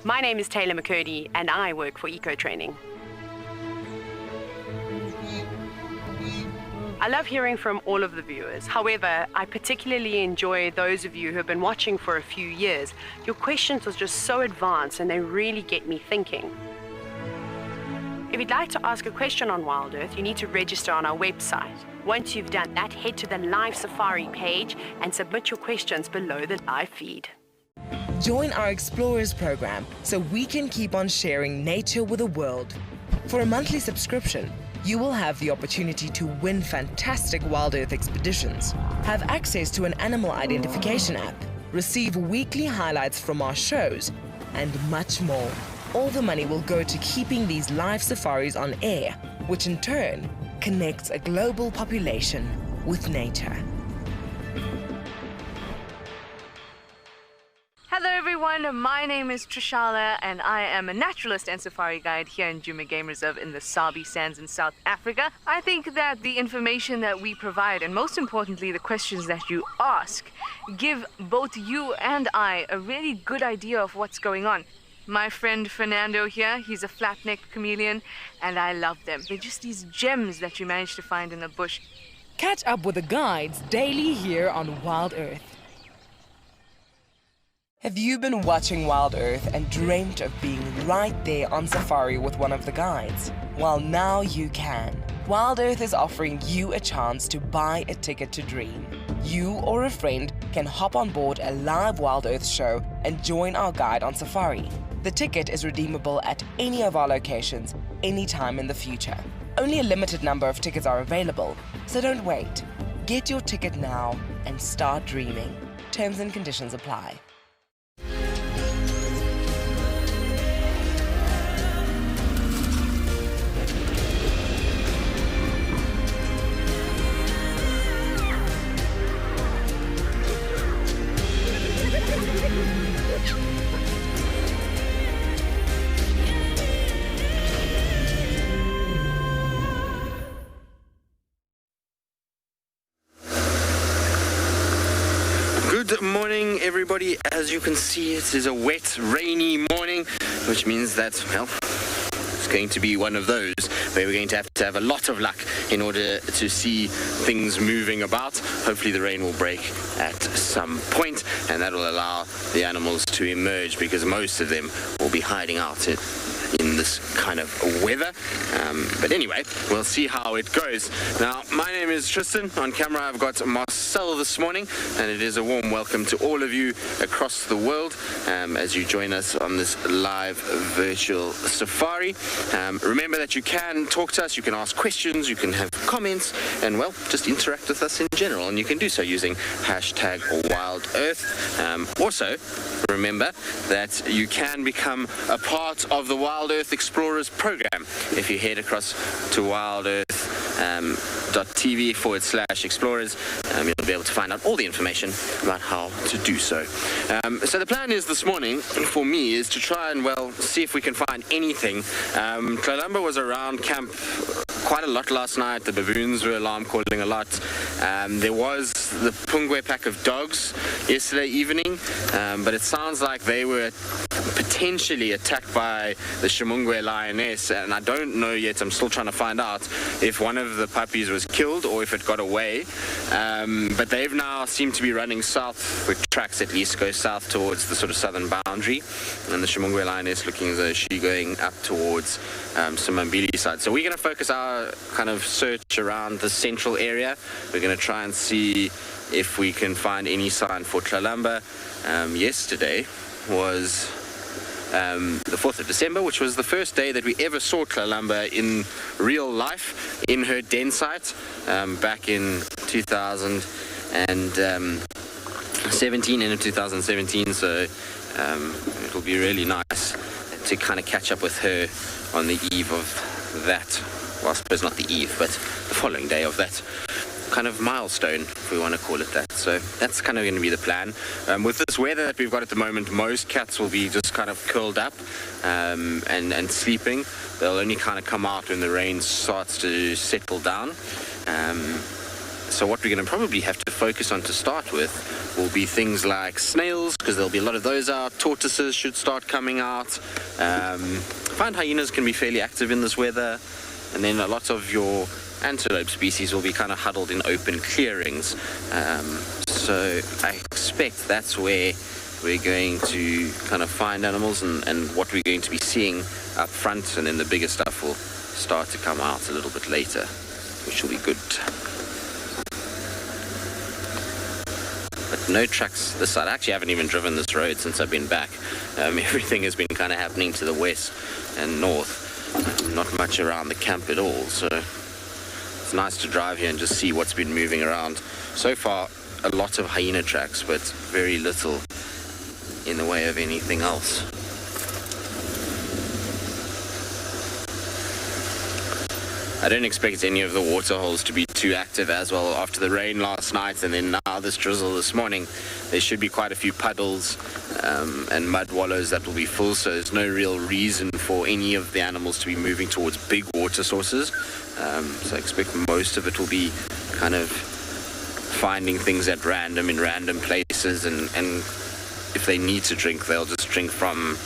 My name is Taylor McCurdy and I work for Eco Training. I love hearing from all of the viewers. However, I particularly enjoy those of you who have been watching for a few years. Your questions are just so advanced and they really get me thinking. If you'd like to ask a question on WildEarth, you need to register on our website. Once you've done that, head to the live Safari page and submit your questions below the live feed. Join our Explorers program so we can keep on sharing nature with the world. For a monthly subscription, you will have the opportunity to win fantastic WildEarth expeditions, have access to an animal identification app, receive weekly highlights from our shows, and much more. All the money will go to keeping these live safaris on air, which in turn connects a global population with nature. Hello everyone, my name is Trishala and I am a naturalist and safari guide here in Djuma Game Reserve in the Sabi Sands in South Africa. I think that the information that we provide and most importantly the questions that you ask give both you and I a really good idea of what's going on. My friend Fernando here, he's a flat-necked chameleon and I love them. They're just these gems that you manage to find in the bush. Catch up with the guides daily here on WildEarth. Have you been watching WildEarth and dreamt of being right there on safari with one of the guides? Well, now you can. WildEarth is offering you a chance to buy a ticket to dream. You or a friend can hop on board a live WildEarth show and join our guide on safari. The ticket is redeemable at any of our locations, anytime in the future. Only a limited number of tickets are available, so don't wait. Get your ticket now and start dreaming. Terms and conditions apply. Good morning, everybody. As you can see, it is a wet, rainy morning, which means that, well, it's going to be one of those where we're going to have a lot of luck in order to see things moving about. Hopefully the rain will break at some point, and that will allow the animals to emerge, because most of them will be hiding out in this kind of weather. But anyway, we'll see how it goes. Now, my name is Tristan. On camera, I've got Marcel this morning, and it is a warm welcome to all of you across the world as you join us on this live virtual safari. Remember that you can talk to us, you can ask questions, you can have comments, and well, just interact with us in general, and you can do so using hashtag WildEarth. Also, remember that you can become a part of the WildEarth Explorers program if you head across to WildEarth.tv/explorers. You'll be able to find out all the information about how to do so. So the plan is this morning for me is to try and, well, see if we can find anything. Kalamba was around camp quite a lot last night. The baboons were alarm calling a lot. There was the Pungwe pack of dogs yesterday evening, but it sounds like they were potentially attacked by the Shimungwe lioness, and I don't know yet. I'm still trying to find out if one of the puppies was killed or if it got away. But they've now seemed to be running south, with tracks at least go south towards the sort of southern boundary, and the Shimungwe lioness looking as though she's going up towards Somambili side. So we're going to focus our kind of search around the central area. We're going to try and see if we can find any sign for Kalamba. Yesterday was the 4th of December, which was the first day that we ever saw Kalamba in real life in her den site back in 2017, end of 2017. So it'll be really nice to kind of catch up with her on the eve of that. Well, I suppose not the eve, but the following day of that kind of milestone, if we want to call it that. So that's kind of going to be the plan. With this weather that we've got at the moment, most cats will be just kind of curled up and sleeping. They'll only kind of come out when the rain starts to settle down. So what we're going to probably have to focus on to start with will be things like snails, because there'll be a lot of those out. Tortoises should start coming out. Find hyenas can be fairly active in this weather. And then a lot of your antelope species will be kind of huddled in open clearings. So I expect that's where we're going to kind of find animals and what we're going to be seeing up front, and then the bigger stuff will start to come out a little bit later, which will be good. But no trucks this side. I actually haven't even driven this road since I've been back. Everything has been kind of happening to the west and north. Not much around the camp at all, so it's nice to drive here and just see what's been moving around. So far, a lot of hyena tracks, but very little in the way of anything else. I don't expect any of the water holes to be too active as well after the rain last night and then now this drizzle this morning. There should be quite a few puddles and mud wallows that will be full, so there's no real reason for any of the animals to be moving towards big water sources. So I expect most of it will be kind of finding things at random in random places, and if they need to drink, they'll just drink from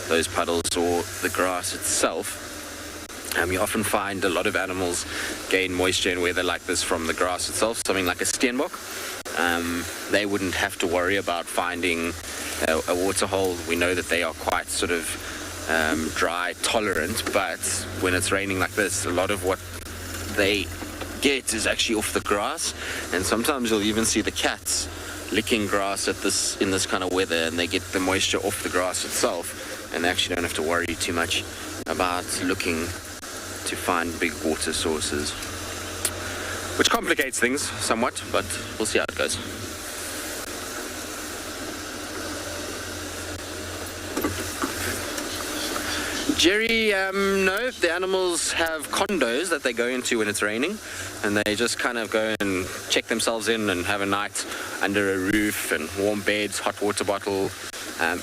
those puddles or the grass itself. You often find a lot of animals gain moisture in weather like this from the grass itself. Something like a steenbok, they wouldn't have to worry about finding a water hole. We know that they are quite sort of dry tolerant, but when it's raining like this, a lot of what they get is actually off the grass, and sometimes you'll even see the cats licking grass in this kind of weather, and they get the moisture off the grass itself, and they actually don't have to worry too much about looking to find big water sources, which complicates things somewhat, but we'll see how it goes. Jerry, no, the animals have condos that they go into when it's raining, and they just kind of go and check themselves in and have a night under a roof and warm beds, hot water bottle.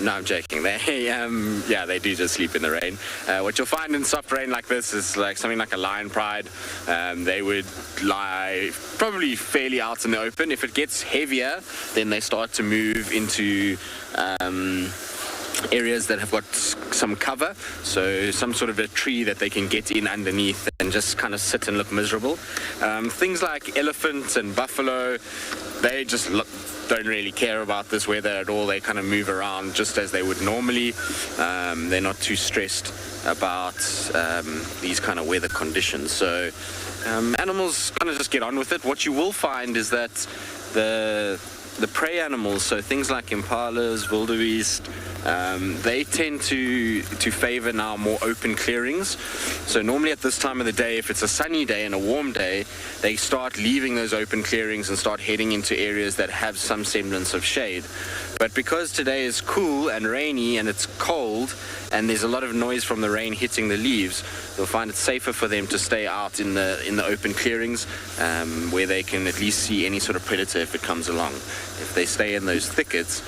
No, I'm joking. They do just sleep in the rain. What you'll find in soft rain like this is like something like a lion pride. They would lie probably fairly out in the open. If it gets heavier, then they start to move into areas that have got some cover, so some sort of a tree that they can get in underneath and just kind of sit and look miserable. Things like elephants and buffalo, they just don't really care about this weather at all. They kind of move around just as they would normally. They're not too stressed about these kind of weather conditions. So animals kind of just get on with it. What you will find is that the prey animals, so things like impalas, wildebeest, they tend to favor now more open clearings. So normally at this time of the day, if it's a sunny day and a warm day, they start leaving those open clearings and start heading into areas that have some semblance of shade. But because today is cool and rainy and it's cold and there's a lot of noise from the rain hitting the leaves, you'll find it safer for them to stay out in the open clearings where they can at least see any sort of predator if it comes along. If they stay in those thickets,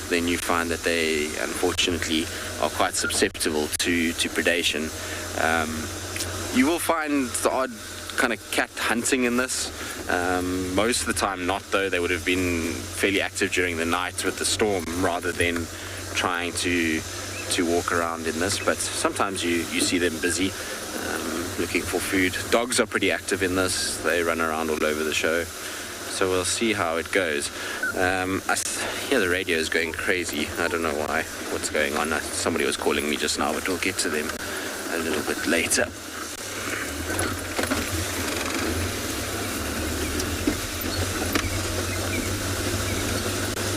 then you find that they unfortunately are quite susceptible to predation. You will find the odd kind of cat hunting in this. Most of the time not, though. They would have been fairly active during the night with the storm rather than trying to walk around in this, but sometimes you see them busy looking for food. Dogs are pretty active in this. They run around all over the show, so we'll see how it goes. I hear the radio is going crazy. I don't know why, what's going on. Somebody was calling me just now, but we'll get to them a little bit later.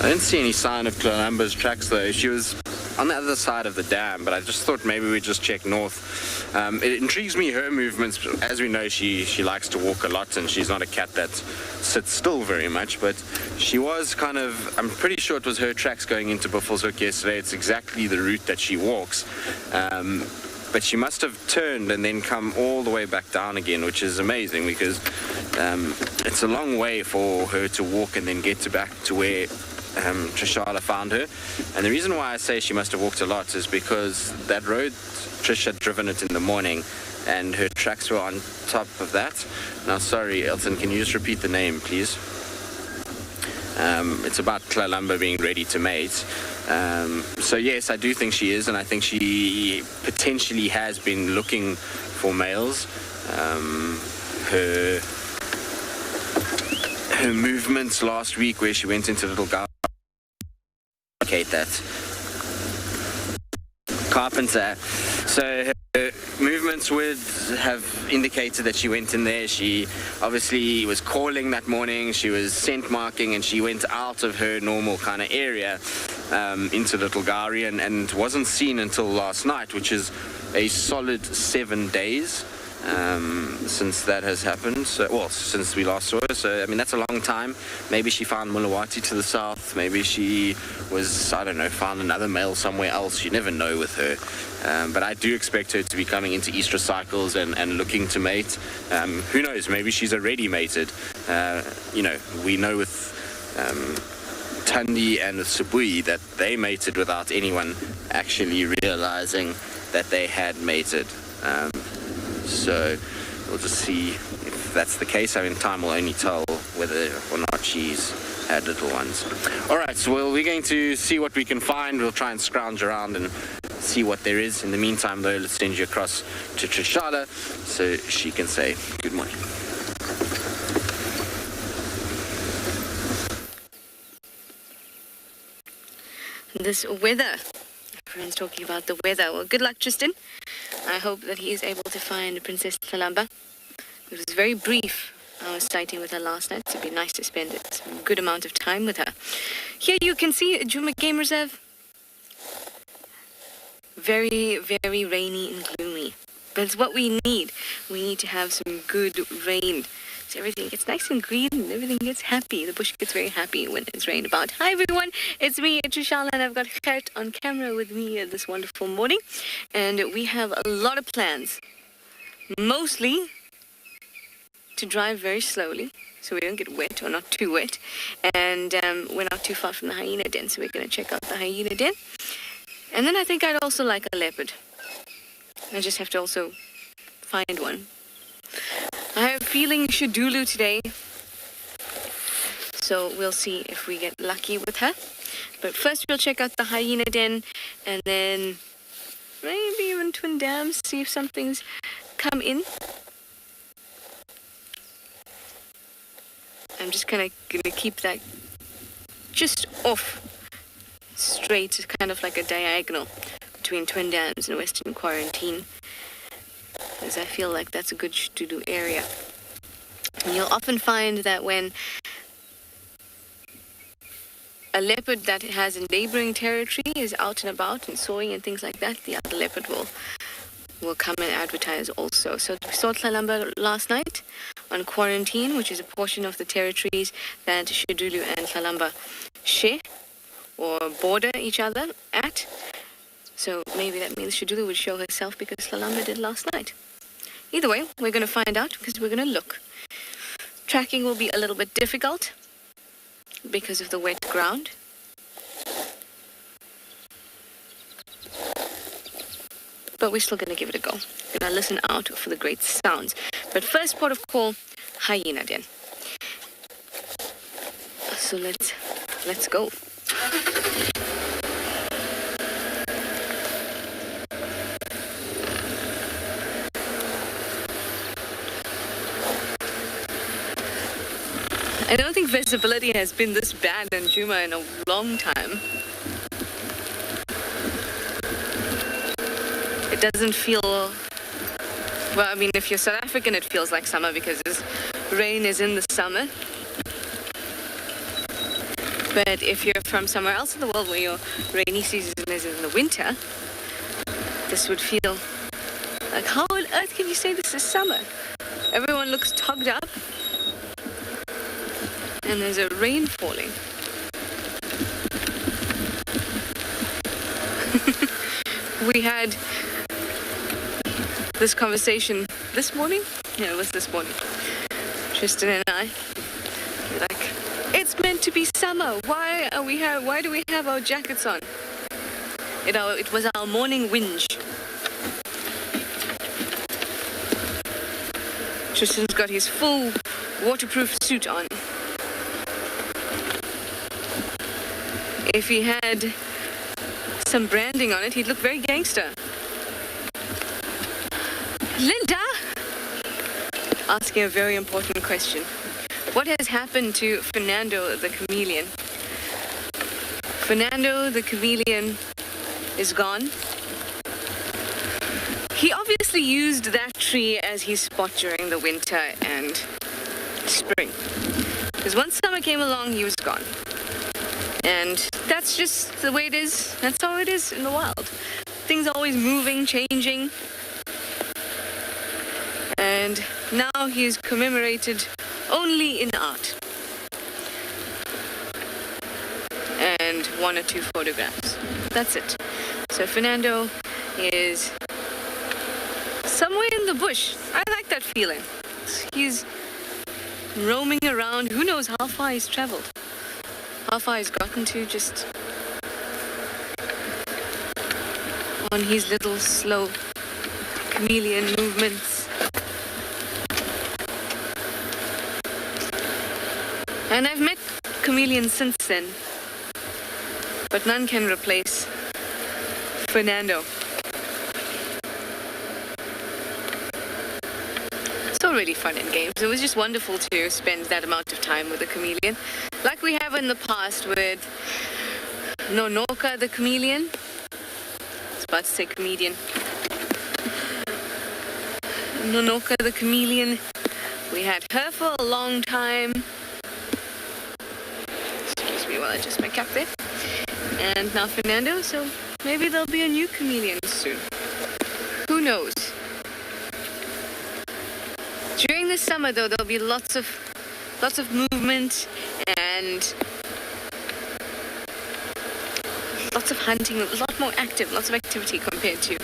I didn't see any sign of Columba's tracks though. She was on the other side of the dam, but I just thought maybe we'd just check north. It intrigues me, her movements. As we know, she likes to walk a lot, and she's not a cat that sits still very much, but she was kind of, I'm pretty sure it was her tracks going into Buffelshoek yesterday. It's exactly the route that she walks. But she must have turned and then come all the way back down again, which is amazing because it's a long way for her to walk and then get back to where Trishala found her. And the reason why I say she must have walked a lot is because that road, Trish had driven it in the morning, and her tracks were on top of that. Now, sorry, Elton, can you just repeat the name, please? It's about Kalahari being ready to mate. So yes, I do think she is, and I think she potentially has been looking for males. Her movements last week, where she went into Little Garden, indicate that. Carpenter. So her movements would have indicated that she went in there. She obviously was calling that morning. She was scent marking, and she went out of her normal kind of area into Little Gari and wasn't seen until last night, which is a solid 7 days since that has happened. So, well, since we last saw her. So, I mean, that's a long time. Maybe she found Mulawati to the south. Maybe she was, I don't know, found another male somewhere else. You never know with her. But I do expect her to be coming into estrus cycles and looking to mate. Who knows? Maybe she's already mated. You know, we know with Tandi and with Sabui that they mated without anyone actually realizing that they had mated. So we'll just see if that's the case. I mean, time will only tell whether or not she's had little ones. All right, so we're going to see what we can find. We'll try and scrounge around and see what there is. In the meantime, though, let's send you across to Trishala so she can say good morning. This weather. Everyone's talking about the weather. Well, good luck, Tristan. I hope that he is able to find Princess Kalamba. It was very brief, our sighting with her last night, so it'd be nice to spend a good amount of time with her. Here you can see Djuma Game Reserve. Very, very rainy and gloomy. But it's what we need. We need to have some good rain. So everything gets nice and green and everything gets happy. The bush gets very happy when it's rained about. Hi everyone, it's me, Trishala, and I've got Gert on camera with me this wonderful morning. And we have a lot of plans. Mostly to drive very slowly so we don't get wet or not too wet. And we're not too far from the Hyena Den, so we're going to check out the Hyena Den. And then I think I'd also like a leopard. I just have to also find one. I have a feeling Shadulu today, so we'll see if we get lucky with her. But first we'll check out the Hyena Den, and then maybe even Twin Dams, see if something's come in. I'm just gonna keep that just off straight, kind of like a diagonal between Twin Dams and Western Quarantine, because I feel like that's a good to-do area. And you'll often find that when a leopard that has a neighboring territory is out and about and sawing and things like that, the other leopard will come and advertise also. So we saw Kalamba last night on Quarantine, which is a portion of the territories that Shadulu and Kalamba share or border each other at. So maybe that means Shadulu would show herself because Kalamba did last night. Either way, we're going to find out because we're going to look. Tracking will be a little bit difficult because of the wet ground. But we're still going to give it a go. We're going to listen out for the great sounds. But first port of call, Hyena Den. So let's go. I don't think visibility has been this bad in Djuma in a long time. It doesn't feel... Well, I mean, if you're South African, it feels like summer because this rain is in the summer. But if you're from somewhere else in the world where your rainy season is in the winter, this would feel like, how on earth can you say this is summer? Everyone looks togged up. And there's a rain falling. We had this conversation this morning. Yeah, it was this morning. Tristan and I were like, it's meant to be summer. Why do we have our jackets on? It was our morning whinge. Tristan's got his full waterproof suit on. If he had some branding on it, he'd look very gangster. Linda! Asking a very important question. What has happened to Fernando the Chameleon? Fernando the Chameleon is gone. He obviously used that tree as his spot during the winter and spring. Because once summer came along, he was gone. And that's just the way it is. That's how it is in the wild. Things are always moving, changing. And now he is commemorated only in art. And 1 or 2 photographs. That's it. So Fernando is somewhere in the bush. I like that feeling. He's roaming around. Who knows how far he's traveled? How far he's gotten to, just on his little slow chameleon movements. And I've met chameleons since then, but none can replace Fernando. It's already fun in games. It was just wonderful to spend that amount of time with a chameleon, like we have in the past with Nonoka the chameleon. I was about to say comedian. Nonoka the chameleon. We had her for a long time. Excuse me while I adjust my cap there. And now Fernando, so maybe there'll be a new chameleon soon. Who knows? During the summer, though, there'll be lots of movement and lots of hunting, a lot more active, lots of activity compared to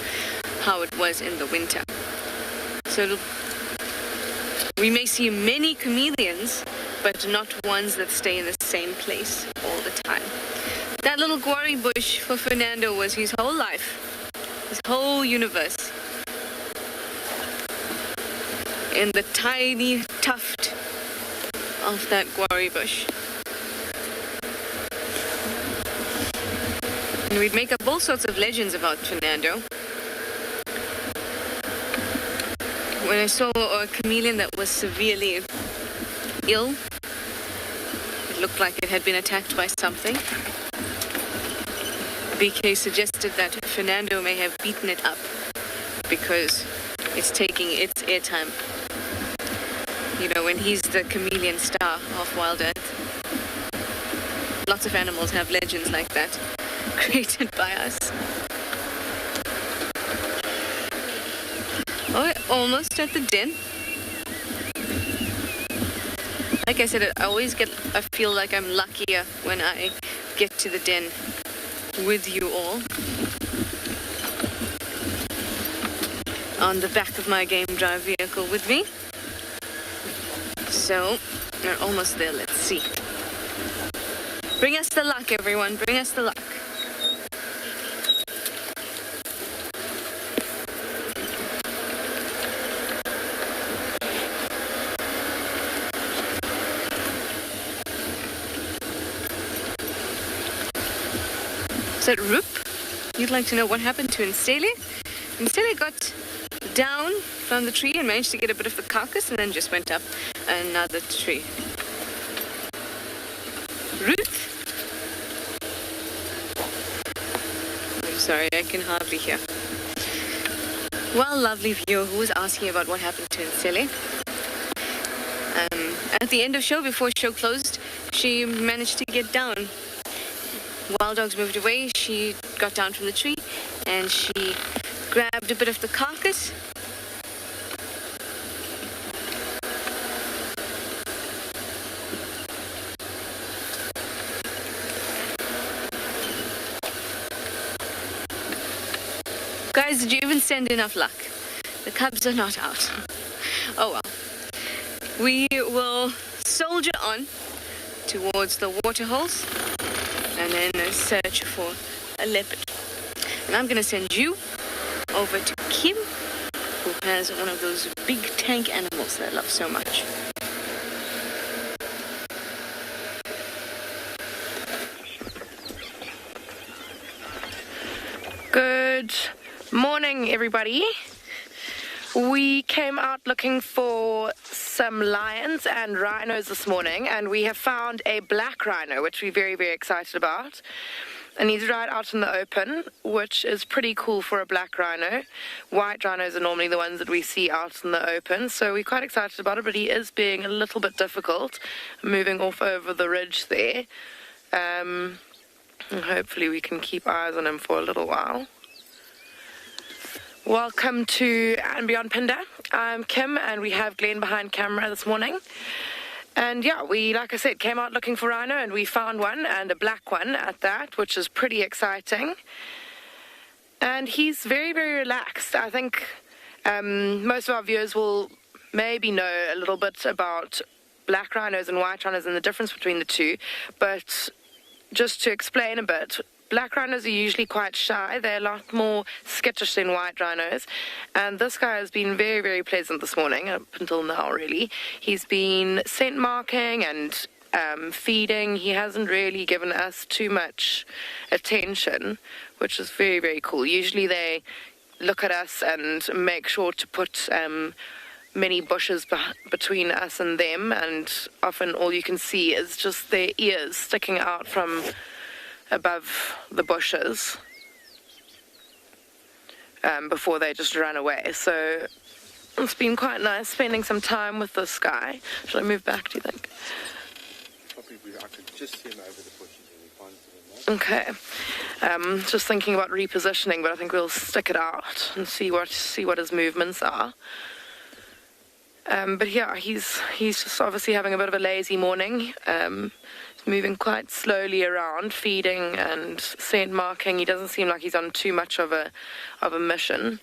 how it was in the winter. So we may see many chameleons, but not ones that stay in the same place all the time. That little guarri bush for Fernando was his whole life, his whole universe. In the tiny tuft of that guarri bush. And we'd make up all sorts of legends about Fernando. When I saw a chameleon that was severely ill, it looked like it had been attacked by something. BK suggested that Fernando may have beaten it up because it's taking its airtime. You know, when he's the chameleon star of WildEarth. Lots of animals have legends like that, created by us. Oh, almost at the den. Like I said, I feel like I'm luckier when I get to the den with you all. On the back of my game drive vehicle with me. So, we're almost there. Let's see. Bring us the luck, everyone. Bring us the luck. Is that Roop? You'd like to know what happened to Nstele? Nstele got down from the tree and managed to get a bit of the carcass and then just went up another tree. Ruth? I'm sorry, I can hardly hear. Well, lovely viewer who was asking about what happened to Nstele. At the end of show, before show closed, she managed to get down. Wild dogs moved away, she got down from the tree and she grabbed a bit of the carcass. Guys, did you even send enough luck? The cubs are not out. Oh well. We will soldier on towards the waterholes and then search for a leopard. And I'm going to send you over to Kim who has one of those big tank animals that I love so much. Good morning, everybody. We came out looking for some lions and rhinos this morning, and we have found a black rhino, which we're very, very excited about. And he's right out in the open, which is pretty cool for a black rhino. White rhinos are normally the ones that we see out in the open, so we're quite excited about it, but he is being a little bit difficult, moving off over the ridge there. And hopefully we can keep eyes on him for a little while. Welcome to andBeyond Phinda. I'm Kim, and we have Glenn behind camera this morning. And yeah, we, like I said, came out looking for rhino, and we found one, and a black one at that, which is pretty exciting. And he's very, very relaxed. I think most of our viewers will maybe know a little bit about black rhinos and white rhinos and the difference between the two. But just to explain a bit, black rhinos are usually quite shy. They're a lot more skittish than white rhinos. And this guy has been very, very pleasant this morning, up until now, really. He's been scent marking and feeding. He hasn't really given us too much attention, which is very, very cool. Usually they look at us and make sure to put many bushes between us and them, and often all you can see is just their ears sticking out from above the bushes before they just run away. So it's been quite nice spending some time with this guy. Should I move back, do you think? Probably, I could just see him over the bushes and we find him. Okay. Just thinking about repositioning, but I think we'll stick it out and see what his movements are. But yeah, he's just obviously having a bit of a lazy morning. Moving quite slowly around, feeding and scent marking. He doesn't seem like he's on too much of a mission.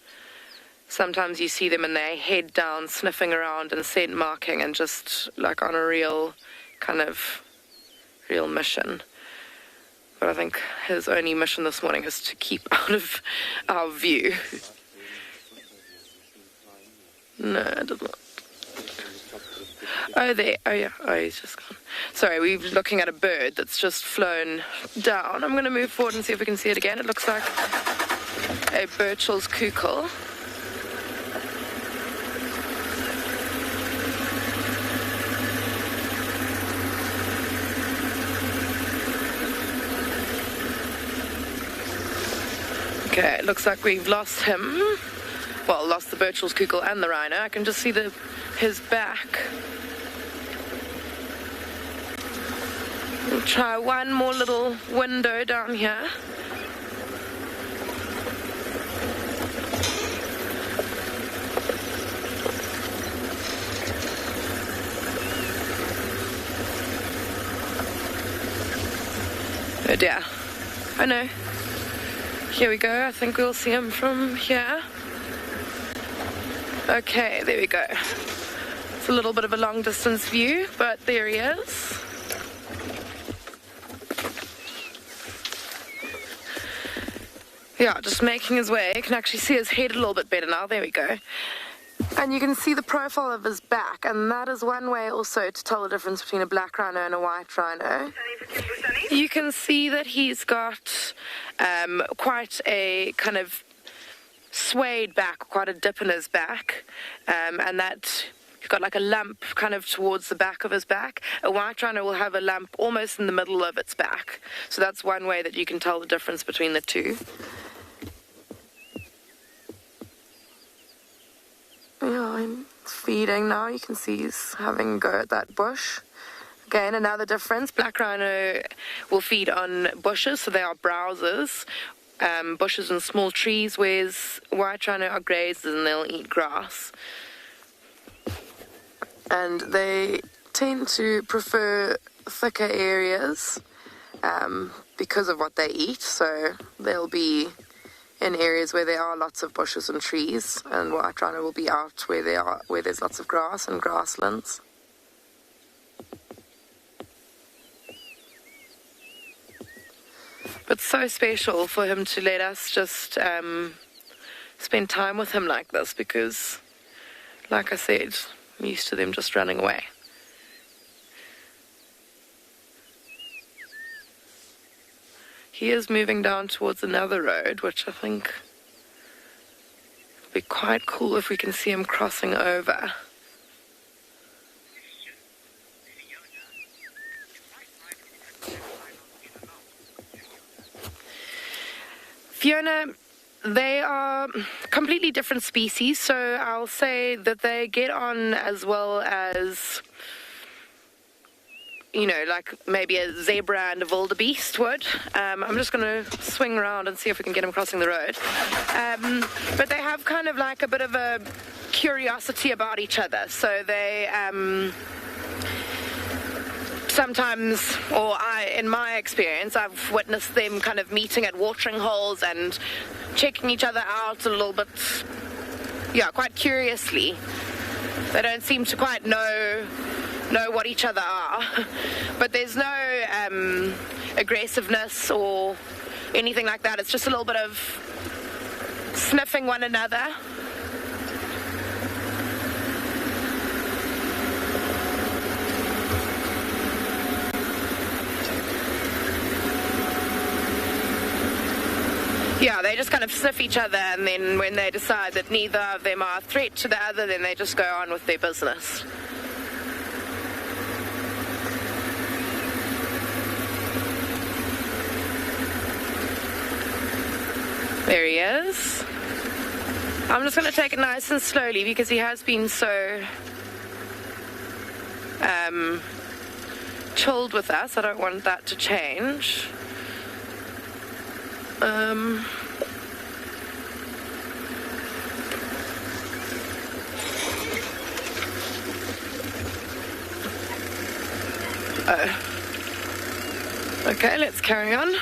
Sometimes you see them and they head down, sniffing around and scent marking, and just like on a real mission. But I think his only mission this morning is to keep out of our view. No, it does not. Oh, there. Oh, yeah. Oh, he's just gone. Sorry, we're looking at a bird that's just flown down. I'm going to move forward and see if we can see it again. It looks like a Burchell's cuckoo. Okay, it looks like we've lost him. Well, lost the Burchell's cuckoo and the rhino. I can just see his back. We'll try one more little window down here. Oh dear. Oh no. Here we go. I think we'll see him from here. Okay, there we go. It's a little bit of a long distance view, but there he is. Yeah, just making his way. You can actually see his head a little bit better now. There we go. And you can see the profile of his back, and that is one way also to tell the difference between a black rhino and a white rhino. You can see that he's got quite a kind of swayed back, quite a dip in his back, and that he's got like a lump kind of towards the back of his back. A white rhino will have a lump almost in the middle of its back. So that's one way that you can tell the difference between the two. Yeah, I'm feeding now. You can see he's having a go at that bush. Again, another difference. Black rhino will feed on bushes, so they are browsers. Bushes and small trees, whereas white rhino are grazers and they'll eat grass. And they tend to prefer thicker areas because of what they eat, so they'll be in areas where there are lots of bushes and trees, and white rhino will be out where there's lots of grass and grasslands. But so special for him to let us just spend time with him like this because, like I said, I'm used to them just running away. He is moving down towards another road, which I think would be quite cool if we can see him crossing over. Fiona, they are completely different species, so I'll say that they get on as well as, you know, like maybe a zebra and a wildebeest would. I'm just going to swing around and see if we can get them crossing the road. But they have kind of like a bit of a curiosity about each other, so they... sometimes, or in my experience, I've witnessed them kind of meeting at watering holes and checking each other out a little bit, quite curiously. They don't seem to quite know what each other are, but there's no aggressiveness or anything like that. It's just a little bit of sniffing one another. Yeah, they just kind of sniff each other, and then when they decide that neither of them are a threat to the other, then they just go on with their business. There he is. I'm just going to take it nice and slowly because he has been so chilled with us. I don't want that to change. Okay, let's carry on.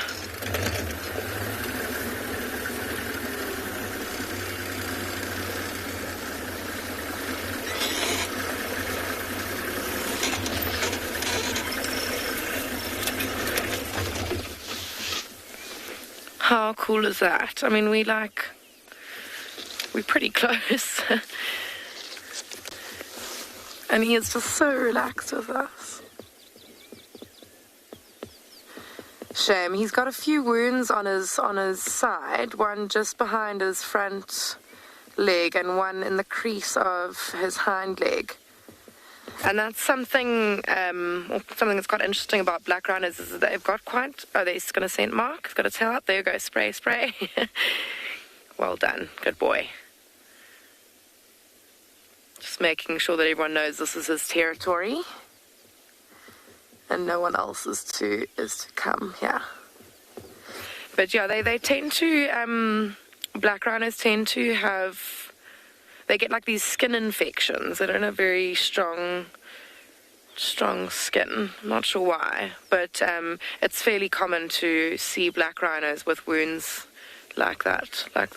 How cool is that? I mean, we're pretty close. And he is just so relaxed with us. Shame, he's got a few wounds on his side, one just behind his front leg and one in the crease of his hind leg. And that's something that's quite interesting about black rhinos is that they've got quite... Oh, they're going to scent mark. It's got a tail out. There you go. Spray, spray. Well done. Good boy. Just making sure that everyone knows this is his territory. And no one else is to come here. But yeah, they tend to... black rhinos tend to have... They get like these skin infections. They don't have very strong skin. I'm not sure why, but it's fairly common to see black rhinos with wounds like that, like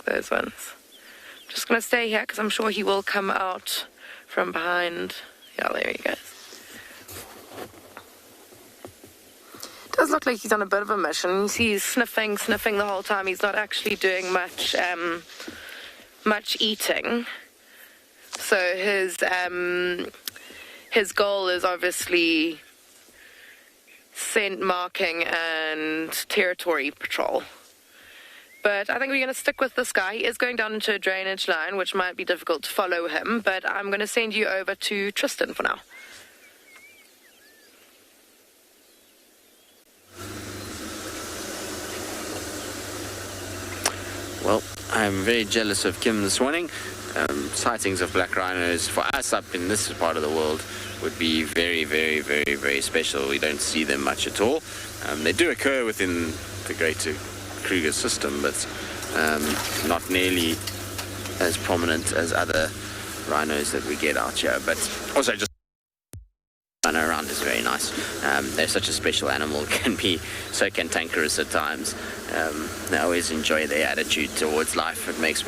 those ones. Just gonna stay here because I'm sure he will come out from behind. Yeah, there he goes. Does look like he's on a bit of a mission. You see he's sniffing the whole time. He's not actually doing much eating. So his goal is obviously scent marking and territory patrol. But I think we're going to stick with this guy. He is going down into a drainage line, which might be difficult to follow him. But I'm going to send you over to Tristan for now. Well, I'm very jealous of Kim this morning. Sightings of black rhinos for us up in this part of the world would be very, very, very, very special. We don't see them much at all. They do occur within the greater Kruger system, but not nearly as prominent as other rhinos that we get out here. But also just rhino around is very nice. They're such a special animal, can be so cantankerous at times. I always enjoy their attitude towards life. It makes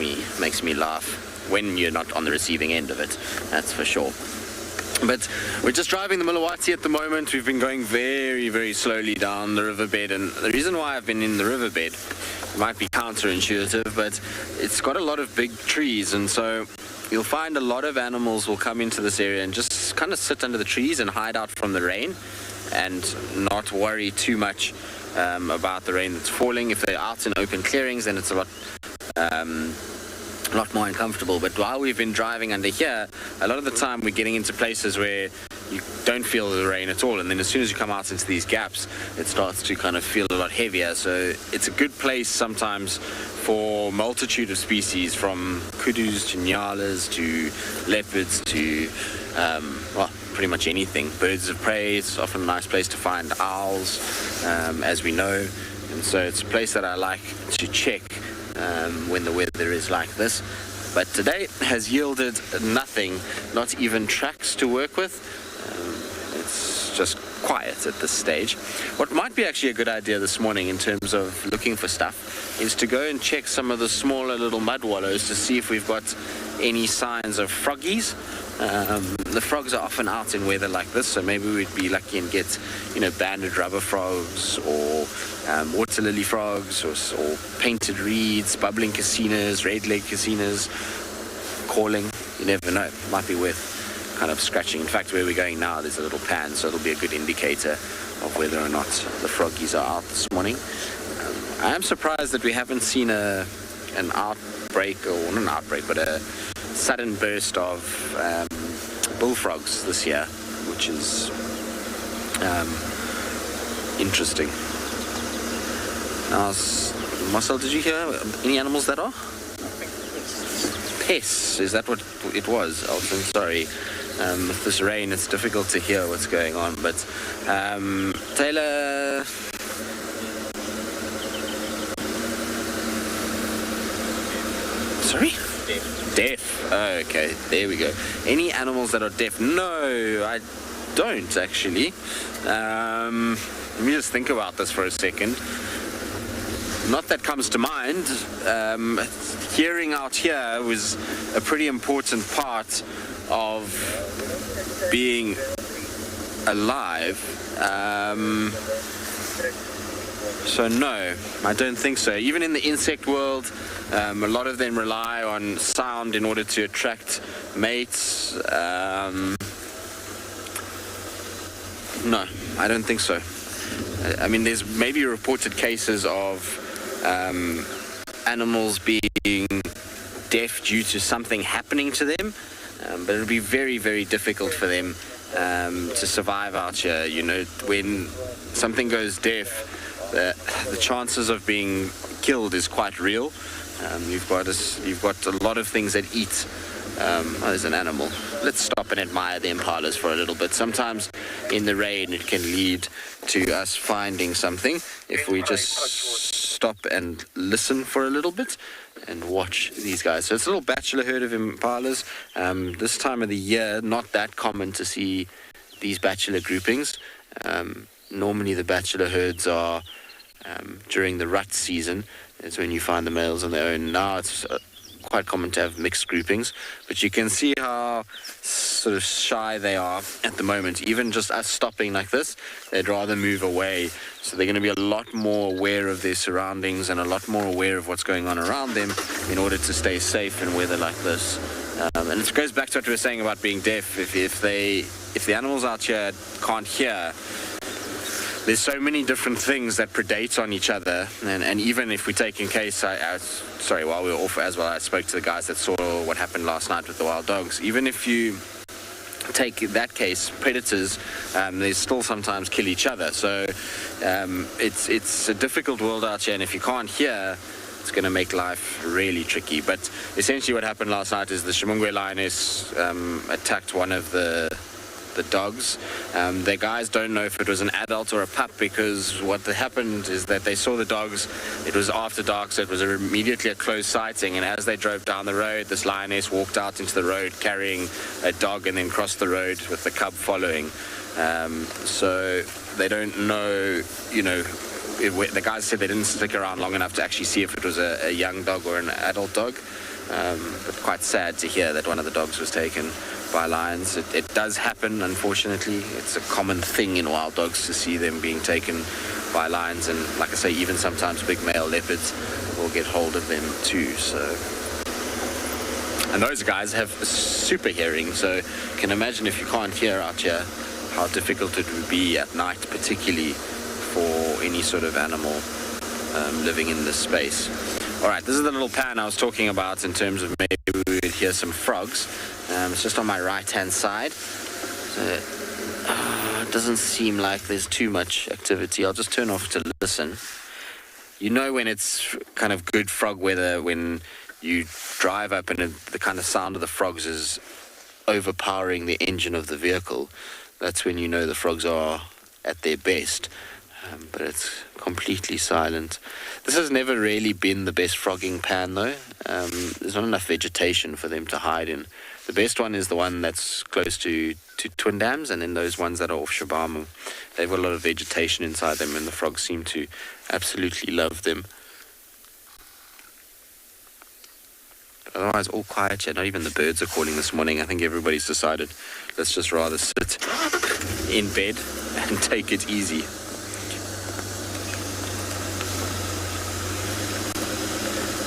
me laugh when you're not on the receiving end of it, that's for sure. But we're just driving the Milwaukee at the moment. We've been going very, very slowly down the riverbed, and the reason why I've been in the riverbed might be counterintuitive, but it's got a lot of big trees, and so you'll find a lot of animals will come into this area and just kind of sit under the trees and hide out from the rain and not worry too much about the rain that's falling. If they're out in open clearings, then it's a lot more uncomfortable. But while we've been driving under here, a lot of the time we're getting into places where you don't feel the rain at all, and then as soon as you come out into these gaps, it starts to kind of feel a lot heavier. So it's a good place sometimes for multitude of species, from kudus to nyalas to leopards to well, pretty much anything. Birds of prey, it's often a nice place to find owls, as we know, and so it's a place that I like to check when the weather is like this. But today has yielded nothing, not even tracks to work with. It's just quiet at this stage. What might be actually a good idea this morning in terms of looking for stuff is to go and check some of the smaller little mud wallows to see if we've got any signs of froggies. The frogs are often out in weather like this, so maybe we'd be lucky and get, banded rubber frogs or water lily frogs or painted reeds, bubbling cassinas, red-leg cassinas, calling. You never know. Might be worth kind of scratching. In fact, where we're going now, there's a little pan, so it'll be a good indicator of whether or not the froggies are out this morning. I am surprised that we haven't seen an outbreak, or not an outbreak, but a sudden burst of bullfrogs this year, which is interesting. Now, Marcel, did you hear any animals that are? Pests, is that what it was? Elton, sorry. With this rain, it's difficult to hear what's going on, but Taylor... Sorry? Deaf. Oh, okay, there we go. Any animals that are deaf? No, I don't actually. Let me just think about this for a second. Not that comes to mind. Hearing out here was a pretty important part of being alive. So no, I don't think so. Even in the insect world, a lot of them rely on sound in order to attract mates. No, I don't think so. I mean, there's maybe reported cases of animals being deaf due to something happening to them, but it'll be very, very difficult for them to survive out here. When something goes deaf, the chances of being killed is quite real. You've got a lot of things that eat. There's an animal. Let's stop and admire the impalas for a little bit. Sometimes in the rain it can lead to us finding something. If we just stop and listen for a little bit and watch these guys. So it's a little bachelor herd of impalas. This time of the year, not that common to see these bachelor groupings. Normally the bachelor herds are during the rut season. It's when you find the males on their own. Now it's quite common to have mixed groupings, but you can see how sort of shy they are at the moment. Even just us stopping like this, they'd rather move away. So they're going to be a lot more aware of their surroundings and a lot more aware of what's going on around them in order to stay safe in weather like this. And it goes back to what we were saying about being deaf. If the animals out here can't hear, there's so many different things that predate on each other, and even if we take in case, while we were off as well, I spoke to the guys that saw what happened last night with the wild dogs. Even if you take that case, predators, they still sometimes kill each other. So it's a difficult world out here, and if you can't hear, it's going to make life really tricky. But essentially what happened last night is the Shimungwe lioness attacked one of the dogs. The guys don't know if it was an adult or a pup, because what happened is that they saw the dogs. It was after dark, so it was immediately a close sighting, and as they drove down the road, this lioness walked out into the road carrying a dog and then crossed the road with the cub following. So they don't know, the guys said they didn't stick around long enough to actually see if it was a young dog or an adult dog. But quite sad to hear that one of the dogs was taken. by lions. It does happen, unfortunately. It's a common thing in wild dogs to see them being taken by lions, and like I say, even sometimes big male leopards will get hold of them too. So, and those guys have super hearing, so you can imagine if you can't hear out here, how difficult it would be at night, particularly for any sort of animal living in this space. All right, this is the little pan I was talking about in terms of maybe we would hear some frogs. It's just on my right-hand side. So, it doesn't seem like there's too much activity. I'll just turn off to listen. You know when it's kind of good frog weather, when you drive up and the kind of sound of the frogs is overpowering the engine of the vehicle. That's when you know the frogs are at their best. But it's completely silent. This has never really been the best frogging pan though. There's not enough vegetation for them to hide in. The best one is the one that's close to Twin Dams, and then those ones that are off Shabamu. They've got a lot of vegetation inside them, and the frogs seem to absolutely love them. But otherwise, all quiet here. Not even the birds are calling this morning. I think everybody's decided, let's just rather sit in bed and take it easy.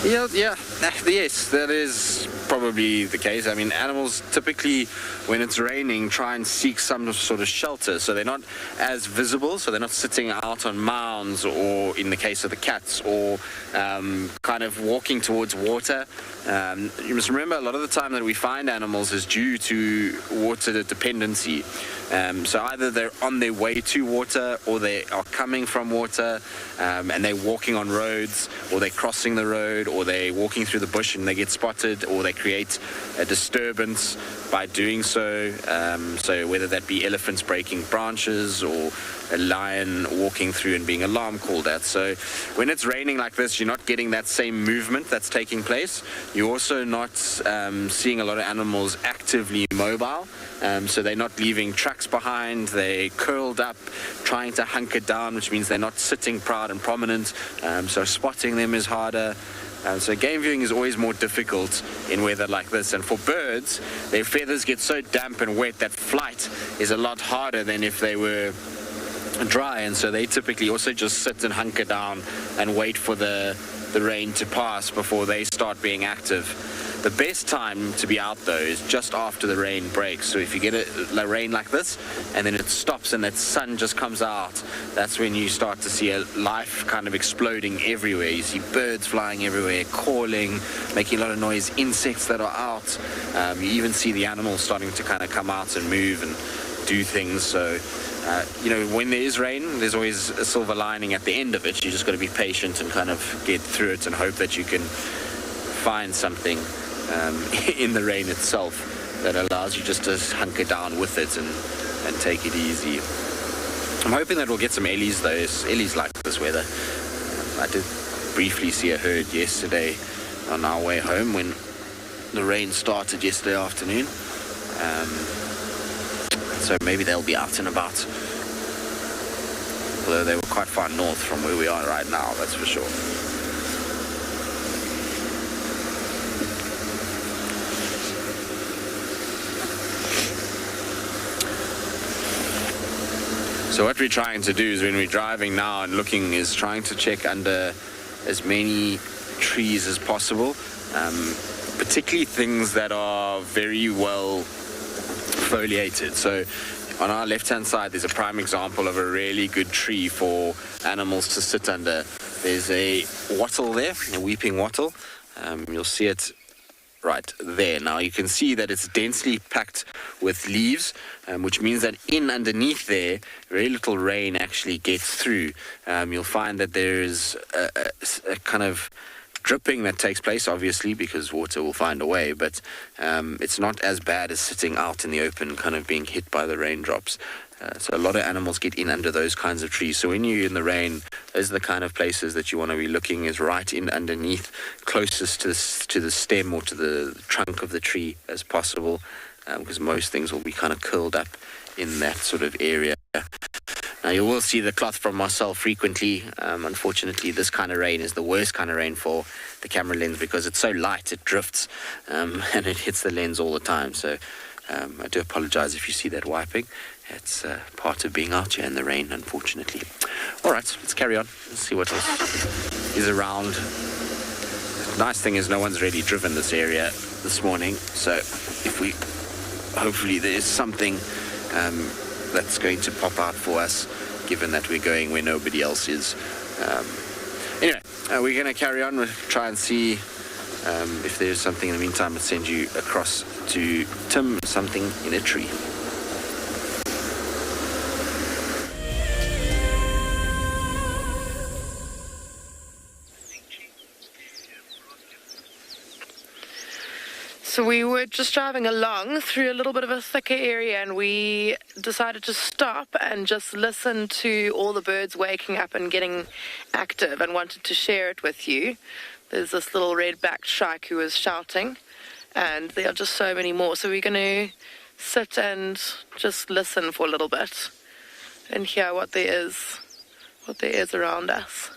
Yeah, yes, that is probably the case. I mean, animals typically, when it's raining, try and seek some sort of shelter, so they're not as visible, so they're not sitting out on mounds, or in the case of the cats, or kind of walking towards water. You must remember, a lot of the time that we find animals is due to water dependency. So either they're on their way to water, or they are coming from water, and they're walking on roads, or they're crossing the road, or they're walking through the bush and they get spotted, or they create a disturbance by doing so. So whether that be elephants breaking branches, or a lion walking through and being alarm called at. So when it's raining like this, you're not getting that same movement that's taking place. You're also not seeing a lot of animals actively mobile. So they're not leaving tracks behind. They're curled up, trying to hunker down, which means they're not sitting proud and prominent. So spotting them is harder. So game viewing is always more difficult in weather like this. And for birds, their feathers get so damp and wet that flight is a lot harder than if they were dry. And so they typically also just sit and hunker down and wait for the rain to pass before they start being active. The best time to be out though is just after the rain breaks. So if you get a rain like this and then it stops and that sun just comes out, that's when you start to see a life kind of exploding everywhere. You see birds flying everywhere, calling, making a lot of noise, insects that are out. You even see the animals starting to kind of come out and move and do things. So when there is rain, there's always a silver lining at the end of it. You just got to be patient and kind of get through it and hope that you can find something in the rain itself that allows you just to hunker down with it and take it easy. I'm hoping that we'll get some ellies though. Ellies like this weather. I did briefly see a herd yesterday on our way home when the rain started yesterday afternoon. So maybe they'll be out and about. Although they were quite far north from where we are right now, that's for sure. So what we're trying to do is when we're driving now and looking is trying to check under as many trees as possible, particularly things that are very well foliated. So on our left-hand side, there's a prime example of a really good tree for animals to sit under. There's a wattle there, a weeping wattle. You'll see it right there. Now you can see that it's densely packed with leaves, which means that underneath there, very little rain actually gets through. You'll find that there's a kind of dripping that takes place, obviously, because water will find a way, but it's not as bad as sitting out in the open, kind of being hit by the raindrops. So a lot of animals get in under those kinds of trees. So when you're in the rain, those are the kind of places that you want to be looking, is right in underneath, closest to the stem or to the trunk of the tree as possible, because most things will be kind of curled up in that sort of area. Now you will see the cloth from myself frequently. Unfortunately, this kind of rain is the worst kind of rain for the camera lens because it's so light, it drifts, and it hits the lens all the time. So I do apologize if you see that wiping. It's part of being out here in the rain, unfortunately. All right, let's carry on. Let's see what else is around. The nice thing is no one's really driven this area this morning, so if we... hopefully there's something that's going to pop out for us, given that we're going where nobody else is. Anyway, we're going to carry on. We'll try and see if there's something in the meantime. I'll send you across to Tim, something in a tree. So we were just driving along through a little bit of a thicker area, and we decided to stop and just listen to all the birds waking up and getting active, and wanted to share it with you. There's this little red Back Trike who was shouting, and there are just so many more. So we're going to sit and just listen for a little bit and hear what there is around us.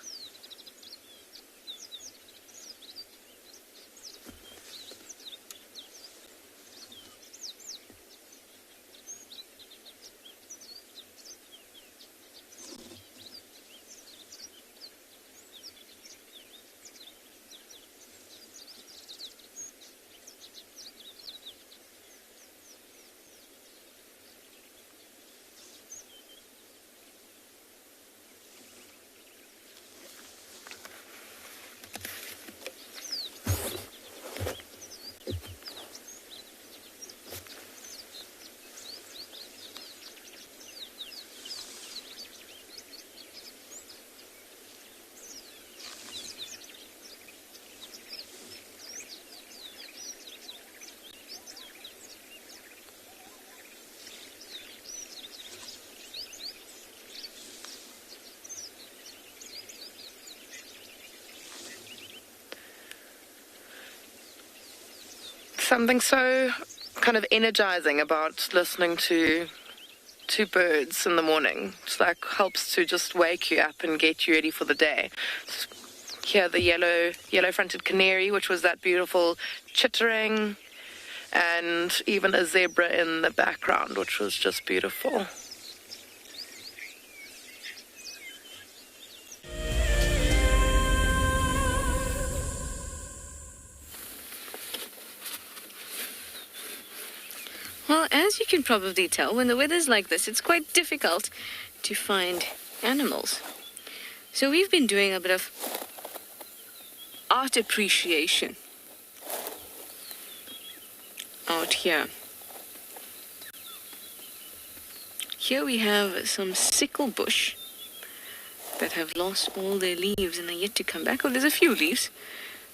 Something so kind of energizing about listening to birds in the morning. It's like helps to just wake you up and get you ready for the day. Hear the yellow-fronted canary, which was that beautiful chittering, and even a zebra in the background, which was just beautiful. Well, as you can probably tell, when the weather's like this, it's quite difficult to find animals. So we've been doing a bit of art appreciation out here. Here we have some sickle bush that have lost all their leaves and are yet to come back. Oh, there's a few leaves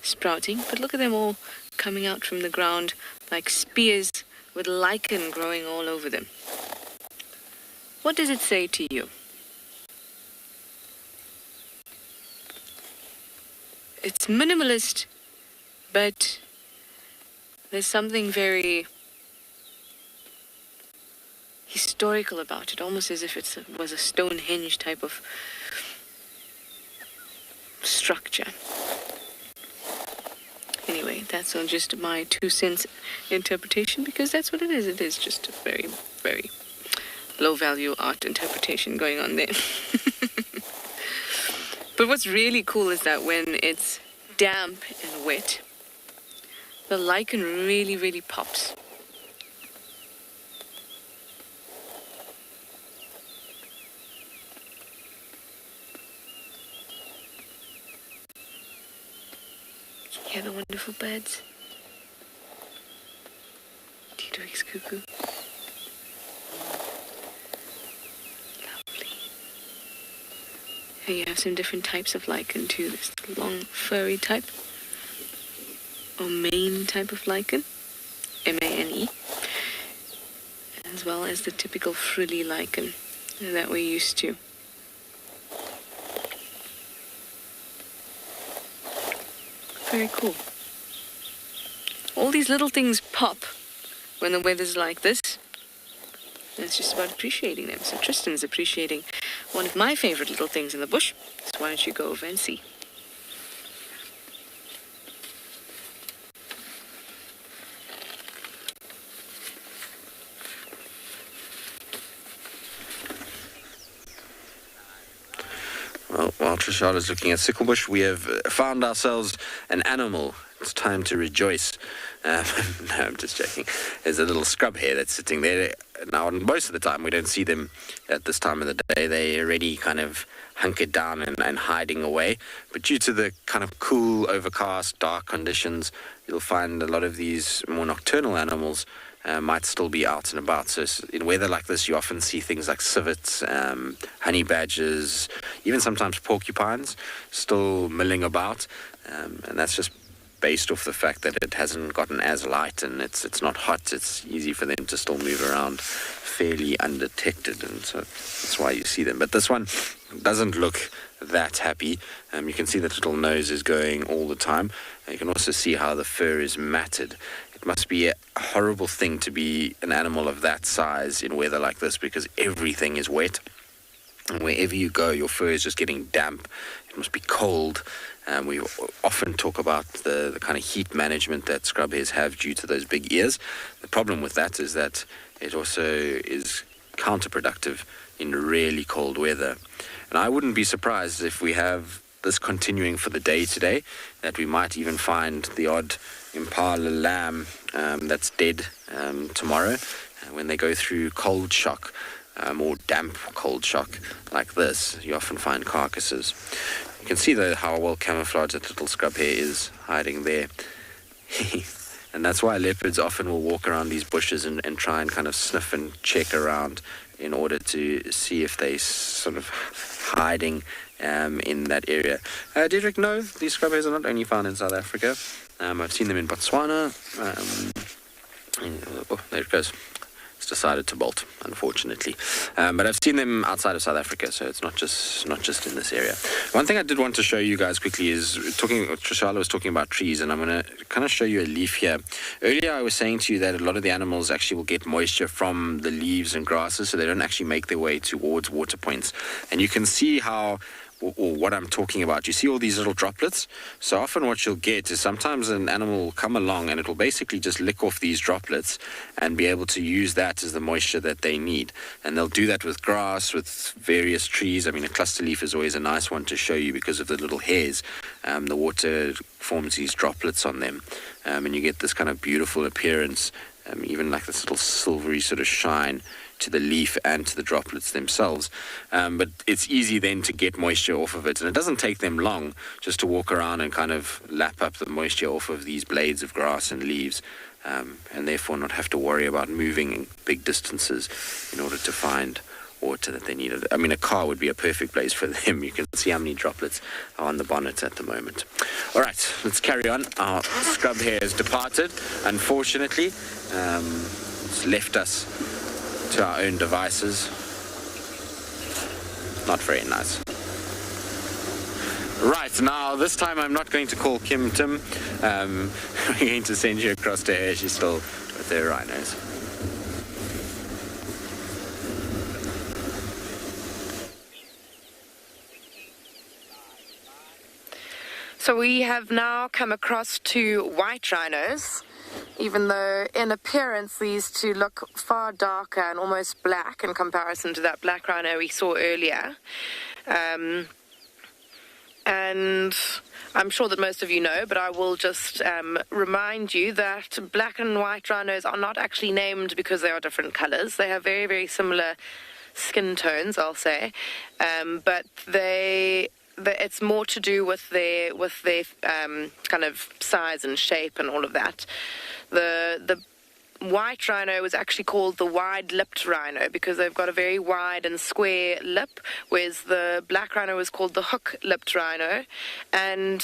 sprouting, but look at them all coming out from the ground like spears with lichen growing all over them. What does it say to you? It's minimalist, but there's something very historical about it, almost as if it was a Stonehenge type of structure. Anyway, that's all just my 2 cents interpretation, because that's what it is. It is just a very, very low-value art interpretation going on there. But what's really cool is that when it's damp and wet, the lichen really, really pops. Hear the wonderful birds. Tweaks, Cuckoo. Lovely. Here you have some different types of lichen too. There's the long furry type, or mane type of lichen, M-A-N-E, as well as the typical frilly lichen that we're used to. Very cool. All these little things pop when the weather's like this. And it's just about appreciating them. So Tristan's appreciating one of my favorite little things in the bush. So why don't you go over and see? Trishala's looking at Sicklebush. We have found ourselves an animal. It's time to rejoice. No, I'm just joking. There's a little scrub hare that's sitting there. Now, most of the time, we don't see them at this time of the day. They're already kind of hunkered down and hiding away. But due to the kind of cool, overcast, dark conditions, you'll find a lot of these more nocturnal animals might still be out and about. So in weather like this, you often see things like civets, honey badgers, even sometimes porcupines still milling about. And that's just based off the fact that it hasn't gotten as light and it's not hot. It's easy for them to still move around fairly undetected, and so that's why you see them. But this one doesn't look that happy. You can see that little nose is going all the time. You can also see how the fur is matted. It must be a horrible thing to be an animal of that size in weather like this, because everything is wet. And wherever you go, your fur is just getting damp. It must be cold. We often talk about the kind of heat management that scrub hares have due to those big ears. The problem with that is that it also is counterproductive in really cold weather. And I wouldn't be surprised if we have this continuing for the day today, that we might even find the odd impala lamb that's dead tomorrow when they go through cold shock. Or damp cold shock like this. You often find carcasses. You can see though how well camouflaged that little scrub hare is hiding there. And that's why leopards often will walk around these bushes and try and kind of sniff and check around in order to see if they sort of hiding in that area. Deirdre, no, these scrub hares are not only found in South Africa. I've seen them in Botswana. Oh, there it goes. It's decided to bolt, unfortunately. But I've seen them outside of South Africa, so it's not just in this area. One thing I did want to show you guys quickly is Trishala was talking about trees, and I'm going to kind of show you a leaf here. Earlier I was saying to you that a lot of the animals actually will get moisture from the leaves and grasses, so they don't actually make their way towards water points. And you can see how, or what I'm talking about. You see all these little droplets? So often what you'll get is sometimes an animal will come along and it will basically just lick off these droplets and be able to use that as the moisture that they need. And they'll do that with grass, with various trees. I mean, a cluster leaf is always a nice one to show you because of the little hairs. The water forms these droplets on them. And you get this kind of beautiful appearance, even like this little silvery sort of shine to the leaf and to the droplets themselves. But it's easy then to get moisture off of it, and it doesn't take them long just to walk around and kind of lap up the moisture off of these blades of grass and leaves, and therefore not have to worry about moving big distances in order to find water that they need. I mean, a car would be a perfect place for them. You can see how many droplets are on the bonnet at the moment. All right, let's carry on. Our scrub hare has departed, unfortunately. It's left us to our own devices. Not very nice. Right, now this time I'm not going to call Kim Tim. We're going to send you across to her. She's still with her rhinos. So we have now come across to white rhinos. Even though in appearance these two look far darker and almost black in comparison to that black rhino we saw earlier. And I'm sure that most of you know, but I will just remind you that black and white rhinos are not actually named because they are different colors. They have very, very similar skin tones, I'll say, but it's more to do with their kind of size and shape and all of that. The white rhino was actually called the wide-lipped rhino because they've got a very wide and square lip, whereas the black rhino was called the hook-lipped rhino. And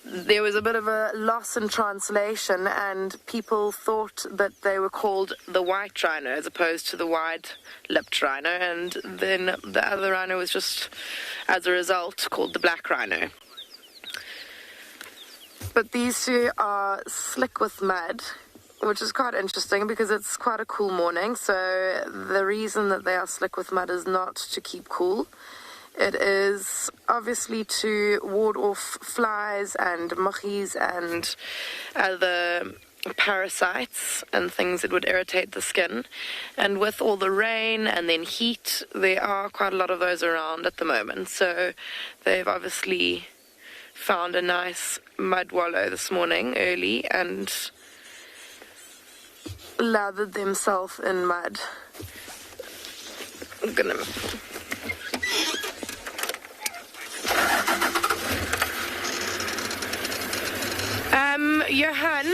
there was a bit of a loss in translation, and people thought that they were called the white rhino as opposed to the wide-lipped rhino, and then the other rhino was just, as a result, called the black rhino. But these two are slick with mud, which is quite interesting because it's quite a cool morning. So the reason that they are slick with mud is not to keep cool. It is obviously to ward off flies and muggies and other parasites and things that would irritate the skin. And with all the rain and then heat, there are quite a lot of those around at the moment. So they've obviously found a nice mud wallow this morning early and lathered themselves in mud. I'm gonna... Johan,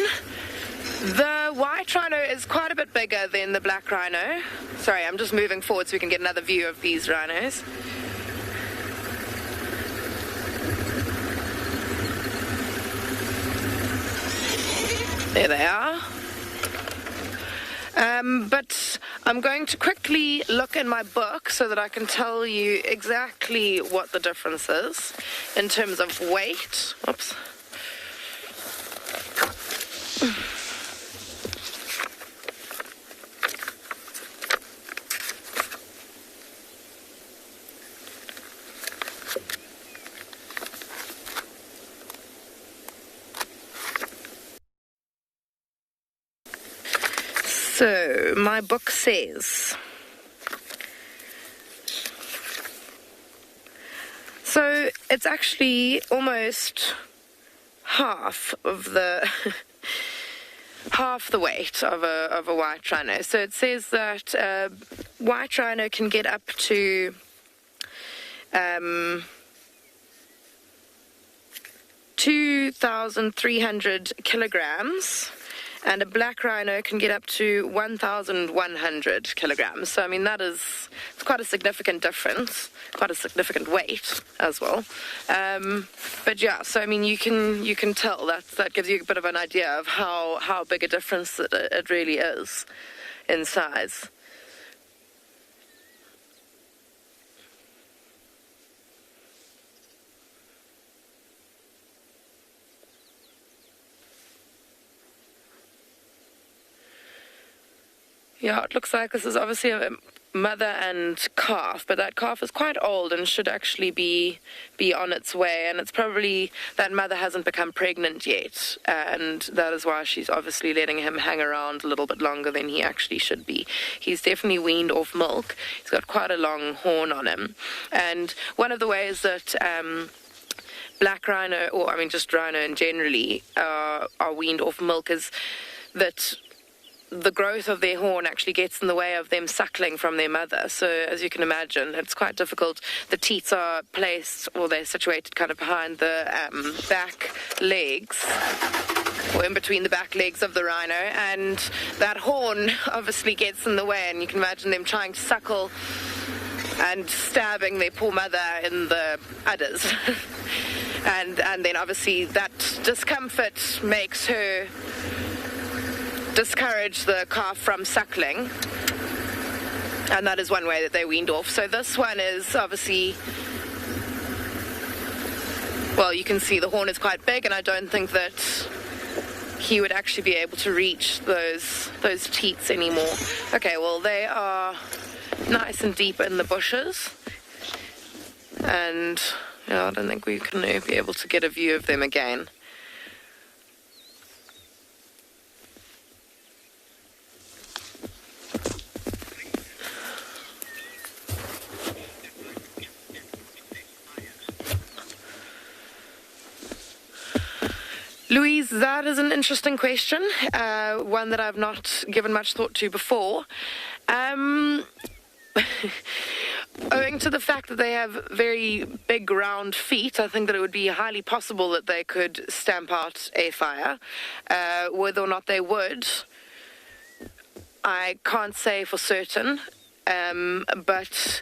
the white rhino is quite a bit bigger than the black rhino. Sorry, I'm just moving forward so we can get another view of these rhinos. There they are. But I'm going to quickly look in my book so that I can tell you exactly what the difference is in terms of weight. Oops. So, my book says, so it's actually almost half of the half the weight of a white rhino. So it says that white rhino can get up to 2,300 kilograms. And a black rhino can get up to 1,100 kilograms. So, I mean, it's quite a significant difference, quite a significant weight as well. But yeah, so, I mean, you can tell that gives you a bit of an idea of how big a difference it really is in size. Yeah, it looks like this is obviously a mother and calf, but that calf is quite old and should actually be on its way, and it's probably that mother hasn't become pregnant yet, and that is why she's obviously letting him hang around a little bit longer than he actually should be. He's definitely weaned off milk. He's got quite a long horn on him, and one of the ways that black rhino, or I mean just rhino in generally, are weaned off milk is that the growth of their horn actually gets in the way of them suckling from their mother. So as you can imagine, it's quite difficult. The teats are placed, or they're situated kind of behind the back legs, or in between the back legs of the rhino, and that horn obviously gets in the way, and you can imagine them trying to suckle and stabbing their poor mother in the udders. and then obviously that discomfort makes her discourage the calf from suckling, and that is one way that they weaned off. So this one is obviously, well, you can see the horn is quite big, and I don't think that he would actually be able to reach those teats anymore. Okay, well, they are nice and deep in the bushes, and I don't think we can be able to get a view of them again. Louise, that is an interesting question, one that I've not given much thought to before. Owing to the fact that they have very big round feet, I think that it would be highly possible that they could stamp out a fire. Whether or not they would, I can't say for certain, but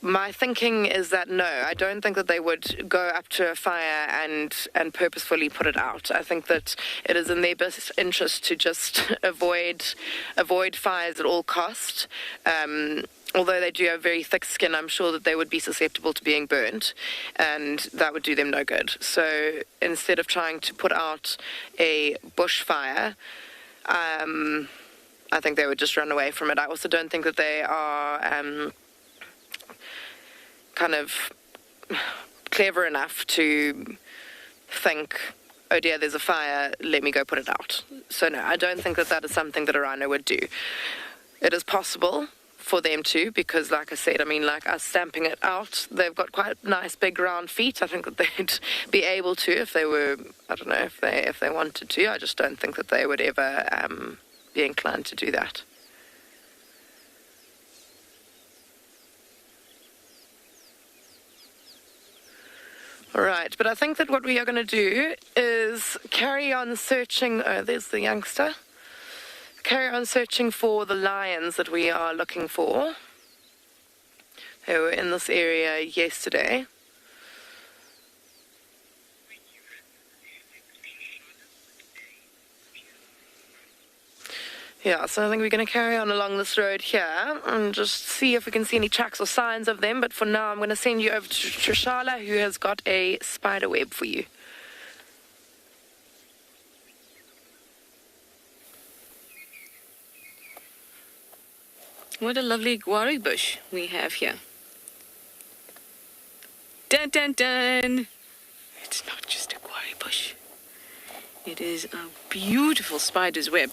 my thinking is that no, I don't think that they would go up to a fire and purposefully put it out. I think that it is in their best interest to just avoid fires at all cost. Although they do have very thick skin, I'm sure that they would be susceptible to being burnt, and that would do them no good. So instead of trying to put out a bushfire, I think they would just run away from it. I also don't think that they are kind of clever enough to think oh dear, there's a fire, let me go put it out. So no, I don't think that that is something that a rhino would do. It is possible for them to, because like I said, I mean, like us stamping it out, they've got quite nice big round feet. I think that they'd be able to if they were, I don't know, if they wanted to. I just don't think that they would ever be inclined to do that. All right, but I think that what we are going to do is carry on searching. Oh, there's the youngster. Carry on searching for the lions that we are looking for. They were in this area yesterday. Yeah, so I think we're going to carry on along this road here and just see if we can see any tracks or signs of them. But for now, I'm going to send you over to Trishala, who has got a spider web for you. What a lovely guari bush we have here. Dun dun dun! It's not just a guari bush. It is a beautiful spider's web.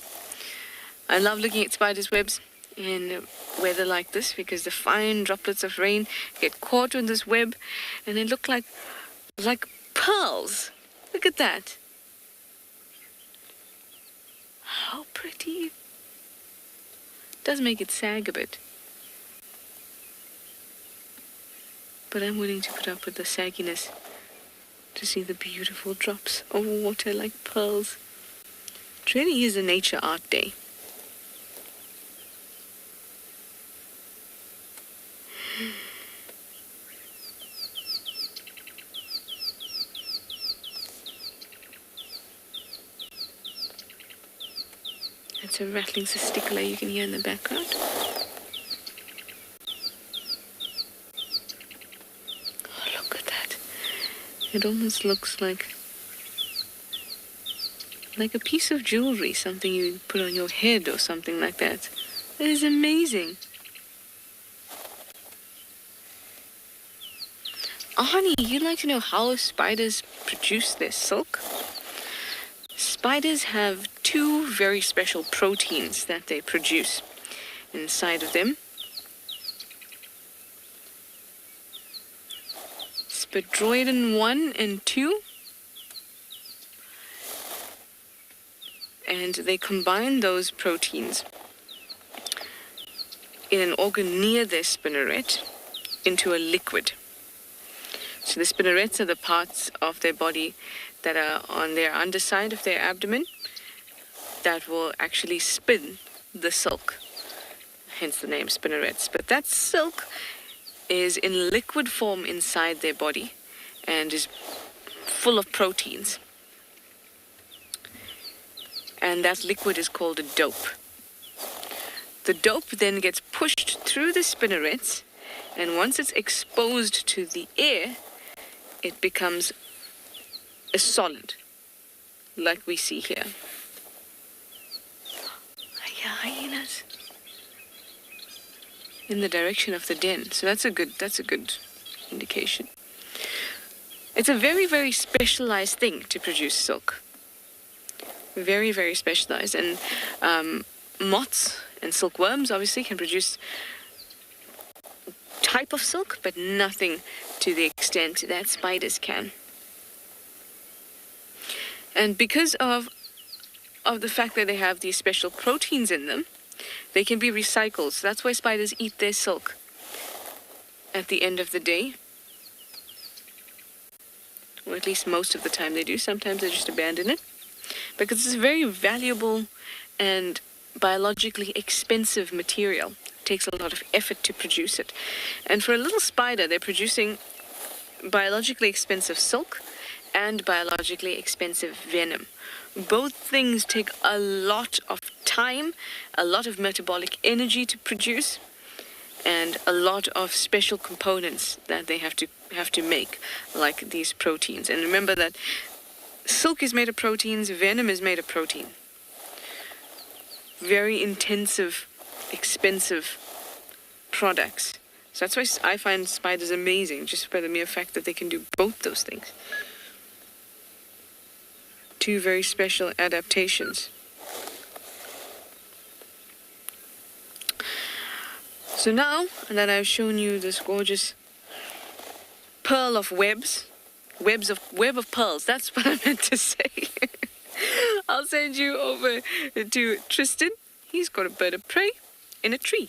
I love looking at spiders' webs in weather like this because the fine droplets of rain get caught in this web and they look like pearls. Look at that. How pretty. Does make it sag a bit. But I'm willing to put up with the sagginess to see the beautiful drops of water like pearls. It really is a nature art day. That's a rattling testicular you can hear in the background. Oh, look at that. It almost looks like a piece of jewelry, something you put on your head or something like that. It is amazing. Arnie, you'd like to know how spiders produce their silk? Spiders have two very special proteins that they produce inside of them. Spidroidin 1 and 2. And they combine those proteins in an organ near their spinneret into a liquid. So the spinnerets are the parts of their body that are on their underside of their abdomen that will actually spin the silk, hence the name spinnerets. But that silk is in liquid form inside their body and is full of proteins. And that liquid is called a dope. The dope then gets pushed through the spinnerets, and once it's exposed to the air, it becomes a solid, like we see here. Yeah, hyenas. In the direction of the den. So that's a good indication. It's a very, very specialized thing to produce silk. Very, very specialized. And moths and silkworms obviously can produce type of silk, but nothing to the extent that spiders can. And because of the fact that they have these special proteins in them, they can be recycled. So that's why spiders eat their silk at the end of the day. Or at least most of the time they do. Sometimes they just abandon it. Because it's a very valuable and biologically expensive material. It takes a lot of effort to produce it. And for a little spider, they're producing biologically expensive silk and biologically expensive venom. Both things take a lot of time, a lot of metabolic energy to produce, and a lot of special components that they have to make, like these proteins. And remember that silk is made of proteins, venom is made of protein. Very intensive, expensive products. So that's why I find spiders amazing, just by the mere fact that they can do both those things. two very special adaptations. So now that I've shown you this gorgeous pearl of web of pearls, that's what I meant to say. I'll send you over to Tristan. He's got a bird of prey in a tree.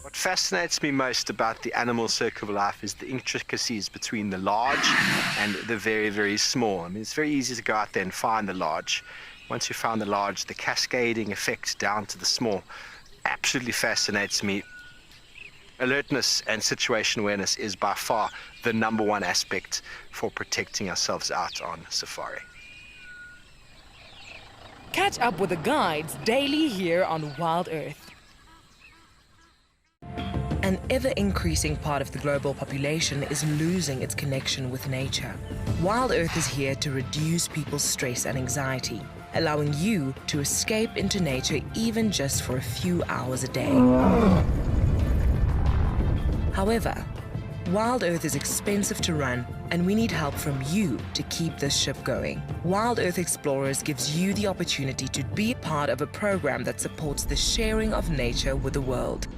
What fascinates me most about the animal circle of life is the intricacies between the large and the very, very small. I mean, it's very easy to go out there and find the large. Once you found the large, the cascading effect down to the small absolutely fascinates me. Alertness and situation awareness is by far the number one aspect for protecting ourselves out on safari. Catch up with the guides daily here on WildEarth. An ever-increasing part of the global population is losing its connection with nature. WildEarth is here to reduce people's stress and anxiety, allowing you to escape into nature even just for a few hours a day. However, WildEarth is expensive to run, and we need help from you to keep this ship going. WildEarth Explorers gives you the opportunity to be a part of a program that supports the sharing of nature with the world.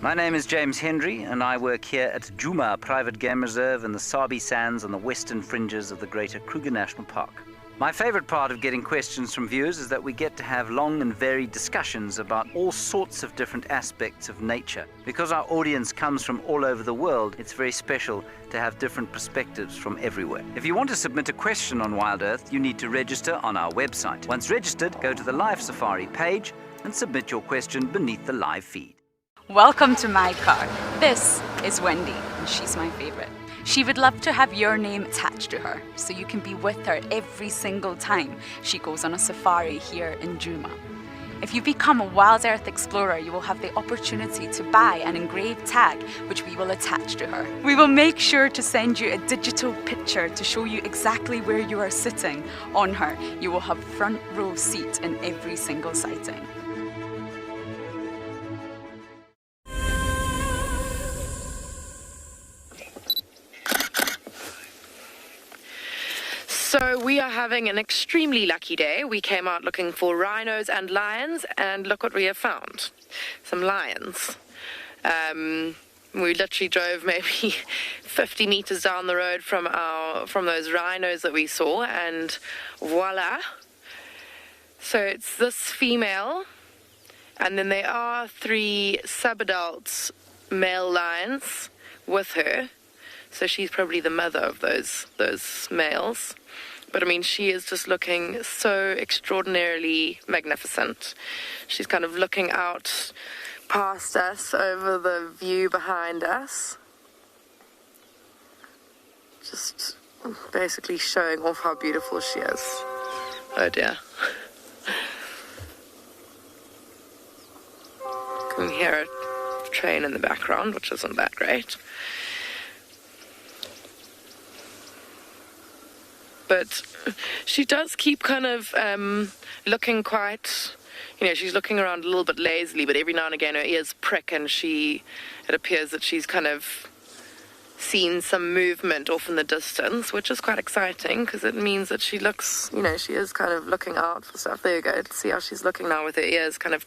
My name is James Hendry, and I work here at Djuma Private Game Reserve in the Sabi sands on the western fringes of the greater Kruger National Park. My favorite part of getting questions from viewers is that we get to have long and varied discussions about all sorts of different aspects of nature. Because our audience comes from all over the world, it's very special to have different perspectives from everywhere. If you want to submit a question on WildEarth, you need to register on our website. Once registered, go to the Live Safari page and submit your question beneath the live feed. Welcome to my car. This is Wendy, and she's my favorite. She would love to have your name attached to her, so you can be with her every single time she goes on a safari here in Djuma. If you become a WildEarth Explorer, you will have the opportunity to buy an engraved tag, which we will attach to her. We will make sure to send you a digital picture to show you exactly where you are sitting on her. You will have front row seat in every single sighting. So we are having an extremely lucky day. We came out looking for rhinos and lions, and look what we have found. Some lions. We literally drove maybe 50 meters down the road from those rhinos that we saw, and voila. So it's this female, and then there are 3 subadult male lions with her. So she's probably the mother of those males. But I mean, she is just looking so extraordinarily magnificent. She's kind of looking out past us over the view behind us. Just basically showing off how beautiful she is. Oh dear. Can hear a train in the background, which isn't that great. But she does keep kind of looking quite, she's looking around a little bit lazily, but every now and again her ears prick, and it appears that she's kind of seen some movement off in the distance, which is quite exciting because it means that she looks, she is kind of looking out for stuff. There you go. See how she's looking now with her ears kind of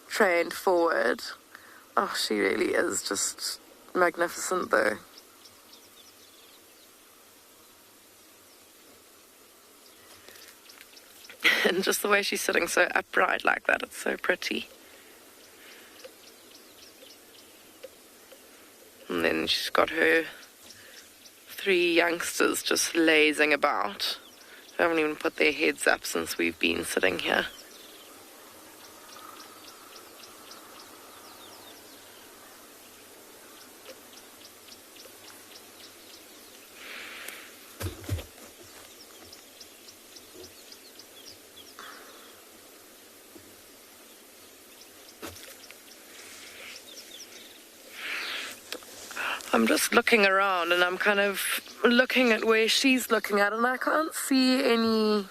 trained forward. Oh, she really is just magnificent though. And just the way she's sitting so upright like that, it's so pretty. And then she's got her 3 youngsters just lazing about. They haven't even put their heads up since we've been sitting here. I'm just looking around and I'm kind of looking at where she's looking at, and I can't see any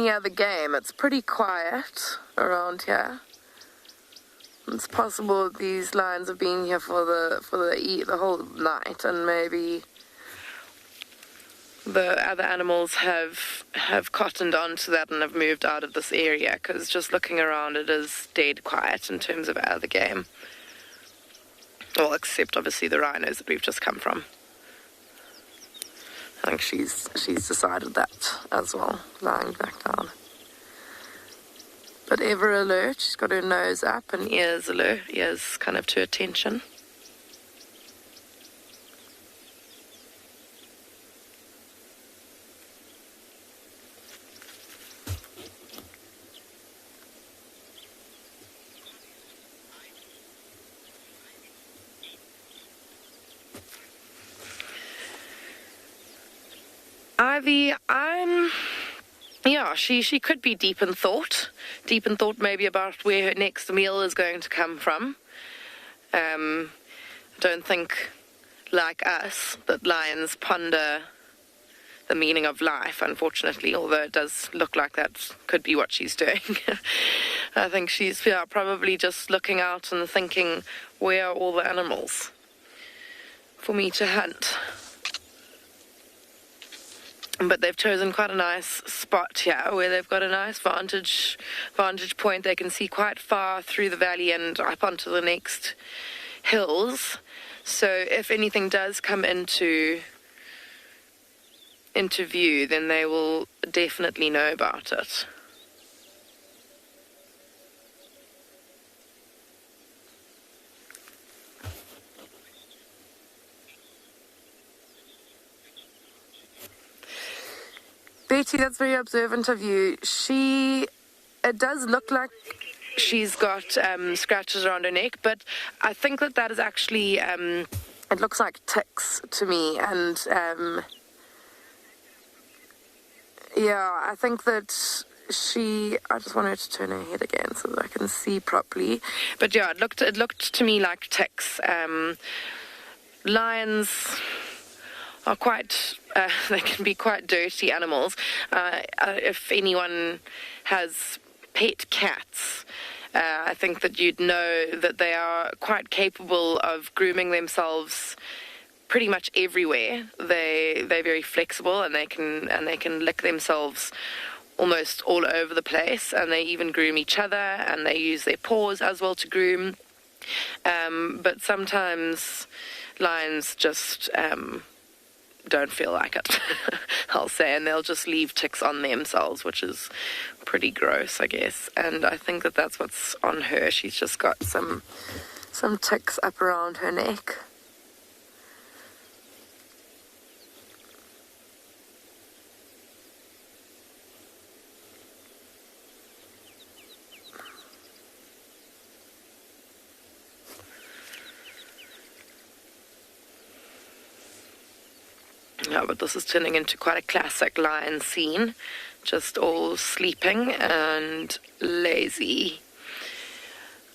other game. It's pretty quiet around here. It's possible these lions have been here for the whole night, and maybe the other animals have cottoned onto that and have moved out of this area, because just looking around it is dead quiet in terms of other game. Well, except obviously the rhinos that we've just come from. I think she's decided that as well, lying back down. But ever alert, she's got her nose up and ears alert, ears kind of to attention. Ivy, she could be deep in thought maybe about where her next meal is going to come from. I don't think, like us, that lions ponder the meaning of life, unfortunately, although it does look like that could be what she's doing. I think she's probably just looking out and thinking, where are all the animals for me to hunt? But they've chosen quite a nice spot here where they've got a nice vantage point. They can see quite far through the valley and up onto the next hills. So if anything does come into view, then they will definitely know about it. Betty, that's very observant of you. It does look like she's got scratches around her neck, but I think that is actually, it looks like ticks to me. And I think that I just want her to turn her head again so that I can see properly. But yeah, it looked to me like ticks. Lions are quite, they can be quite dirty animals. If anyone has pet cats, I think that you'd know that they are quite capable of grooming themselves pretty much everywhere. They're very flexible, and they can lick themselves almost all over the place, and they even groom each other, and they use their paws as well to groom. But sometimes lions just don't feel like it, I'll say, and they'll just leave ticks on themselves, which is pretty gross, I guess. And I think that that's what's on her. She's just got some ticks up around her neck. Yeah, but this is turning into quite a classic lion scene, just all sleeping and lazy.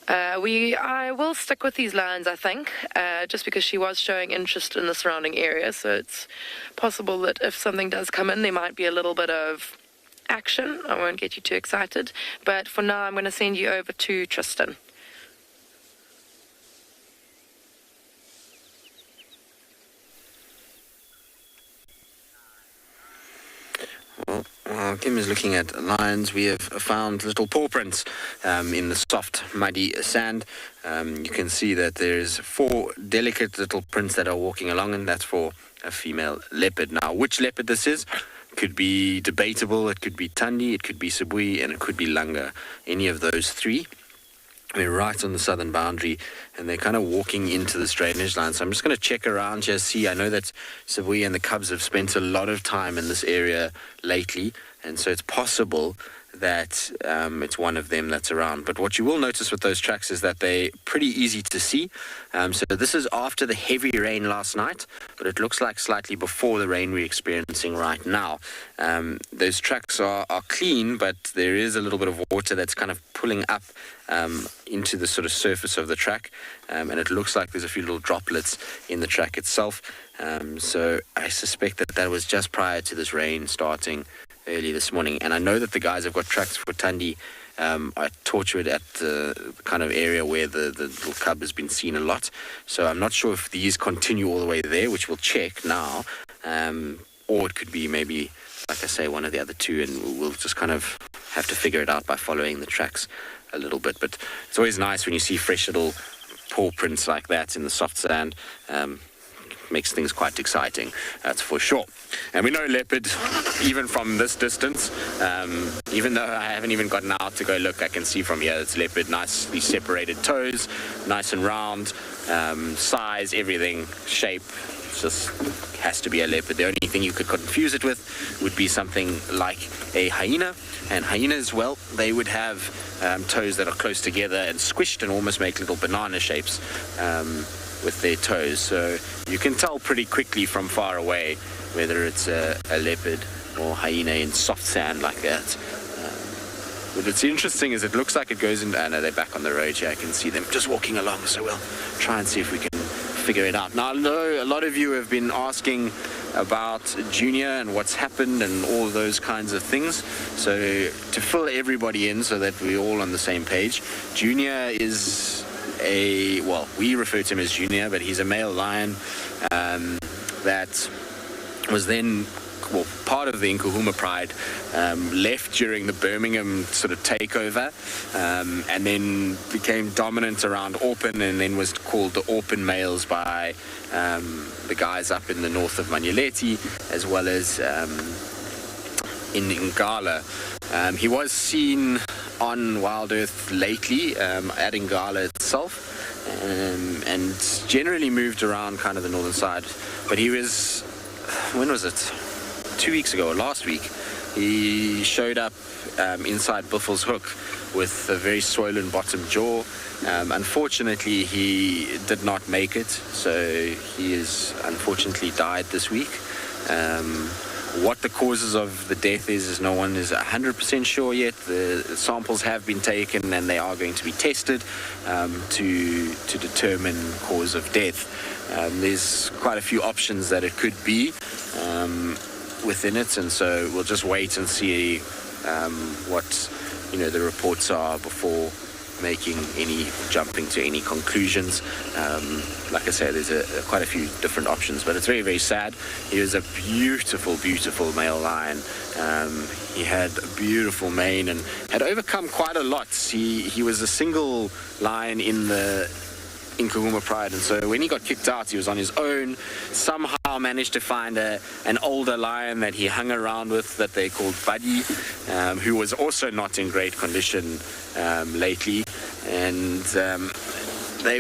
I will stick with these lions, I think, just because she was showing interest in the surrounding area, so it's possible that if something does come in, there might be a little bit of action. I won't get you too excited, but for now I'm going to send you over to Tristan. While Kim is looking at lions, we have found little paw prints in the soft, muddy sand. You can see that there's 4 delicate little prints that are walking along, and that's for a female leopard. Now, which leopard this is could be debatable. It could be Thandi, it could be Sibui, and it could be Langa. Any of those 3. We're right on the southern boundary, and they're kind of walking into this drainage line. So I'm just going to check around here, see. I know that Sibui and the cubs have spent a lot of time in this area lately, and so it's possible that it's one of them that's around. But what you will notice with those tracks is that they're pretty easy to see. So this is after the heavy rain last night, but it looks like slightly before the rain we're experiencing right now. Those tracks are clean, but there is a little bit of water that's kind of pulling up into the sort of surface of the track, and it looks like there's a few little droplets in the track itself. So I suspect that was just prior to this rain starting early this morning. And I know that the guys have got tracks for Thandi I torture it at the kind of area where the little cub has been seen a lot. So I'm not sure if these continue all the way there, which we'll check now, or it could be maybe, like I say, one of the other two, and we'll just kind of have to figure it out by following the tracks a little bit. But it's always nice when you see fresh little paw prints like that in the soft sand. Makes things quite exciting, that's for sure. And we know leopard, even from this distance, even though I haven't even gotten out to go look, I can see from here it's leopard, nicely separated toes, nice and round, size, everything, shape, just has to be a leopard. The only thing you could confuse it with would be something like a hyena, and hyenas, well, they would have toes that are close together and squished and almost make little banana shapes with their toes, so you can tell pretty quickly from far away whether it's a leopard or hyena in soft sand like that. But what's interesting is it looks like it goes in. No, they're back on the road here. I can see them just walking along, so we'll try and see if we can figure it out. Now, I know a lot of you have been asking about Junior and what's happened and all those kinds of things, so to fill everybody in so that we're all on the same page, Junior is well, we refer to him as Junior, but he's a male lion that was then, well, part of the Nkahuma Pride, left during the Birmingham sort of takeover, and then became dominant around Auburn, and then was called the Auburn males by the guys up in the north of Manyeleti, as well as in Ngala. He was seen on WildEarth lately at Ngala itself, and generally moved around kind of the northern side. But he was, when was it? 2 weeks ago or last week, he showed up inside Buffel's Hook with a very swollen bottom jaw. Unfortunately, he did not make it, so he is unfortunately died this week. What the causes of the death is no one is 100% sure yet. The samples have been taken and they are going to be tested to determine cause of death. There's quite a few options that it could be within it, and so we'll just wait and see what the reports are before making any jumping to any conclusions. Like I said, there's quite a few different options, but it's very, very sad. He was a beautiful, beautiful male lion. He had a beautiful mane and had overcome quite a lot. He was a single lion in the Nkahuma Pride, and so when he got kicked out, he was on his own. Somehow managed to find an older lion that he hung around with that they called Buddy, who was also not in great condition lately, and they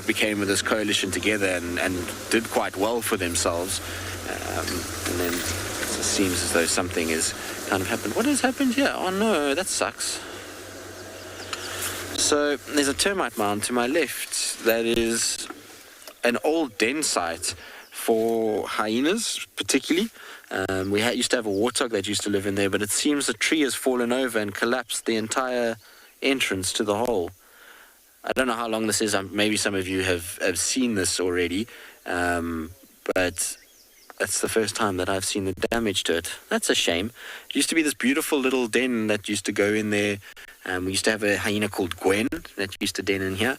became this coalition together and did quite well for themselves, and then it seems as though something has kind of happened. What has happened here? Oh no, that sucks. So there's a termite mound to my left that is an old den site for hyenas, particularly. We used to have a warthog that used to live in there, but it seems the tree has fallen over and collapsed the entire entrance to the hole. I don't know how long this is. Maybe some of you have seen this already, but that's the first time that I've seen the damage to it. That's a shame. It used to be this beautiful little den that used to go in there. We used to have a hyena called Gwen that used to den in here.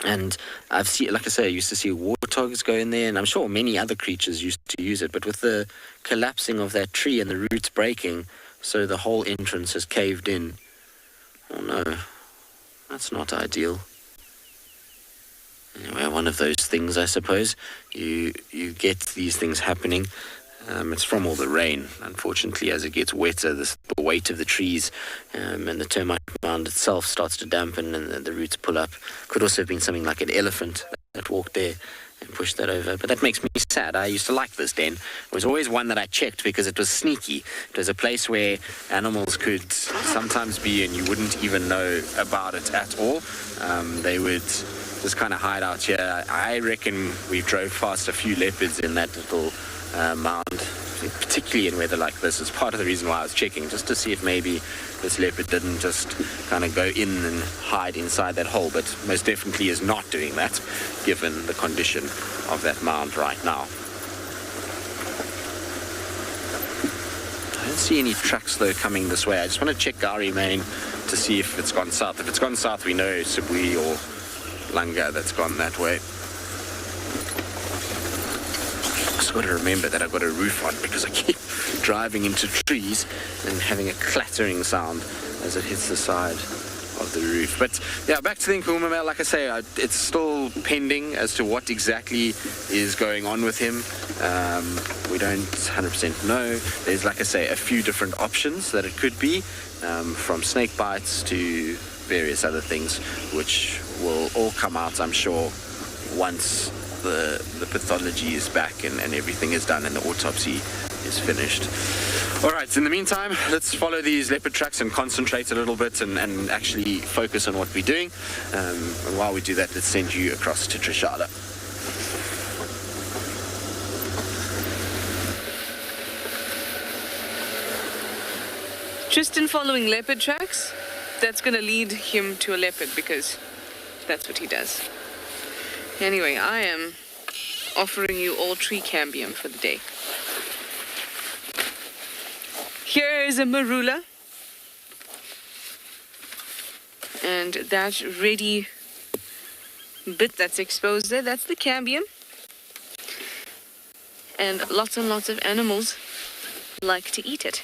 And I've seen, like I say, I used to see warthogs go in there, and I'm sure many other creatures used to use it. But with the collapsing of that tree and the roots breaking, so the whole entrance has caved in. Oh no, that's not ideal. Anyway, one of those things, I suppose. You get these things happening. It's from all the rain, unfortunately. As it gets wetter, the weight of the trees and the termite mound itself starts to dampen and the roots pull up. Could also have been something like an elephant that walked there and pushed that over. But that makes me sad. I used to like this den. It was always one that I checked because it was sneaky. It was a place where animals could sometimes be and you wouldn't even know about it at all. They would just kind of hide out here. I reckon we drove past a few leopards in that little mound, particularly in weather like this. It's part of the reason why I was checking, just to see if maybe this leopard didn't just kind of go in and hide inside that hole, but most definitely is not doing that, given the condition of that mound right now. I don't don't see any trucks though coming this way. I just want to check Gari Main to see if it's gone south. If it's gone south, we know Sibui or Langa that's gone that way. Just got to remember that I've got a roof on because I keep driving into trees and having a clattering sound as it hits the side of the roof. But yeah, back to the Nkuhuma mail. Like I say, it's still pending as to what exactly is going on with him. We don't 100% know. There's, like I say, a few different options that it could be, from snake bites to various other things, which will all come out, I'm sure, once the pathology is back and everything is done and the autopsy is finished. All right, in the meantime, let's follow these leopard tracks and concentrate a little bit and actually focus on what we're doing. And while we do that, let's send you across to Trishala. Just in following leopard tracks, that's going to lead him to a leopard because that's what he does. Anyway, I am offering you all tree cambium for the day. Here is a marula. And that ready bit that's exposed there, that's the cambium. And lots of animals like to eat it.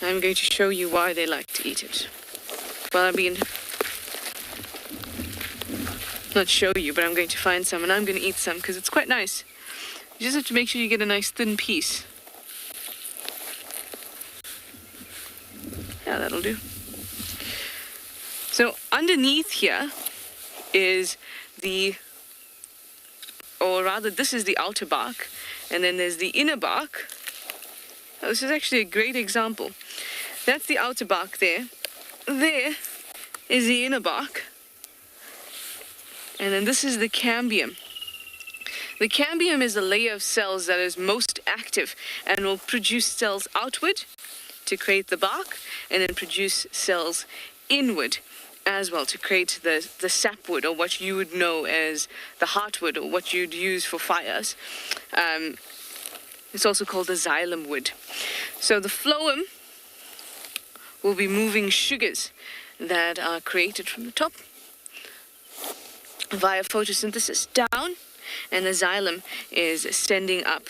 I'm going to show you why they like to eat it. Well, I mean, not show you, but I'm going to find some and I'm going to eat some because it's quite nice. You just have to make sure you get a nice thin piece. Yeah, that'll do. So underneath here is or rather this is the outer bark, and then there's the inner bark. Oh, this is actually a great example. That's the outer bark there. There is the inner bark. And then this is the cambium. The cambium is a layer of cells that is most active and will produce cells outward to create the bark, and then produce cells inward as well to create the sapwood, or what you would know as the heartwood, or what you'd use for fires. It's also called the xylem wood. So the phloem will be moving sugars that are created from the top via photosynthesis down, and the xylem is sending up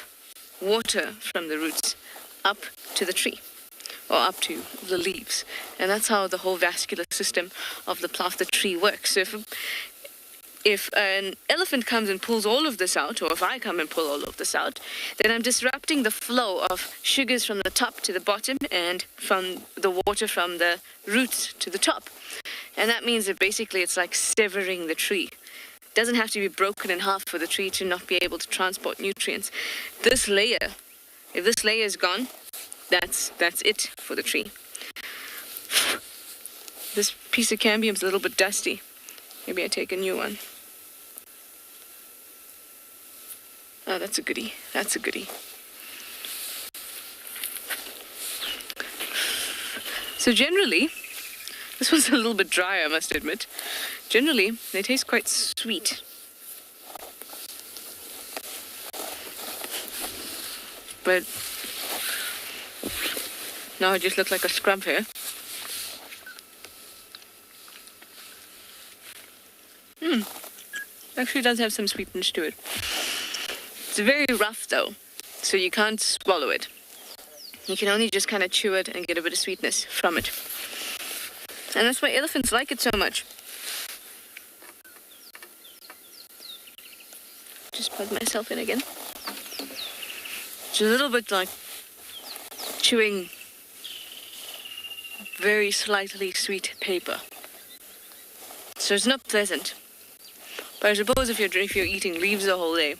water from the roots up to the tree, or up to the leaves. And that's how the whole vascular system of the tree works. So if an elephant comes and pulls all of this out, or if I come and pull all of this out, then I'm disrupting the flow of sugars from the top to the bottom and from the water from the roots to the top. And that means that basically it's like severing the tree. It doesn't have to be broken in half for the tree to not be able to transport nutrients. This layer, if this layer is gone, that's it for the tree. This piece of cambium is a little bit dusty. Maybe I take a new one. Oh, that's a goodie. That's a goodie. So generally, this one's a little bit dry, I must admit. Generally, they taste quite sweet. But now I just look like a scrub here. Actually does have some sweetness to it. It's very rough though, so you can't swallow it. You can only just kind of chew it and get a bit of sweetness from it. And that's why elephants like it so much. Just plug myself in again. It's a little bit like chewing very slightly sweet paper. So it's not pleasant. But I suppose if you're eating leaves the whole day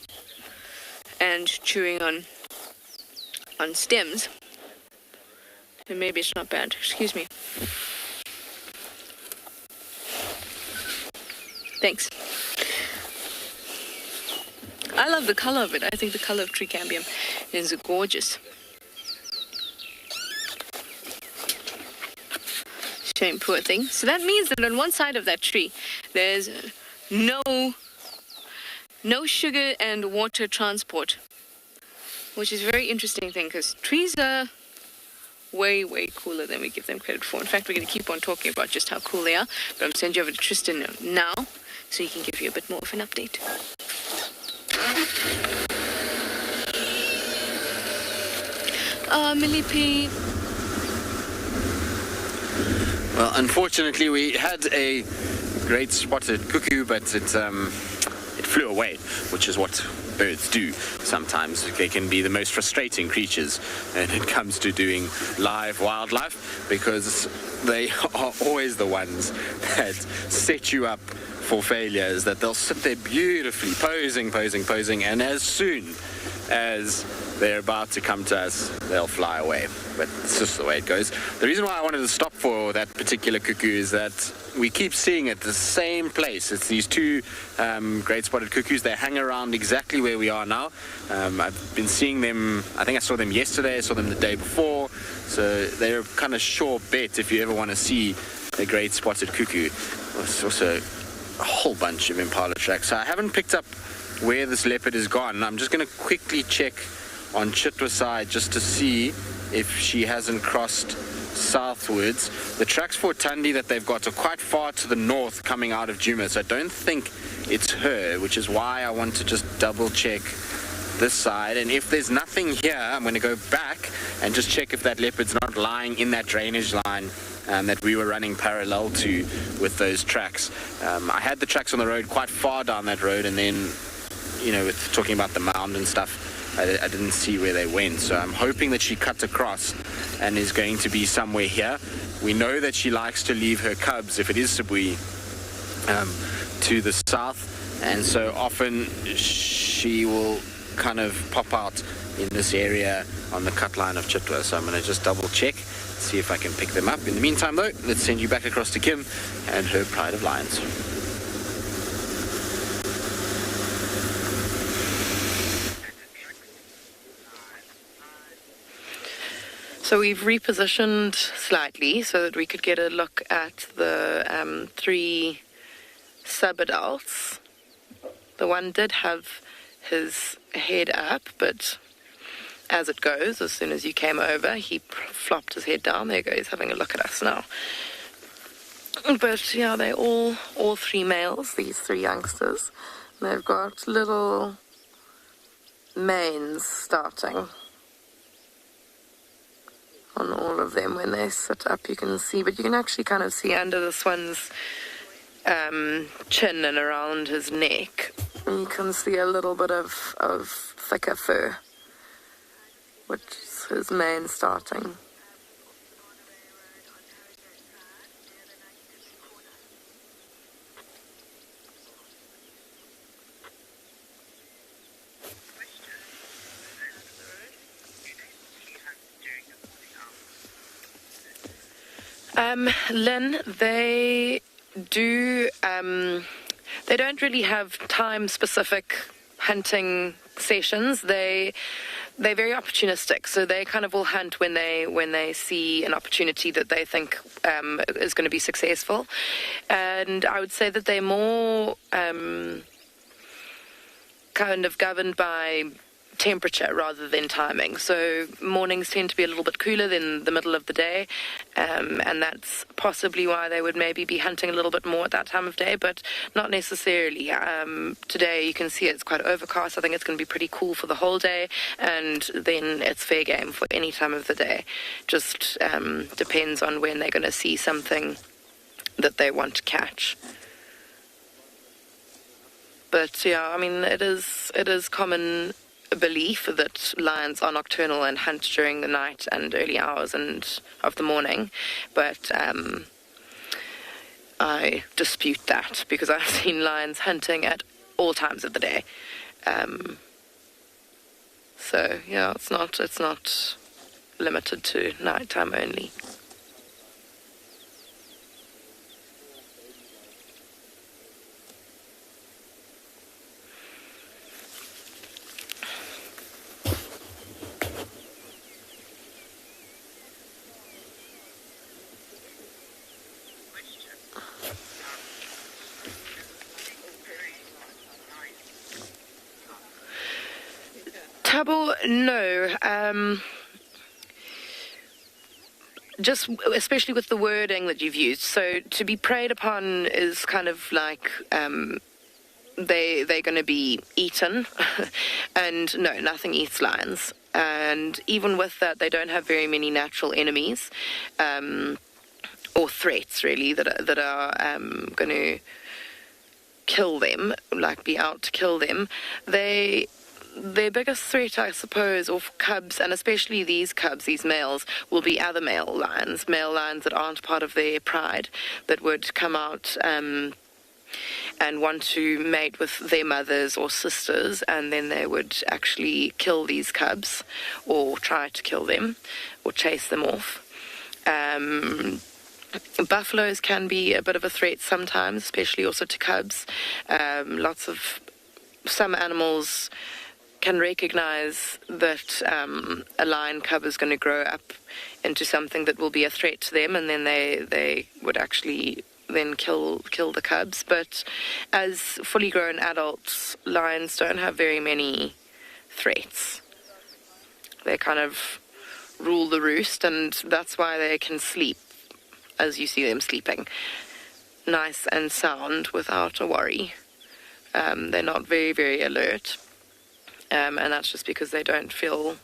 and chewing on stems, then maybe it's not bad. Excuse me. Thanks. I love the color of it. I think the color of tree cambium is gorgeous. Shame, poor thing. So that means that on one side of that tree, there's no sugar and water transport which is a very interesting thing because trees are way, way cooler than we give them credit for. In fact, we're going to keep on talking about just how cool they are, but I'm sending you over to Tristan now so he can give you a bit more of an update. Millipede. Well, unfortunately, we had a great spotted cuckoo, but it flew away, which is what birds do sometimes. They can be the most frustrating creatures when it comes to doing live wildlife, because they are always the ones that set you up for failures, that they'll sit there beautifully posing, and as soon as they're about to come to us, they'll fly away. But it's just the way it goes. The reason why I wanted to stop for that particular cuckoo is that we keep seeing it the same place. It's these two great spotted cuckoos. They hang around exactly where we are now. I've been seeing them, I think I saw them yesterday, I saw them the day before. So they're kind of sure bet if you ever want to see a great spotted cuckoo. There's also a whole bunch of impala tracks. So I haven't picked up where this leopard is gone. I'm just going to quickly check on Chitwa's side just to see if she hasn't crossed southwards. The tracks for Tandi that they've got are quite far to the north coming out of Djuma, so I don't think it's her, which is why I want to just double check this side. And if there's nothing here, I'm going to go back and just check if that leopard's not lying in that drainage line that we were running parallel to with those tracks. I had the tracks on the road quite far down that road, and then, you know, with talking about the mound and stuff, I didn't see where they went. So I'm hoping that she cut across and is going to be somewhere here. We know that she likes to leave her cubs, if it is Sabui, to the south, and so often she will kind of pop out in this area on the cut line of Chitwa. So I'm going to just double check, see if I can pick them up. In the meantime though, let's send you back across to Kim and her pride of lions. So we've repositioned slightly so that we could get a look at the 3 sub-adults. The one did have his head up, but as it goes, as soon as you came over, he flopped his head down. There you go, he's having a look at us now. But yeah, they're all 3 males, these 3 youngsters. They've got little manes starting on all of them. When they sit up, you can see, but you can actually kind of see under this one's chin and around his neck. And you can see a little bit of thicker fur, which is his mane starting. Lynn, they don't really have time-specific hunting sessions. They're very opportunistic, so they kind of will hunt when they see an opportunity that they think is going to be successful. And I would say that they're more kind of governed by temperature rather than timing. So mornings tend to be a little bit cooler than the middle of the day, and that's possibly why they would maybe be hunting a little bit more at that time of day, but not necessarily. Today you can see it's quite overcast. I think it's going to be pretty cool for the whole day, and then it's fair game for any time of the day. Just depends on when they're going to see something that they want to catch. But yeah, I mean, it is common belief that lions are nocturnal and hunt during the night and early hours and of the morning, but I dispute that, because I've seen lions hunting at all times of the day. So yeah, it's not limited to nighttime only. Trouble? No. Just especially with the wording that you've used. So to be preyed upon is kind of like they're going to be eaten, and no, nothing eats lions. And even with that, they don't have very many natural enemies or threats really that are going to kill them, like be out to kill them. Their biggest threat, I suppose, of cubs, and especially these cubs, these males, will be other male lions that aren't part of their pride, that would come out and want to mate with their mothers or sisters, and then they would actually kill these cubs or try to kill them or chase them off. Buffaloes can be a bit of a threat sometimes, especially also to cubs. Some animals can recognize that a lion cub is going to grow up into something that will be a threat to them, and then they would actually then kill the cubs. But as fully grown adults, lions don't have very many threats. They kind of rule the roost, and that's why they can sleep as you see them sleeping, nice and sound without a worry. They're not very, very alert. And that's just because they don't feel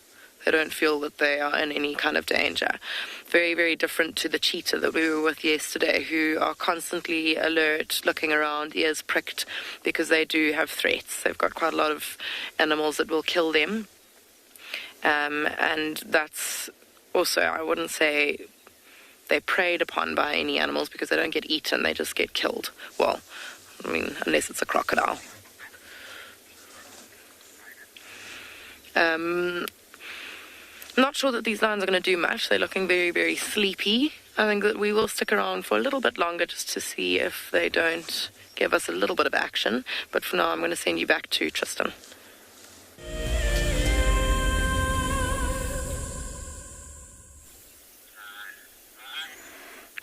that they are in any kind of danger. Very, very different to the cheetah that we were with yesterday, who are constantly alert, looking around, ears pricked, because they do have threats. They've got quite a lot of animals that will kill them. And that's also, I wouldn't say they're preyed upon by any animals, because they don't get eaten, they just get killed. Well, I mean, unless it's a crocodile. Not sure that these lions are going to do much. They're looking very, very sleepy. I think that we will stick around for a little bit longer just to see if they don't give us a little bit of action. But for now, I'm going to send you back to Tristan.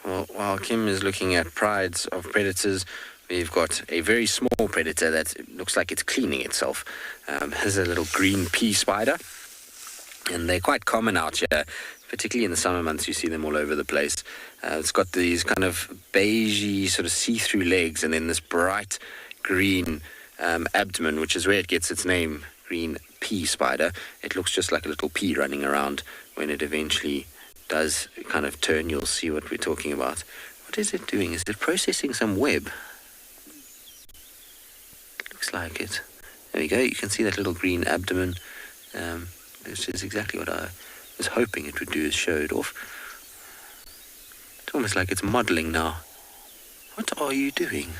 Well, while Kim is looking at prides of predators, we've got a very small predator that looks like it's cleaning itself. There's a little green pea spider, and they're quite common out here, particularly in the summer months. You see them all over the place. It's got these kind of beigey, sort of see-through legs, and then this bright green abdomen, which is where it gets its name, green pea spider. It looks just like a little pea running around. When it eventually does kind of turn, you'll see what we're talking about. What is it doing? Is it processing some web? Looks like it. There we go. You can see that little green abdomen, which is exactly what I was hoping it would do, is show it off. It's almost like it's modeling now. What are you doing?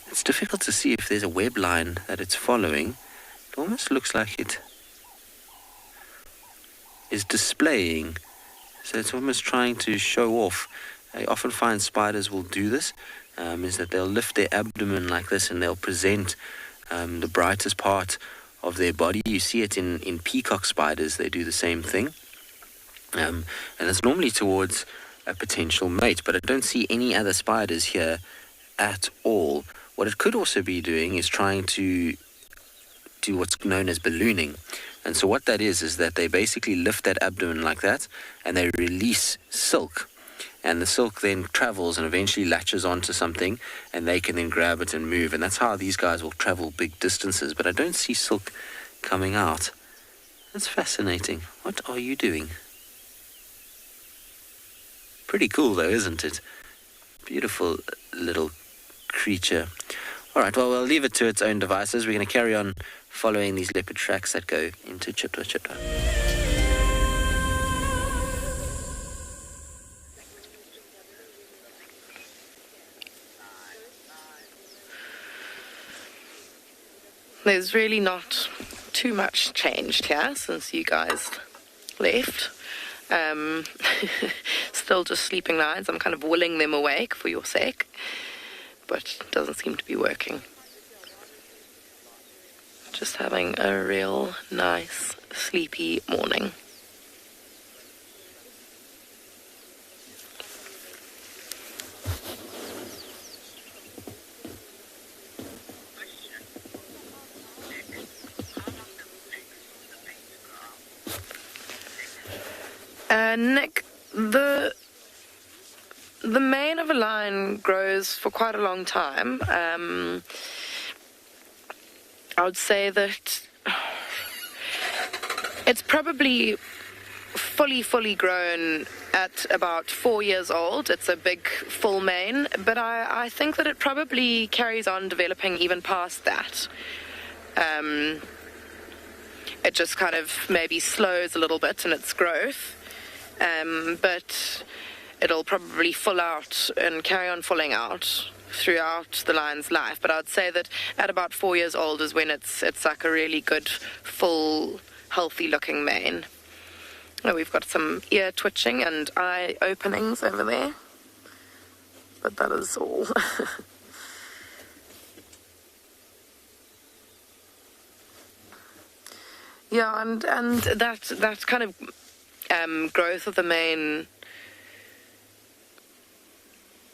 It's difficult to see if there's a web line that it's following. It almost looks like it is displaying. So it's almost trying to show off. I often find spiders will do this, is that they'll lift their abdomen like this and they'll present the brightest part of their body. You see it in peacock spiders. They do the same thing. And it's normally towards a potential mate, but I don't see any other spiders here at all. What it could also be doing is trying to do what's known as ballooning. And so what that is that they basically lift that abdomen like that, and they release silk. And the silk then travels and eventually latches onto something, and they can then grab it and move. And that's how these guys will travel big distances. But I don't see silk coming out. That's fascinating. What are you doing? Pretty cool though, isn't it? Beautiful little creature. All right, well, we'll leave it to its own devices. We're going to carry on following these leopard tracks that go into Chipta. There's really not too much changed here since you guys left. Still just sleeping lions. I'm kind of willing them awake for your sake, but it doesn't seem to be working. Just having a real nice sleepy morning. Nick, the mane of a lion grows for quite a long time. I would say that it's probably fully grown at about 4 years old. It's a big full mane, but I think that it probably carries on developing even past that. It just kind of maybe slows a little bit in its growth, but it'll probably full out and carry on fulling out throughout the lion's life. But I'd say that at about 4 years old is when it's like a really good, full, healthy looking mane. Oh, we've got some ear twitching and eye openings over there, but that is all. Yeah, and that kind of growth of the mane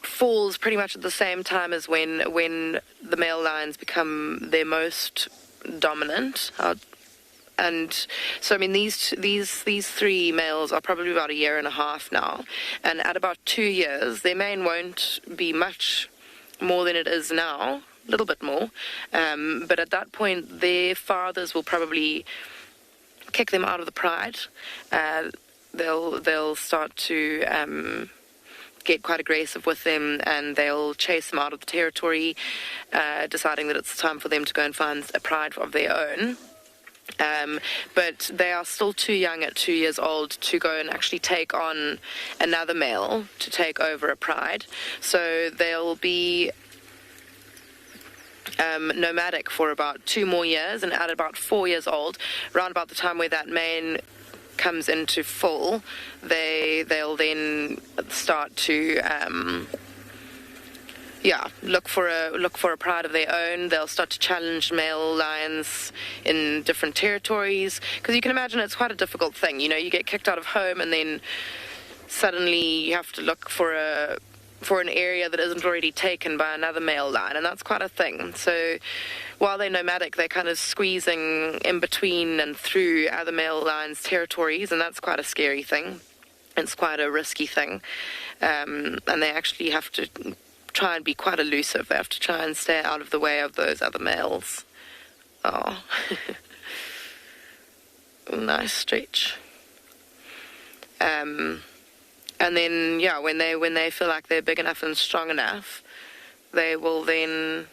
falls pretty much at the same time as when the male lions become their most dominant. And so, I mean, these three males are probably about 1.5 years now, and at about 2 years, their mane won't be much more than it is now, a little bit more, but at that point, their fathers will probably kick them out of the pride. They'll start to get quite aggressive with them, and they'll chase them out of the territory, deciding that it's time for them to go and find a pride of their own. But they are still too young at 2 years old to go and actually take on another male to take over a pride. So they'll be nomadic for about 2 more years, and at about 4 years old, around about the time where that mane comes into full, they'll then start to look for a pride of their own. They'll start to challenge male lions in different territories, because you can imagine it's quite a difficult thing. You know, you get kicked out of home, and then suddenly you have to look for an area that isn't already taken by another male lion, and that's quite a thing. So while they're nomadic, they're kind of squeezing in between and through other male lions' territories, and that's quite a scary thing. It's quite a risky thing, and they actually have to try and be quite elusive. They have to try and stay out of the way of those other males. Oh, nice stretch. And then, yeah, when they feel like they're big enough and strong enough, they will then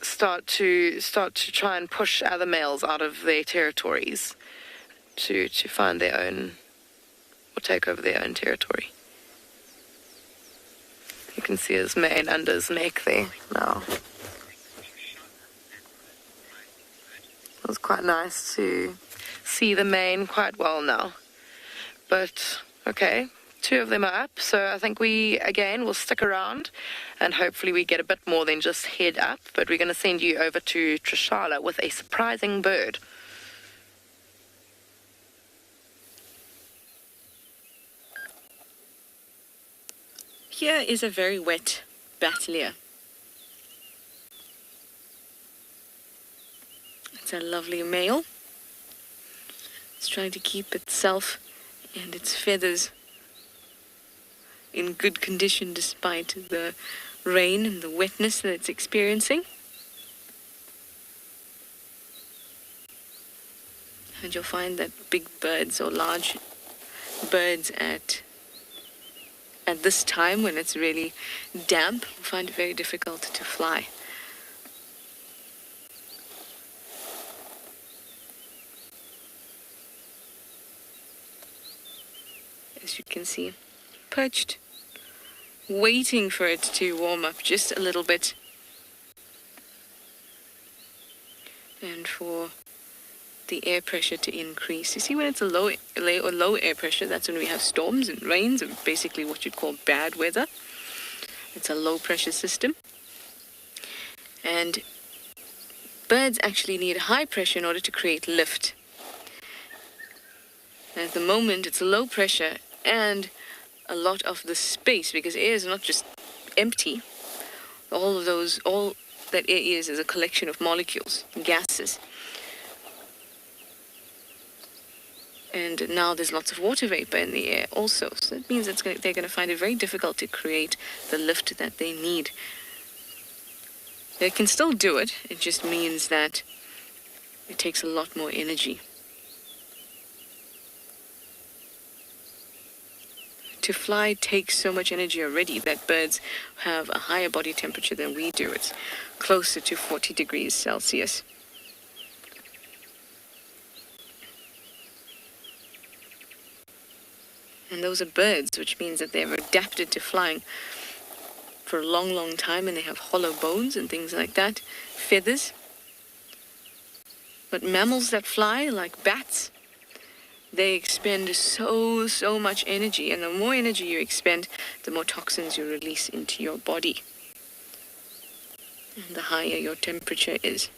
start to try and push other males out of their territories to find their own, or take over their own territory. You can see his mane under his neck there now. It was quite nice to see the mane quite well now. But, okay, 2 of them are up, so I think we, again, will stick around, and hopefully we get a bit more than just head up, but we're going to send you over to Tswalu with a surprising bird. Here is a very wet battalier. It's a lovely male. It's trying to keep itself and its feathers in good condition despite the rain and the wetness that it's experiencing. And you'll find that big birds or large birds at this time, when it's really damp, will find it very difficult to fly. As you can see, perched, waiting for it to warm up just a little bit, and for the air pressure to increase. You see, when it's a low air pressure, that's when we have storms and rains, and basically what you'd call bad weather. It's a low pressure system, and birds actually need high pressure in order to create lift. And at the moment, it's low pressure and a lot of the space, because air is not just empty. All that air is a collection of molecules, gases. And now there's lots of water vapor in the air also. So that means they're going to find it very difficult to create the lift that they need. They can still do it. It just means that it takes a lot more energy. To fly takes so much energy already that birds have a higher body temperature than we do. It's closer to 40 degrees Celsius. And those are birds, which means that they've adapted to flying for a long, long time, and they have hollow bones and things like that, feathers. But mammals that fly, like bats, they expend so much energy, and the more energy you expend, the more toxins you release into your body, and the higher your temperature is.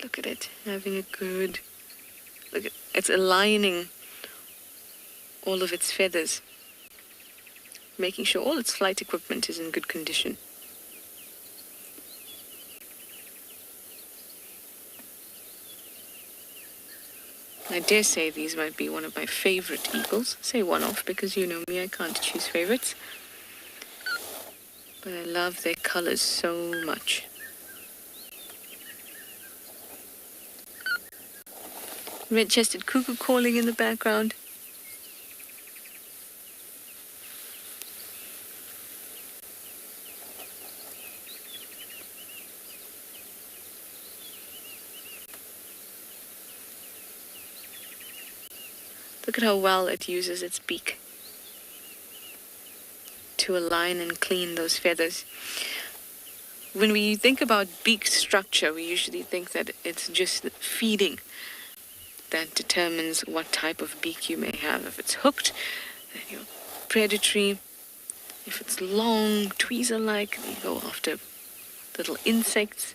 Look at it, having a good look. It's aligning all of its feathers, making sure all its flight equipment is in good condition. I dare say these might be one of my favorite eagles. Say one off, because you know me, I can't choose favorites. But I love their colors so much. Red-chested cuckoo calling in the background. Look at how well it uses its beak to align and clean those feathers. When we think about beak structure, we usually think that it's just feeding that determines what type of beak you may have. If it's hooked, then you're predatory. If it's long, tweezer-like, you go after little insects.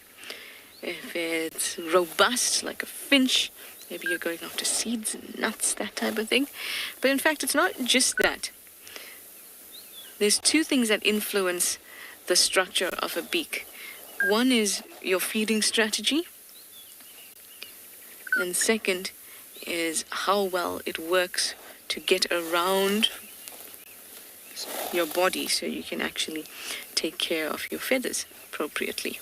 If it's robust, like a finch, maybe you're going after seeds and nuts, that type of thing. But in fact, it's not just that. There's two things that influence the structure of a beak. One is your feeding strategy, and second is how well it works to get around your body so you can actually take care of your feathers appropriately.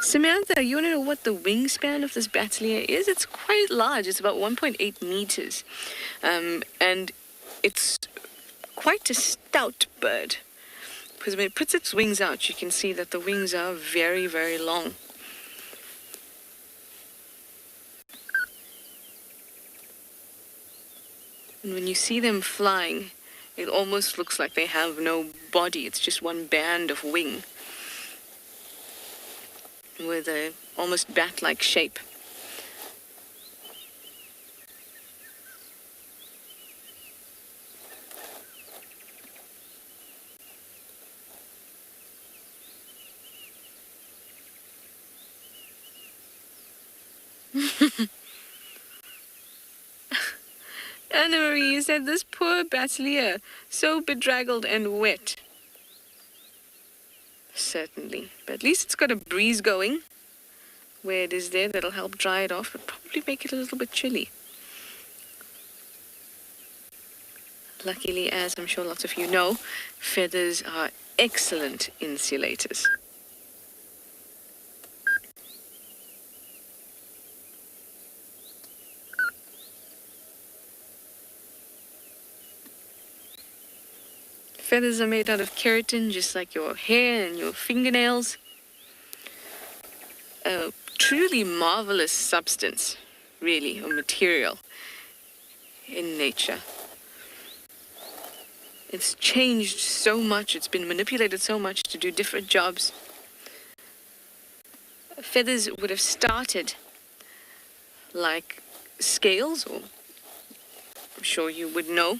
Samantha, you want to know what the wingspan of this Batellier is? It's quite large. It's about 1.8 meters. And it's quite a stout bird, because when it puts its wings out, you can see that the wings are very, very long. And when you see them flying, it almost looks like they have no body. It's just one band of wing with a almost bat-like shape. Anna-Marie, you said this poor Batellier, so bedraggled and wet. Certainly, but at least it's got a breeze going where it is there that'll help dry it off, but probably make it a little bit chilly. Luckily, as I'm sure lots of you know, feathers are excellent insulators. Feathers are made out of keratin, just like your hair and your fingernails. A truly marvelous substance, really, or material in nature. It's changed so much, it's been manipulated so much to do different jobs. Feathers would have started like scales, or I'm sure you would know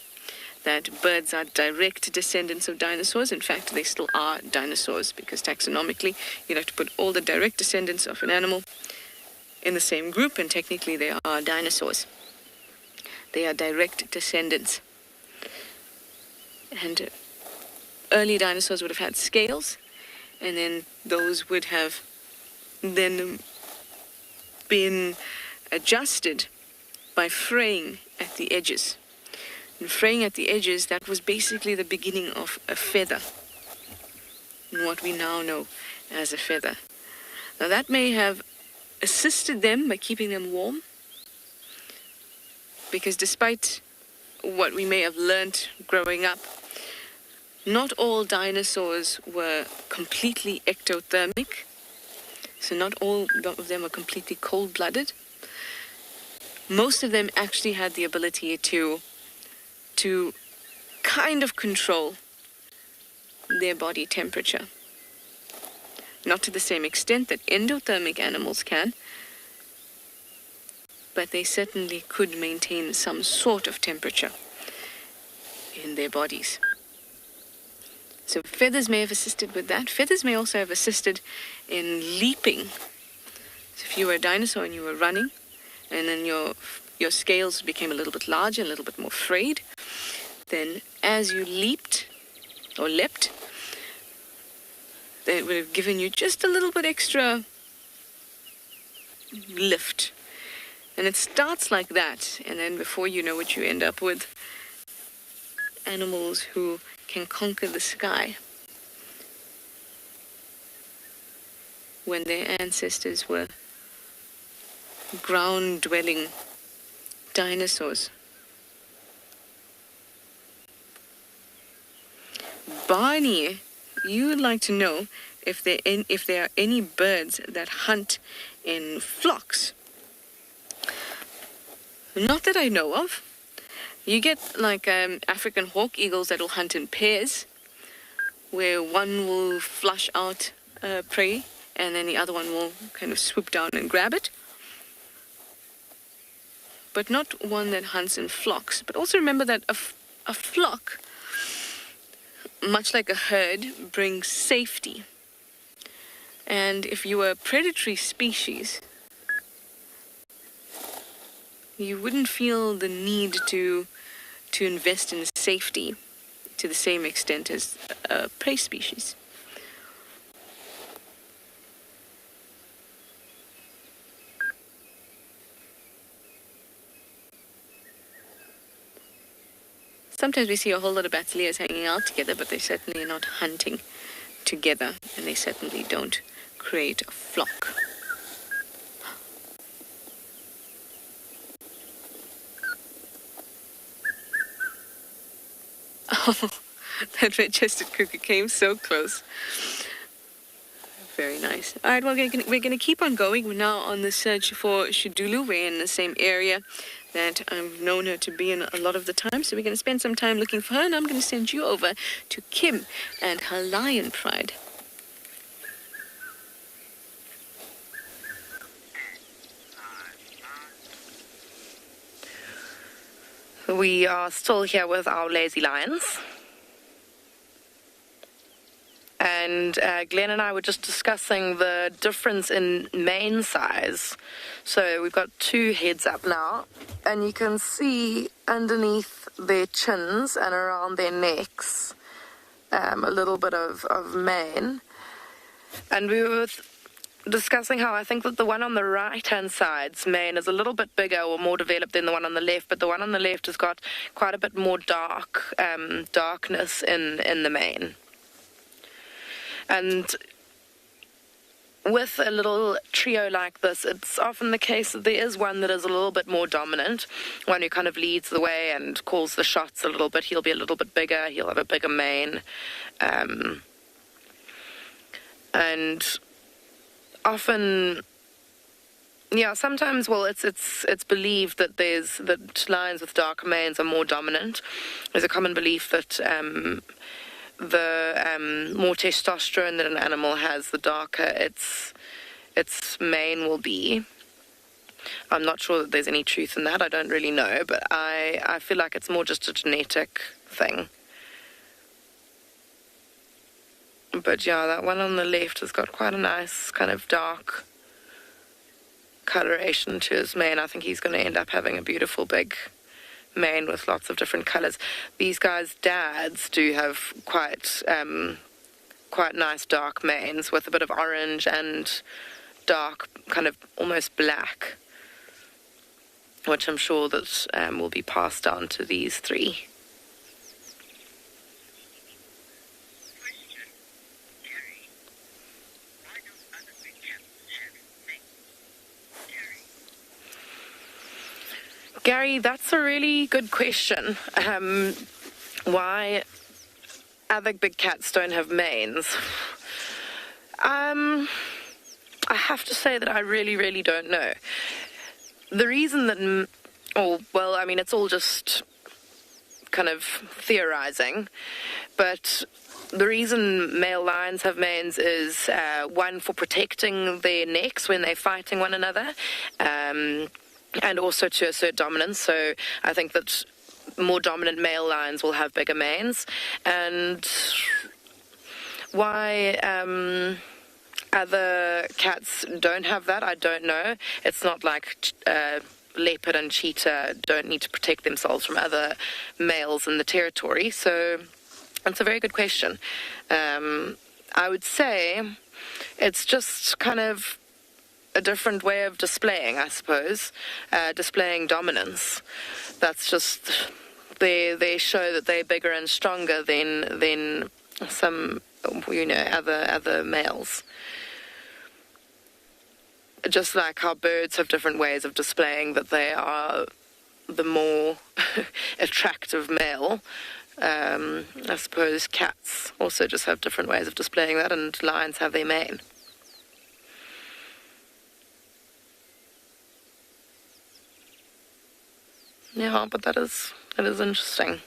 that birds are direct descendants of dinosaurs. In fact, they still are dinosaurs, because taxonomically, you'd have to put all the direct descendants of an animal in the same group, and technically they are dinosaurs. They are direct descendants. And early dinosaurs would have had scales, and then those would have then been adjusted by fraying at the edges. And fraying at the edges, that was basically the beginning of a feather, and what we now know as a feather. Now that may have assisted them by keeping them warm, because despite what we may have learnt growing up, not all dinosaurs were completely ectothermic, so not all of them were completely cold-blooded. Most of them actually had the ability to kind of control their body temperature. Not to the same extent that endothermic animals can, but they certainly could maintain some sort of temperature in their bodies. So feathers may have assisted with that. Feathers may also have assisted in leaping. So if you were a dinosaur and you were running, and then your scales became a little bit larger, a little bit more frayed, then as you leaped or leapt, it would have given you just a little bit extra lift. And it starts like that, and then before you know it, you end up with animals who can conquer the sky, when their ancestors were ground-dwelling dinosaurs. Barney, you would like to know if there are any birds that hunt in flocks. Not that I know of. You get like African hawk eagles that will hunt in pairs, where one will flush out prey and then the other one will kind of swoop down and grab it. But not one that hunts in flocks. But also remember that a flock, much like a herd, brings safety. And if you were a predatory species, you wouldn't feel the need to invest in safety to the same extent as a prey species. Sometimes we see a whole lot of basileas hanging out together, but they certainly are not hunting together, and they certainly don't create a flock. Oh, that red-chested cuckoo came so close. Very nice. All right, well, we're going to keep on going. We're now on the search for Shidulu. We're in the same area that I've known her to be in a lot of the time, so we're going to spend some time looking for her, and I'm going to send you over to Kim and her lion pride. We are still here with our lazy lions. And Glenn and I were just discussing the difference in mane size. So we've got two heads up now, and you can see underneath their chins and around their necks a little bit of mane. And we were discussing how I think that the one on the right-hand side's mane is a little bit bigger or more developed than the one on the left, but the one on the left has got quite a bit more darkness in the mane. And with a little trio like this, it's often the case that there is one that is a little bit more dominant, one who kind of leads the way and calls the shots a little bit. He'll be a little bit bigger, he'll have a bigger mane. And often, yeah, sometimes, well, it's believed that lions with darker manes are more dominant. There's a common belief that the more testosterone that an animal has, the darker its mane will be. I'm not sure that there's any truth in that. I don't really know, but I feel like it's more just a genetic thing. But yeah, that one on the left has got quite a nice kind of dark coloration to his mane. I think he's going to end up having a beautiful big mane with lots of different colors. These guys' dads do have quite nice dark manes with a bit of orange and dark, kind of almost black, which I'm sure that will be passed down to these three. Gary, that's a really good question. Why other big cats don't have manes? I have to say that I really, really don't know. The reason that, it's all just kind of theorizing, but the reason male lions have manes is, one, for protecting their necks when they're fighting one another, and also to assert dominance. So I think that more dominant male lions will have bigger manes. And why other cats don't have that, I don't know. It's not like leopard and cheetah don't need to protect themselves from other males in the territory. So it's a very good question. I would say it's just kind of a different way of displaying, I suppose, displaying dominance. That's just, they show that they're bigger and stronger than some, other males. Just like how birds have different ways of displaying that they are the more attractive male, I suppose cats also just have different ways of displaying that, and lions have their mane. Yeah, but that is interesting.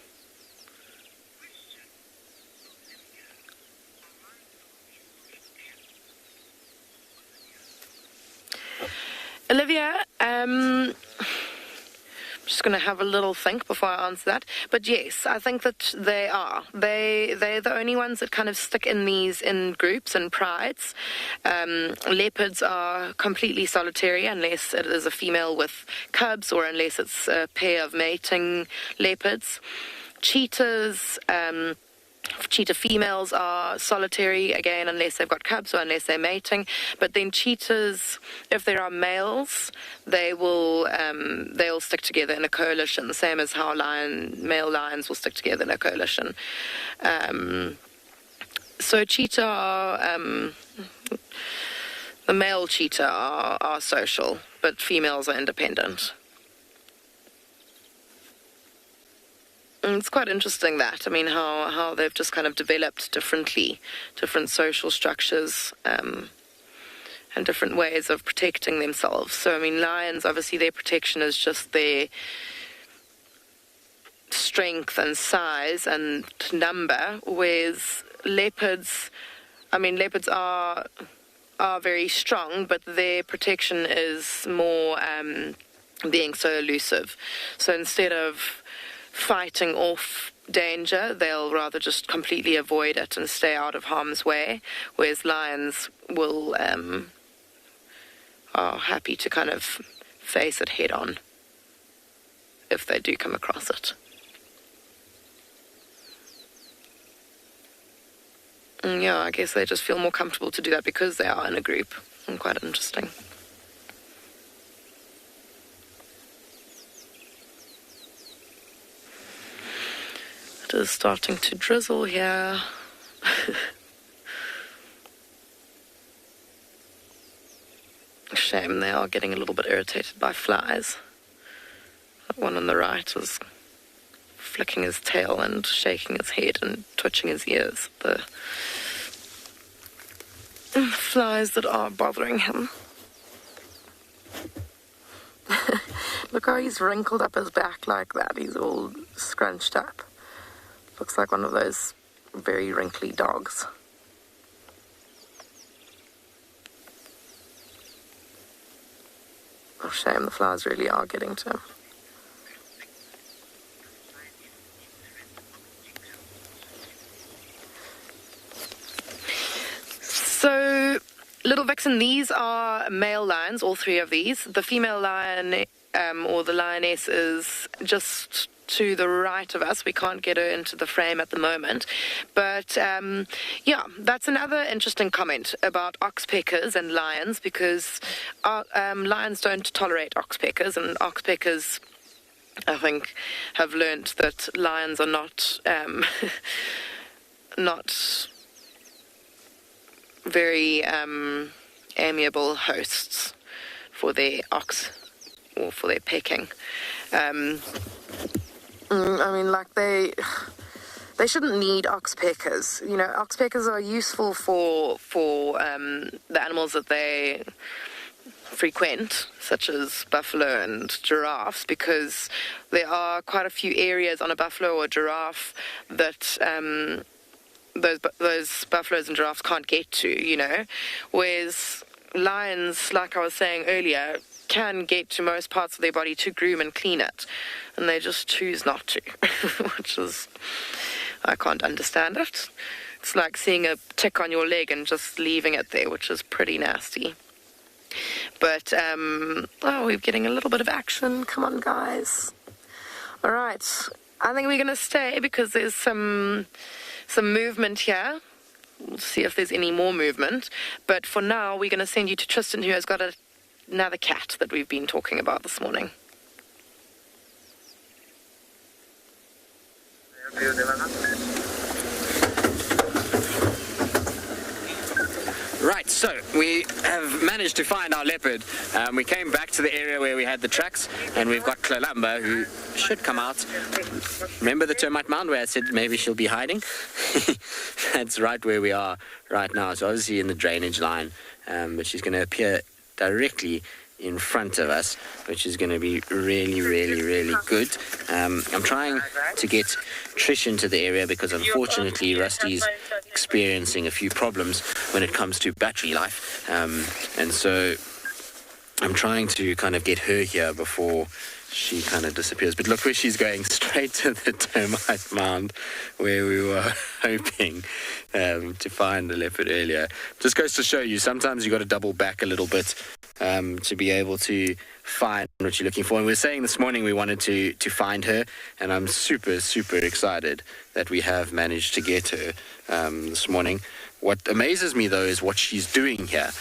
Olivia, I'm just going to have a little think before I answer that. But yes, I think that they are. They're the only ones that kind of stick in groups and prides. Leopards are completely solitary unless it is a female with cubs or unless it's a pair of mating leopards. Cheetahs, cheetah females are solitary, again, unless they've got cubs or unless they're mating. But then cheetahs, if there are males, they'll stick together in a coalition, the same as how male lions will stick together in a coalition. So cheetah, the male cheetah are social, but females are independent. It's quite interesting that, how they've just kind of developed differently, different social structures, and different ways of protecting themselves. So, lions, obviously their protection is just their strength and size and number, whereas leopards are very strong, but their protection is more being so elusive. So instead of fighting off danger, they'll rather just completely avoid it and stay out of harm's way, whereas lions will are happy to kind of face it head on if they do come across it. And yeah, I guess they just feel more comfortable to do that because they are in a group. Quite interesting. It is starting to drizzle here. Shame they are getting a little bit irritated by flies. That one on the right is flicking his tail and shaking his head and twitching his ears. The flies that are bothering him. Look how he's wrinkled up his back like that. He's all scrunched up. Looks like one of those very wrinkly dogs. Oh, shame, the flies really are getting to him. So, Little Vixen, these are male lions, all three of these. The female lion or the lioness is just to the right of us. We can't get her into the frame at the moment. But yeah, that's another interesting comment about oxpeckers and lions, because lions don't tolerate oxpeckers, and oxpeckers, I think, have learnt that lions are not not very amiable hosts for their ox or for their pecking. I mean, like, they shouldn't need oxpeckers. You know, oxpeckers are useful for the animals that they frequent, such as buffalo and giraffes, because there are quite a few areas on a buffalo or giraffe that those buffaloes and giraffes can't get to, you know, whereas lions, like I was saying earlier, can get to most parts of their body to groom and clean it, and they just choose not to, which is, I can't understand it. It's like seeing a tick on your leg and just leaving it there, which is pretty nasty. But, oh, we're getting a little bit of action. Come on, guys. All right. I think we're going to stay because there's some movement here. We'll see if there's any more movement. But for now, we're going to send you to Tristan, who has got another cat that we've been talking about this morning. Right, so we have managed to find our leopard. We came back to the area where we had the tracks, and we've got Kalamba, who should come out. Remember the Termite Mound where I said maybe she'll be hiding? That's right where we are right now. So obviously in the drainage line, but she's going to appear directly in front of us, which is going to be really, really, really good. I'm trying to get Trish into the area because unfortunately Rusty's experiencing a few problems when it comes to battery life, and so I'm trying to kind of get her here before she kind of disappears. But look where she's going, straight to the Termite Mound where we were hoping to find the leopard earlier. Just goes to show you, sometimes you got to double back a little bit to be able to find what you're looking for. And we were saying this morning we wanted to find her, and I'm super, super excited that we have managed to get her this morning. What amazes me, though, is what she's doing here.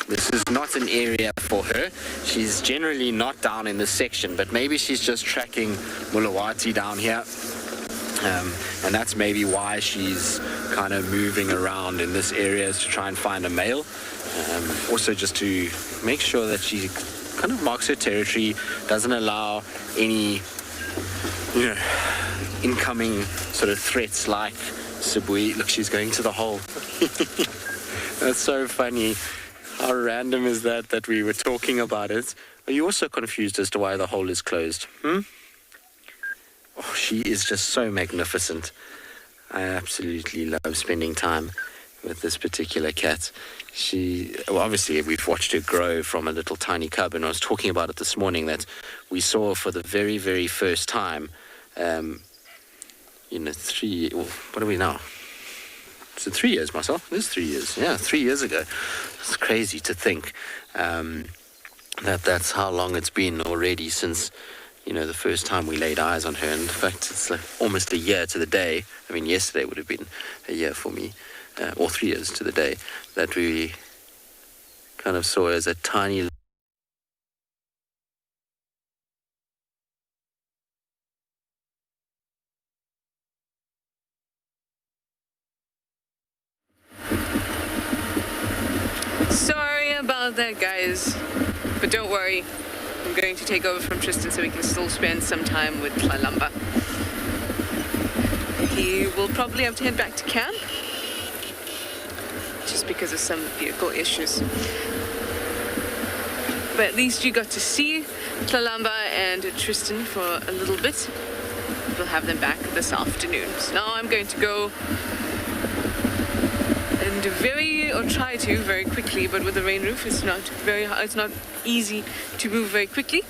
This is not an area for her. She's generally not down in this section, but maybe she's just tracking Mulawati down here. And that's maybe why she's kind of moving around in this area, is to try and find a male. Also just to make sure that she kind of marks her territory, doesn't allow any, you know, incoming sort of threats like Sibui. Look, she's going to the hole. That's so funny. How random is that we were talking about it? Are you also confused as to why the hole is closed? Oh, she is just so magnificent. I absolutely love spending time with this particular cat. Well, obviously we've watched her grow from a little tiny cub, and I was talking about it this morning that we saw for the very, very first time, what are we now? Is it 3 years, Marcel? It is 3 years. Yeah, 3 years ago. It's crazy to think that's how long it's been already since, the first time we laid eyes on her. And in fact, it's like almost a year to the day. I mean, yesterday would have been a year for me, or 3 years to the day, that we kind of saw her as a tiny... Sorry about that, guys. But don't worry. I'm going to take over from Tristan so we can still spend some time with Kalamba. He will probably have to head back to camp, just because of some vehicle issues. But at least you got to see Kalamba and Tristan for a little bit. We'll have them back this afternoon. So now I'm going to go and try to very quickly, but with the rain roof it's not easy to move very quickly.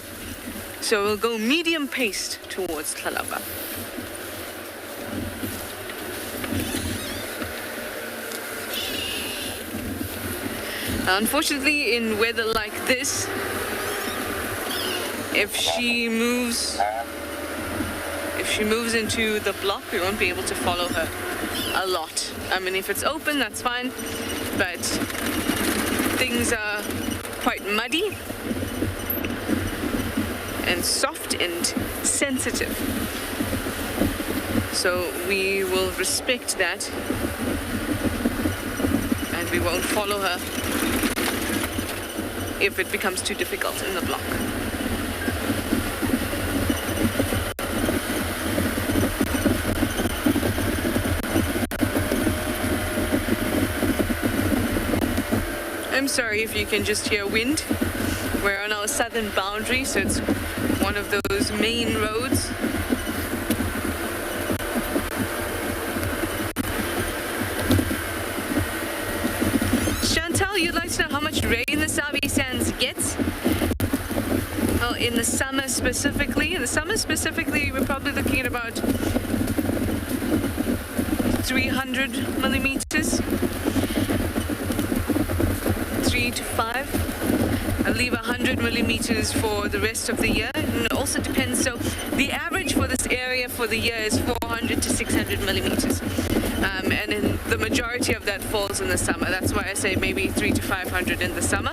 So we'll go medium paced towards Kalamba. Unfortunately, in weather like this, if she moves into the block, we won't be able to follow her a lot. I mean, if it's open, that's fine, but things are quite muddy and soft and sensitive. So we will respect that, and we won't follow her if it becomes too difficult in the block. I'm sorry if you can just hear wind. We're on our southern boundary, so it's one of those main roads. Chantal, you'd like to know how much rain the Sabi Sands gets? Well, in the summer specifically, we're probably looking at about 300 millimeters. 3 to 5. I'll leave 100 millimeters for the rest of the year. And it also depends. So the average for this area for the year is 400 to 600 millimeters. And then the majority of that falls in the summer. That's why I say maybe 300 to 500 in the summer.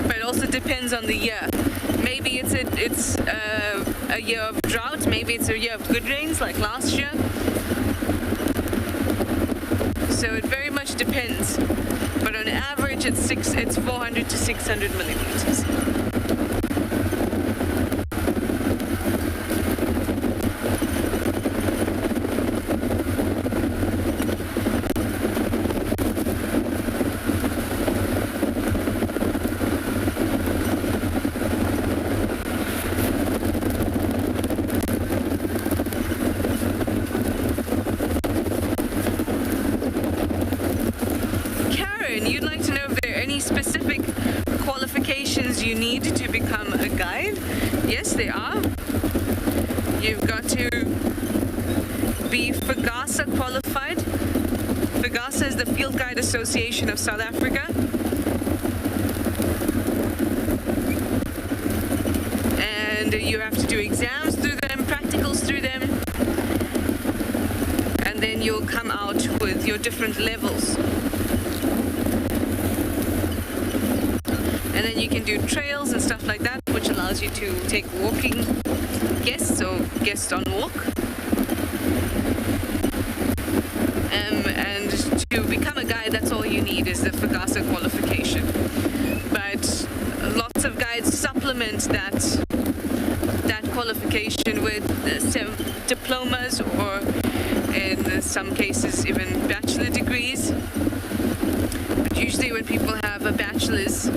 But it also depends on the year. Maybe it's a year of drought, maybe it's a year of good rains like last year. So it very much depends. But on average it's 400 to 600 millimeters. You need to become a guide. Yes, they are. You've got to be FAGASA qualified. FAGASA is the Field Guide Association of South Africa. And you have to do exams through them, practicals through them. And then you'll come out with your different levels. And then you can do trails and stuff like that, which allows you to take walking guests or guests on walk. And to become a guide, that's all you need is the FAGASA qualification. But lots of guides supplement that qualification with diplomas or in some cases even bachelor degrees. But usually when people have a bachelor's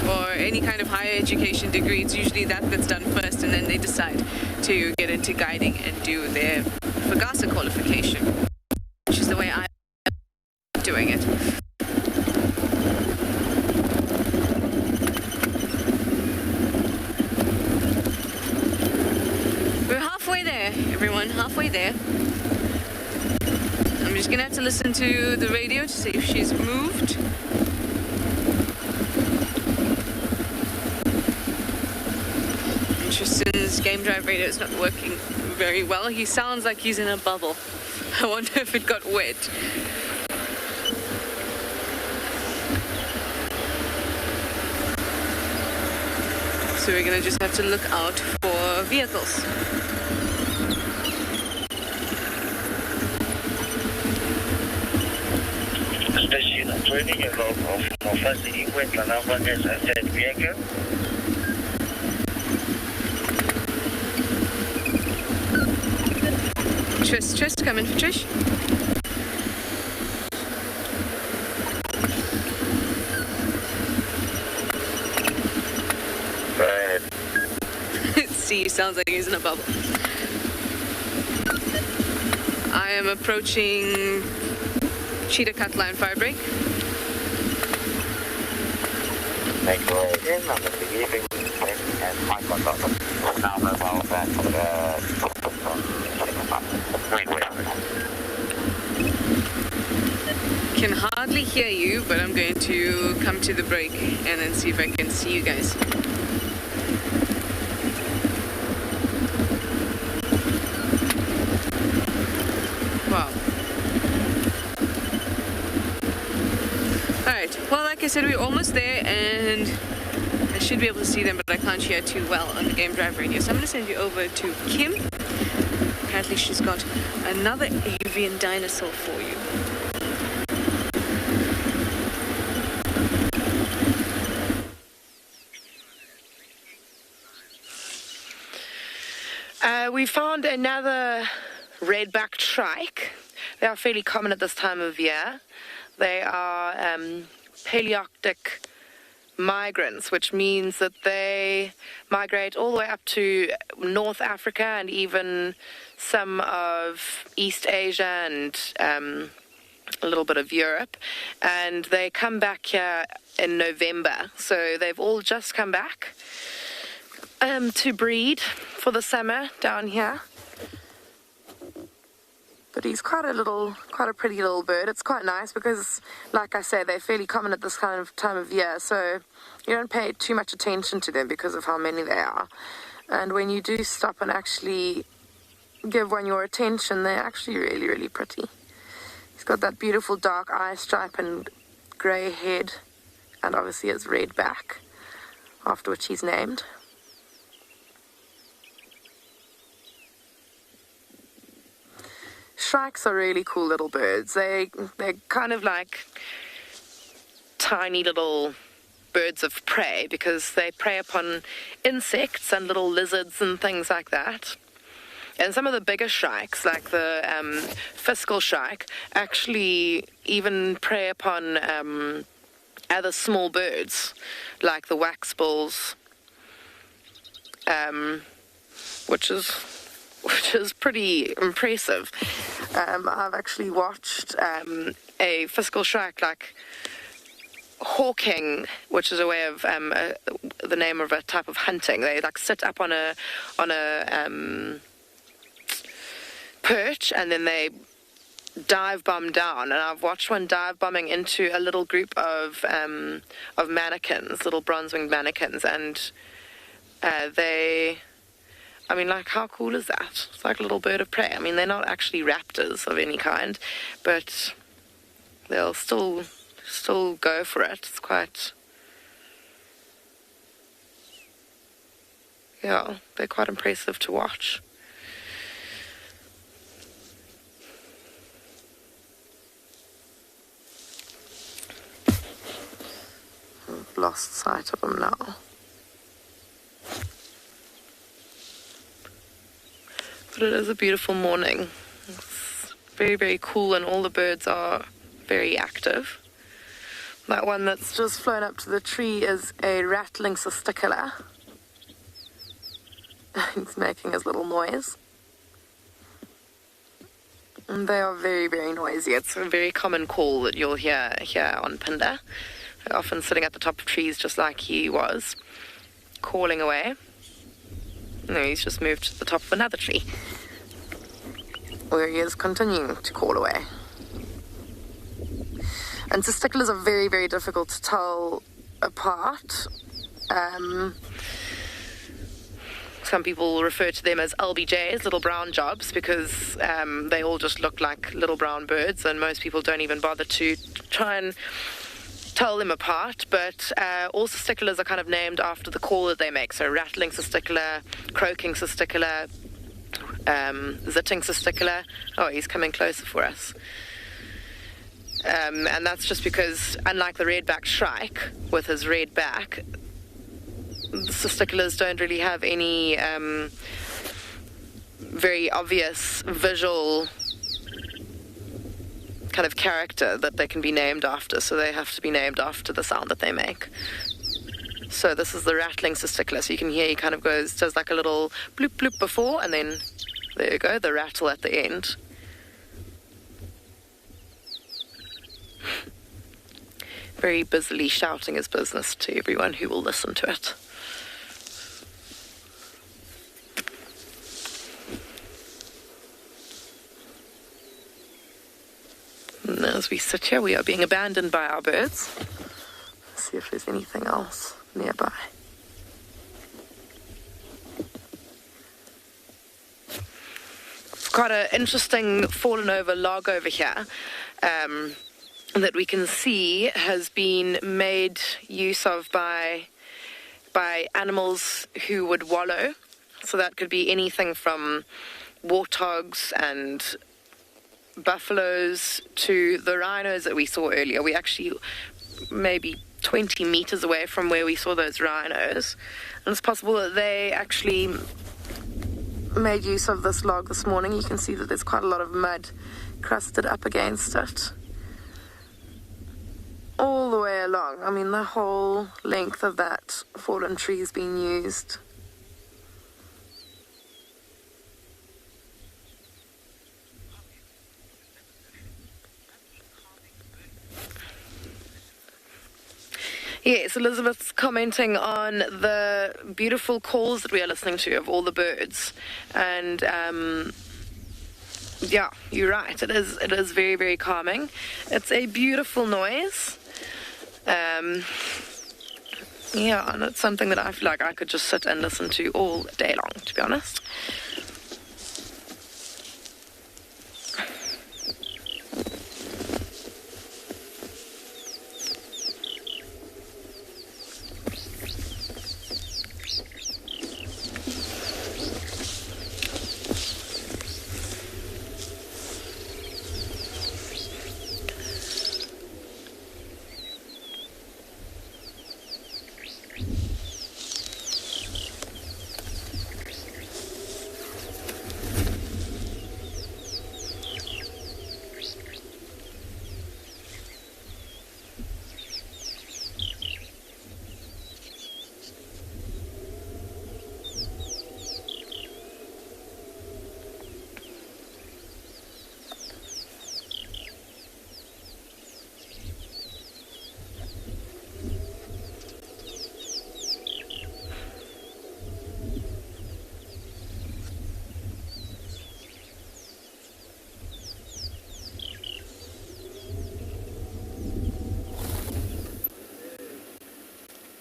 or any kind of higher education degree, it's usually that's done first, and then they decide to get into guiding and do their FAGASA qualification, which is the way I'm doing it. We're halfway there, everyone, halfway there. I'm just gonna have to listen to the radio to see if she's moved. Tristan's game drive radio is not working very well. He sounds like he's in a bubble. I wonder if it got wet. So we're gonna just have to look out for vehicles. Trish, come in for Trish. See, sounds like he's in a bubble. I am approaching Cheetah Cut Line Fire Break. Can hardly hear you, but I'm going to come to the break and then see if I can see you guys. Wow. Alright, well, like I said, we're almost there, and I should be able to see them, but I can't hear too well on the game drive radio. So I'm going to send you over to Kim. Apparently she's got another avian dinosaur for you. We found another redback trike. They are fairly common at this time of year. They are palearctic migrants, which means that they migrate all the way up to North Africa and even some of East Asia and a little bit of Europe. And they come back here in November. So they've all just come back to breed for the summer down here. But he's quite a pretty little bird. It's quite nice because, like I say, they're fairly common at this kind of time of year, so you don't pay too much attention to them because of how many they are. And when you do stop and actually give one your attention, they're actually really, really pretty. He's got that beautiful dark eye stripe and grey head, and obviously his red back, after which he's named. Shrikes are really cool little birds. They're kind of like tiny little birds of prey because they prey upon insects and little lizards and things like that. And some of the bigger shrikes, like the fiscal shrike, actually even prey upon other small birds, like the waxbills, which is pretty impressive. I've actually watched a fiscal shrike like hawking, which is a way of the name of a type of hunting. They like sit up on a perch and then they dive bomb down. And I've watched one dive bombing into a little group of mannequins, little bronze-winged mannequins, and I mean, like, how cool is that? It's like a little bird of prey. I mean, they're not actually raptors of any kind, but they'll still go for it. It's quite... yeah, they're quite impressive to watch. I've lost sight of them now. But it is a beautiful morning. It's very, very cool, and all the birds are very active. That one that's just flown up to the tree is a rattling cisticola. He's making his little noise. And they are very, very noisy. It's a very common call that you'll hear here on Phinda. They're often sitting at the top of trees just like he was, calling away. No, he's just moved to the top of another tree, where he is continuing to call away. And cisticolas are very, very difficult to tell apart. Some people refer to them as LBJs, little brown jobs, because they all just look like little brown birds, and most people don't even bother to try and tell them apart. But all cisticolas are kind of named after the call that they make. So rattling cisticola, croaking cisticola, zitting cisticola. Oh, he's coming closer for us. And that's just because, unlike the redback shrike with his red back, the cisticolas don't really have any very obvious visual kind of character that they can be named after, so they have to be named after the sound that they make. So this is the rattling cisticola, so you can hear he kind of does like a little bloop bloop before, and then there you go, the rattle at the end. Very busily shouting his business to everyone who will listen to it. as we sit here, we are being abandoned by our birds. Let's see if there's anything else nearby. It's quite an interesting fallen over log over here that we can see has been made use of by animals who would wallow. So that could be anything from warthogs and buffaloes to the rhinos that we saw earlier. We actually maybe 20 meters away from where we saw those rhinos. And it's possible that they actually made use of this log this morning. You can see that there's quite a lot of mud crusted up against it. All the way along. I mean, the whole length of that fallen tree is being used. Yes, Elizabeth's commenting on the beautiful calls that we are listening to of all the birds. And yeah, you're right. It is very, very calming. It's a beautiful noise. Yeah, and it's something that I feel like I could just sit and listen to all day long, to be honest.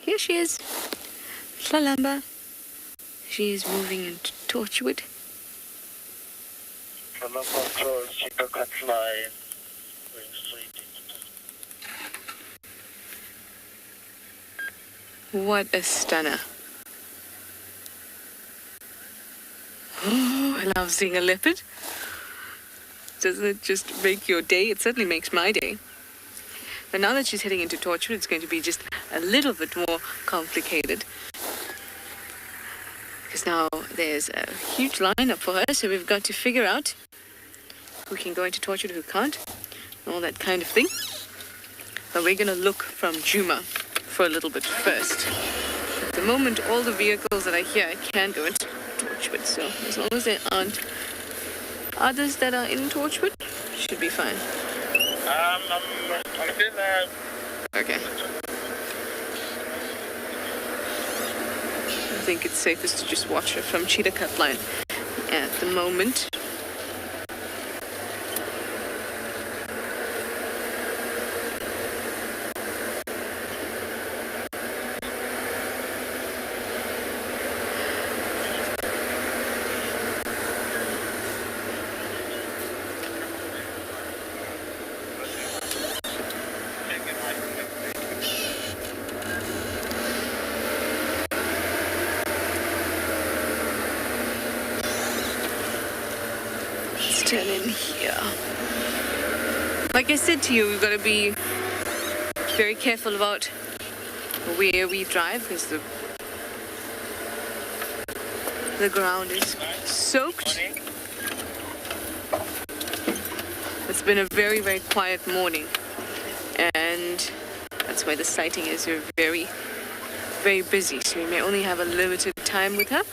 Here she is, Hlalamba. She is moving into Torchwood. What a stunner. Oh, I love seeing a leopard. Doesn't it just make your day? It certainly makes my day. But now that she's heading into Torchwood, it's going to be just a little bit more complicated. Because now there's a huge lineup for her, so we've got to figure out who can go into Torchwood, who can't, all that kind of thing. But we're going to look from Djuma for a little bit first. At the moment, all the vehicles that are here can go into Torchwood, so as long as there aren't others that are in Torchwood, should be fine. Okay. I think it's safest to just watch her from Cheetah Cut Line at the moment. In here. Like I said to you, we've got to be very careful about where we drive because the ground is soaked. It's been a very, very quiet morning, and that's why the sighting is very, very busy. So we may only have a limited time with her.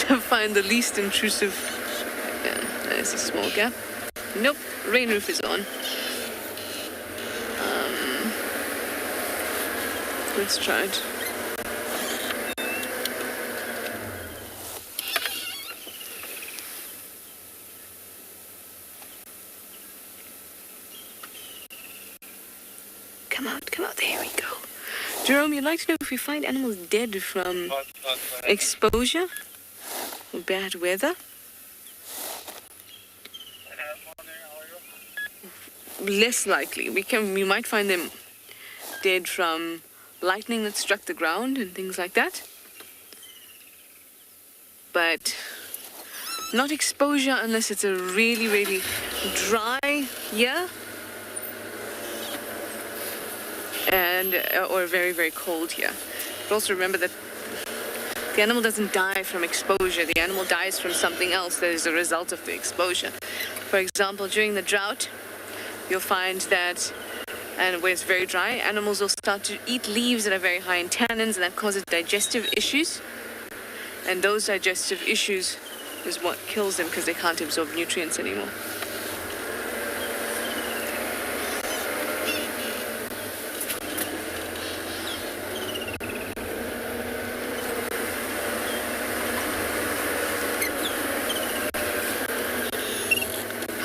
to find the least intrusive. Yeah, there's a small gap. Nope, rain roof is on. Let's try it. Come out, there we go. Jerome, you'd like to know if we find animals dead from exposure or bad weather? Less likely. We might find them dead from lightning that struck the ground and things like that. But not exposure unless it's a really, really dry year. And or very, very cold year. But also remember that the animal doesn't die from exposure. The animal dies from something else that is a result of the exposure. For example, during the drought, you'll find that, and when it's very dry, animals will start to eat leaves that are very high in tannins, and that causes digestive issues. And those digestive issues is what kills them because they can't absorb nutrients anymore.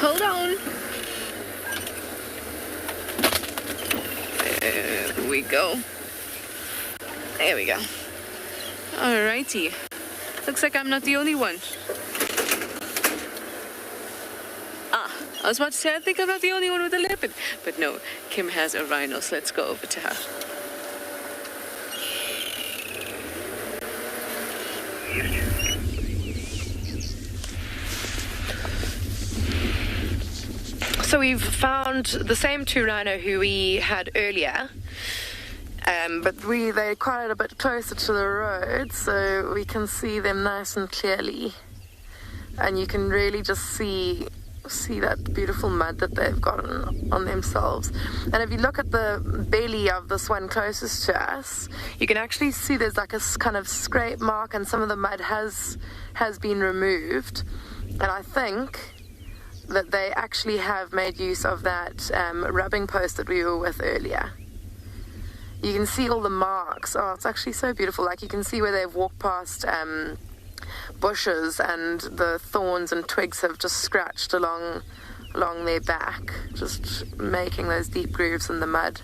Hold on. There we go. There we go. Alrighty. Looks like I'm not the only one. I was about to say, I think I'm not the only one with a leopard. But no, Kim has a rhino, so let's go over to her. So we've found the same two rhino who we had earlier, but they're quite a bit closer to the road, so we can see them nice and clearly, and you can really just see that beautiful mud that they've got on themselves. And if you look at the belly of this one closest to us, you can actually see there's like a kind of scrape mark, and some of the mud has been removed, and I think that they actually have made use of that rubbing post that we were with earlier. You can see all the marks. Oh, it's actually so beautiful. Like, you can see where they've walked past bushes, and the thorns and twigs have just scratched along their back, just making those deep grooves in the mud.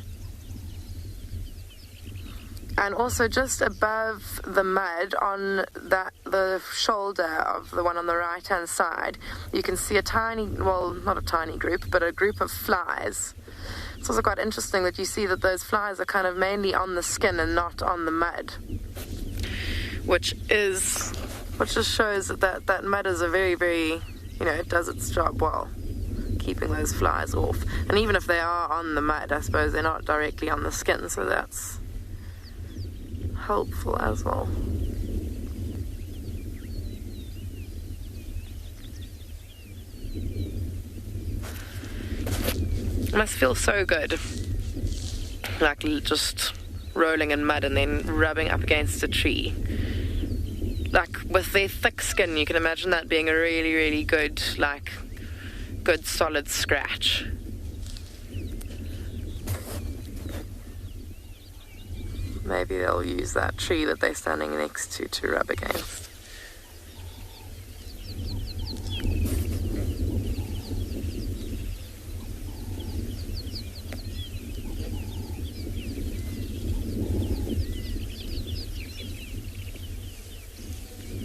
And also just above the mud, on the shoulder of the one on the right-hand side, you can see a tiny, well, not a tiny group, but a group of flies. It's also quite interesting that you see that those flies are kind of mainly on the skin and not on the mud, which just shows that mud is a very, very, it does its job well, keeping those flies off. And even if they are on the mud, I suppose they're not directly on the skin, so that's helpful as well. It must feel so good, like just rolling in mud and then rubbing up against a tree. Like, with their thick skin, you can imagine that being a really, really good solid scratch. Maybe they'll use that tree that they're standing next to rub against.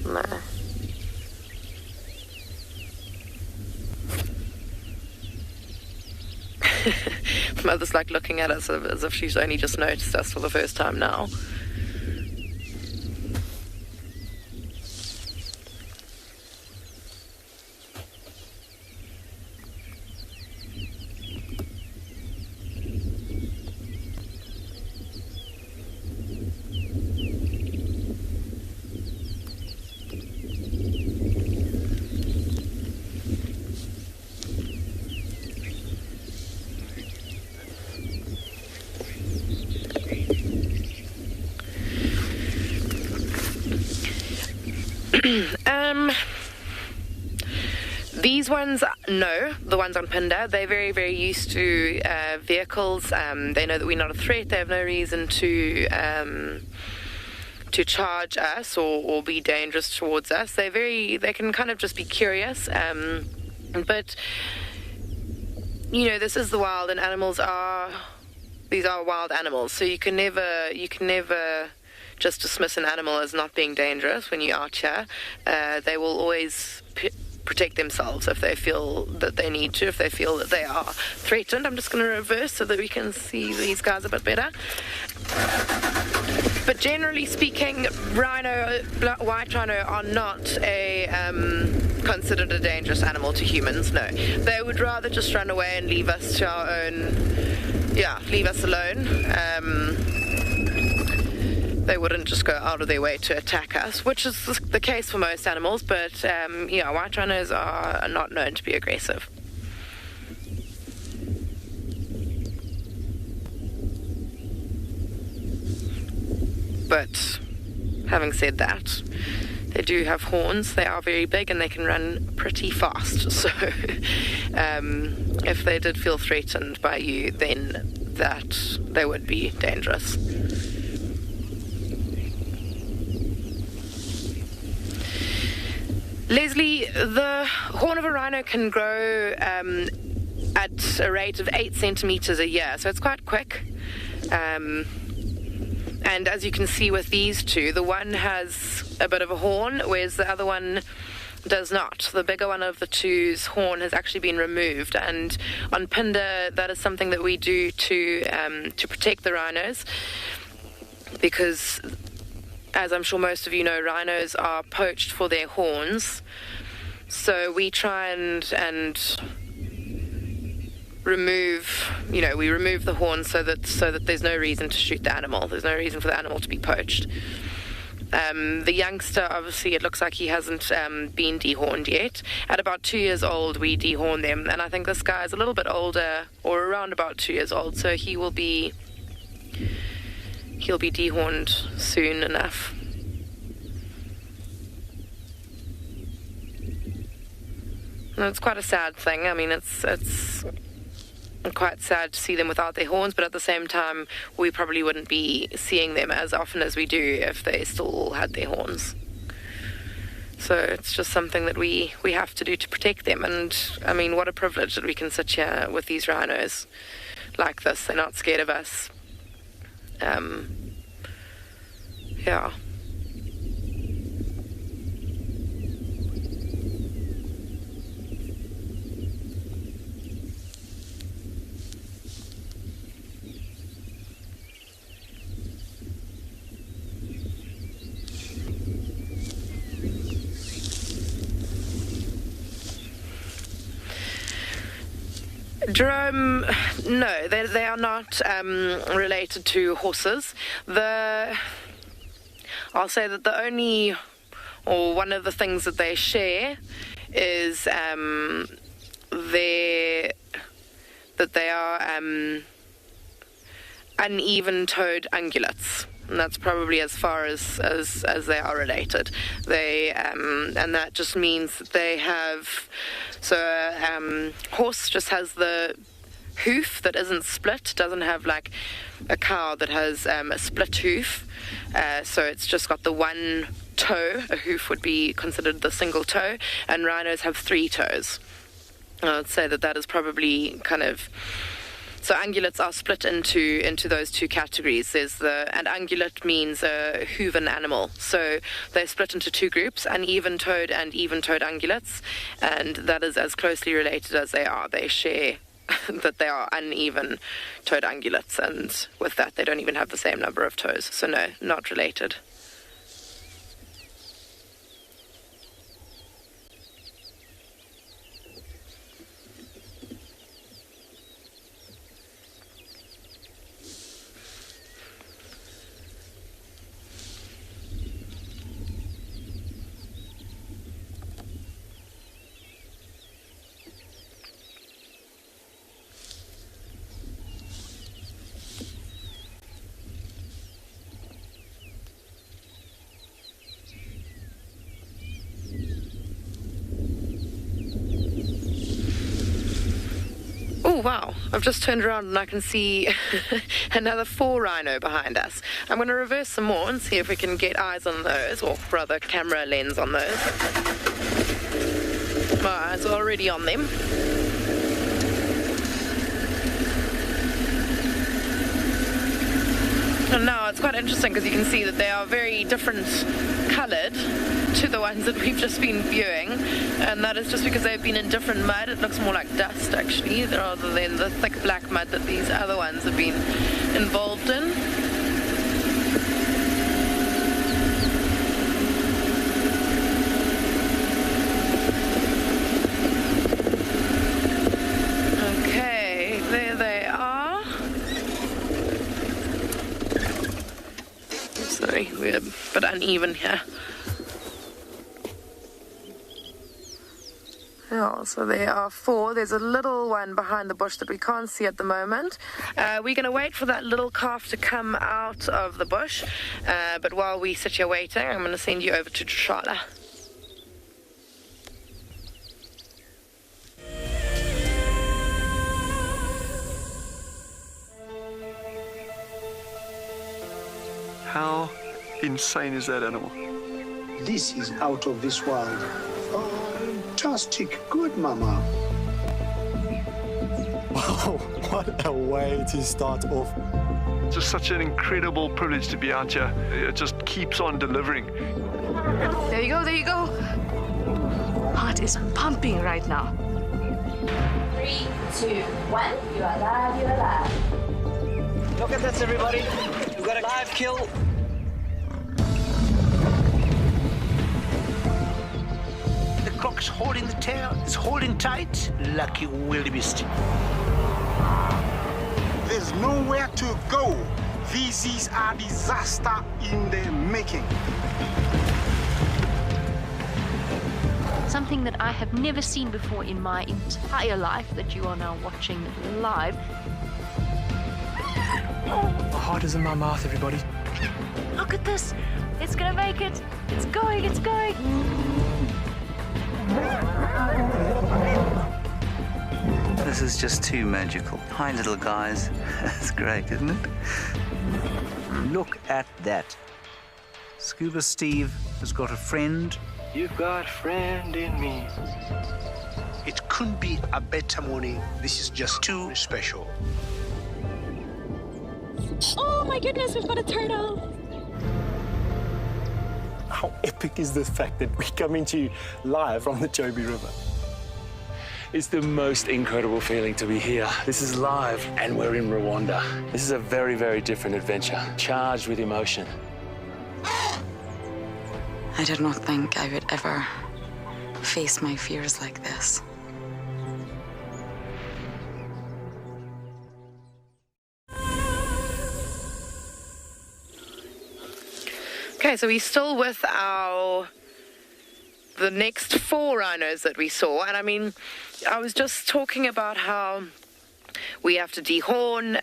No. Mother's like looking at us as if she's only just noticed us for the first time now. These ones, no, the ones on Phinda, they're very, very used to vehicles. They know that we're not a threat. They have no reason to charge us or be dangerous towards us. They can kind of just be curious. But, you know, this is the wild, and these are wild animals. So you can never just dismiss an animal as not being dangerous when you're out here. They will always protect themselves if they feel that they need to, if they feel that they are threatened. I'm just going to reverse so that we can see these guys a bit better. But generally speaking, white rhino are not considered a dangerous animal to humans, no. They would rather just run away and leave us to our own, leave us alone. They wouldn't just go out of their way to attack us, which is the case for most animals, but white rhinos are not known to be aggressive. But having said that, they do have horns. They are very big and they can run pretty fast. So if they did feel threatened by you, then that they would be dangerous. Leslie, the horn of a rhino can grow at a rate of 8 centimeters a year, so it's quite quick. And as you can see with these two, the one has a bit of a horn, whereas the other one does not. The bigger one of the two's horn has actually been removed, and on Phinda, that is something that we do to protect the rhinos, because, as I'm sure most of you know, rhinos are poached for their horns. So we try and remove the horns so that there's no reason to shoot the animal. There's no reason for the animal to be poached. The youngster, obviously, it looks like he hasn't been dehorned yet. At about 2 years old, we dehorn them, and I think this guy is a little bit older, or around about 2 years old, so he'll be dehorned soon enough. And it's quite a sad thing. I mean, it's quite sad to see them without their horns, but at the same time, we probably wouldn't be seeing them as often as we do if they still had their horns. So it's just something that we have to do to protect them. And I mean, what a privilege that we can sit here with these rhinos like this. They're not scared of us. Yeah. Jerome, no, they are not related to horses. I'll say that the only, or one of the things that they share is that they are uneven-toed ungulates. And that's probably as far as they are related. And that just means that they have, horse just has the hoof that isn't split, doesn't have like a cow that has a split hoof. So it's just got the one toe. A hoof would be considered the single toe, and rhinos have 3 toes. I would say that is probably kind of. So ungulates are split into those 2 categories. And ungulate means a hooven animal. So they're split into 2 groups, uneven-toed and even-toed ungulates, and that is as closely related as they are. They share that they are uneven-toed ungulates, and with that they don't even have the same number of toes. So no, not related. wow. I've just turned around and I can see another 4 rhino behind us. I'm going to reverse some more and see if we can get eyes on those, or rather camera lens on those. My eyes are already on them. And now it's quite interesting because you can see that they are very different coloured to the ones that we've just been viewing, and that is just because they've been in different mud. It looks more like dust actually, rather than the thick black mud that these other ones have been involved in. Okay, there they are. Sorry, we're a bit uneven here. Oh, so there are 4. There's a little one behind the bush that we can't see at the moment. We're going to wait for that little calf to come out of the bush. But while we sit here waiting, I'm going to send you over to Tswalu. How insane is that animal? This is out of this world. Fantastic. Good, Mama. Wow, what a way to start off. It's just such an incredible privilege to be out here. It just keeps on delivering. There you go, there you go. Heart is pumping right now. 3, 2, 1. You are live, you are live. Look at this, everybody. We've got a live kill. The cock's holding the tail. It's holding tight. Lucky wildebeest. There's nowhere to go. This is a disaster in the making. Something that I have never seen before in my entire life that you are now watching live. My heart is in my mouth, everybody. Look at this. It's gonna make it. It's going, it's going. This is just too magical. Hi, little guys. That's great, isn't it? Look at that. Scuba Steve has got a friend. You've got a friend in me. It couldn't be a better morning. This is just too special. Oh my goodness, we've got a turtle. How epic is the fact that we're coming to you live from the Chobe River? It's the most incredible feeling to be here. This is live, and we're in Rwanda. This is a very, very different adventure, charged with emotion. I did not think I would ever face my fears like this. Okay, so we're still with the next 4 rhinos that we saw, and I mean, I was just talking about how we have to dehorn,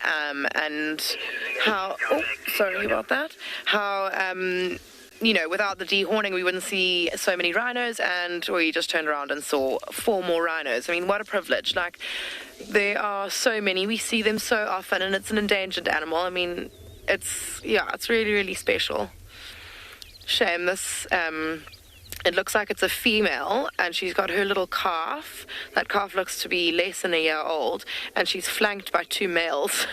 and how, oh, sorry about that, how, you know, without the dehorning, we wouldn't see so many rhinos, and we just turned around and saw 4 more rhinos. I mean, what a privilege. Like, there are so many. We see them so often, and it's an endangered animal. I mean, it's really, really special. Shame this, it looks like it's a female, and she's got her little calf. That calf looks to be less than a year old, and she's flanked by 2 males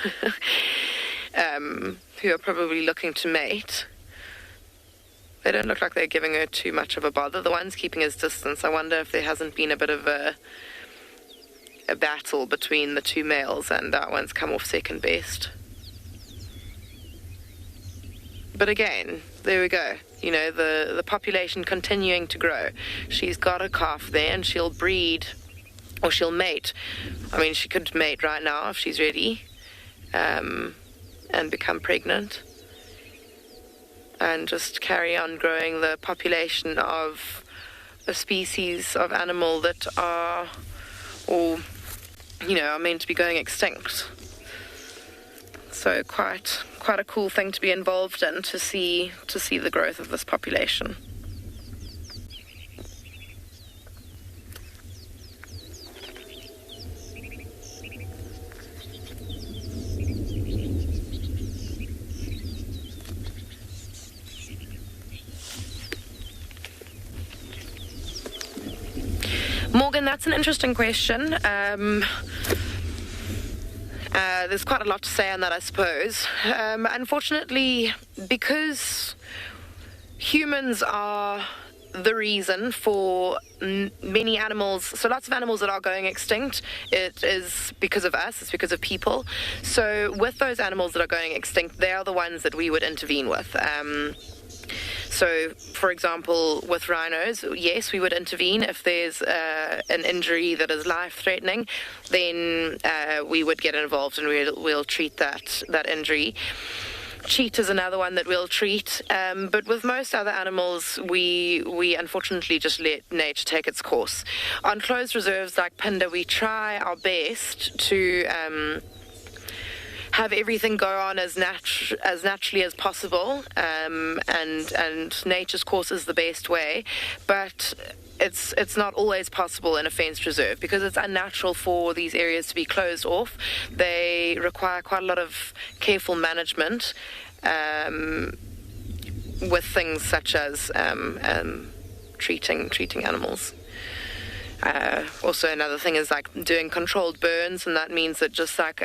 who are probably looking to mate. They don't look like they're giving her too much of a bother. The one's keeping his distance. I wonder if there hasn't been a bit of a battle between the 2 males, and that one's come off second best. But again, there we go. You know, the population continuing to grow. She's got a calf there, and she'll breed, or she'll mate. I mean, she could mate right now if she's ready, and become pregnant, and just carry on growing the population of a species of animal that are, or, you know, are meant to be going extinct. So quite a cool thing to be involved in, to see the growth of this population. that's an interesting question. There's quite a lot to say on that, I suppose. Unfortunately, because humans are the reason for many animals, so lots of animals that are going extinct, it is because of us, it's because of people. So with those animals that are going extinct, they are the ones that we would intervene with. So, for example, with rhinos, yes, we would intervene. If there's an injury that is life-threatening, then we would get involved and we'll treat that injury. Cheat is another one that we'll treat, but with most other animals, we unfortunately just let nature take its course. On closed reserves like Phinda, we try our best to have everything go on as naturally as possible, and nature's course is the best way, but it's not always possible in a fenced reserve because it's unnatural for these areas to be closed off. They require quite a lot of careful management with things such as treating animals. Also, another thing is like doing controlled burns, and that means that just like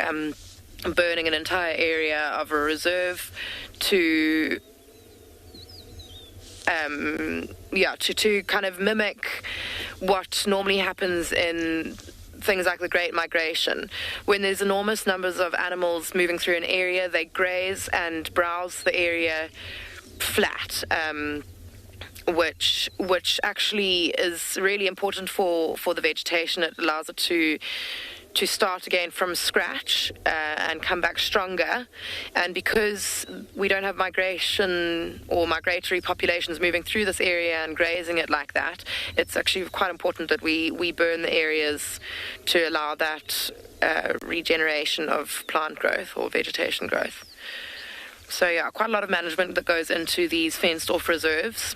burning an entire area of a reserve to kind of mimic what normally happens in things like the Great Migration. When there's enormous numbers of animals moving through an area, they graze and browse the area flat, which actually is really important for the vegetation. It allows it to start again from scratch and come back stronger. And because we don't have migration or migratory populations moving through this area and grazing it like that, it's actually quite important that we burn the areas to allow that regeneration of plant growth or vegetation growth. So yeah, quite a lot of management that goes into these fenced off reserves.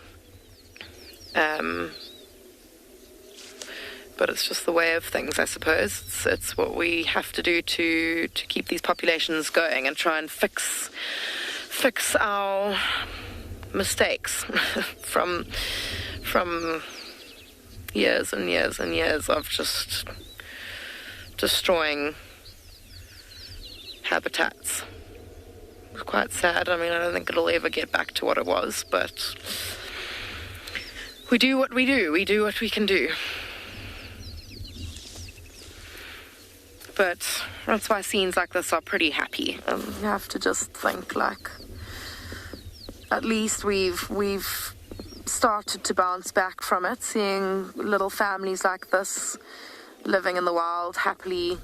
But it's just the way of things, I suppose. It's what we have to do to keep these populations going and try and fix our mistakes from years and years and years of just destroying habitats. It's quite sad. I mean, I don't think it'll ever get back to what it was, but we do what we do. We do what we can do. But that's why scenes like this are pretty happy. You have to just think like, at least we've started to bounce back from it, seeing little families like this living in the wild happily,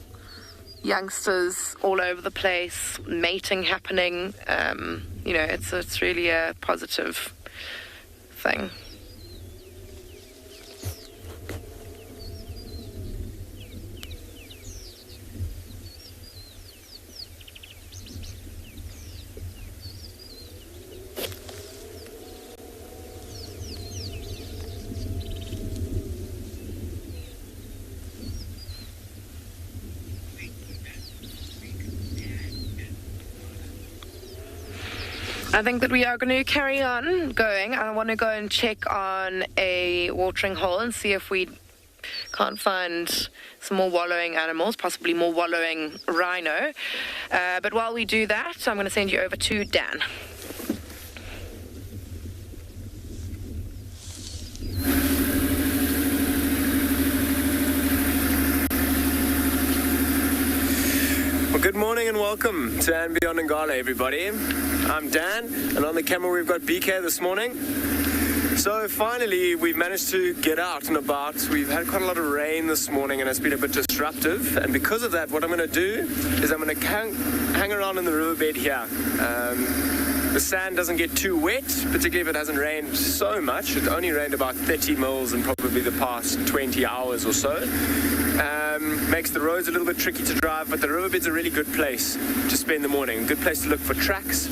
youngsters all over the place, mating happening. It's really a positive thing. I think that we are going to carry on going. I want to go and check on a watering hole and see if we can't find some more wallowing animals, possibly more wallowing rhino. But while we do that, I'm going to send you over to Dan. Well, good morning and welcome to andBeyond and Ngala, everybody. I'm Dan, and on the camera we've got BK this morning. So finally, we've managed to get out and about. We've had quite a lot of rain this morning, and it's been a bit disruptive. And because of that, what I'm going to do is I'm going to hang around in the riverbed here. The sand doesn't get too wet, particularly if it hasn't rained so much. It only rained about 30 mils in probably the past 20 hours or so. Makes the roads a little bit tricky to drive, but the riverbed's a really good place to spend the morning. A good place to look for tracks.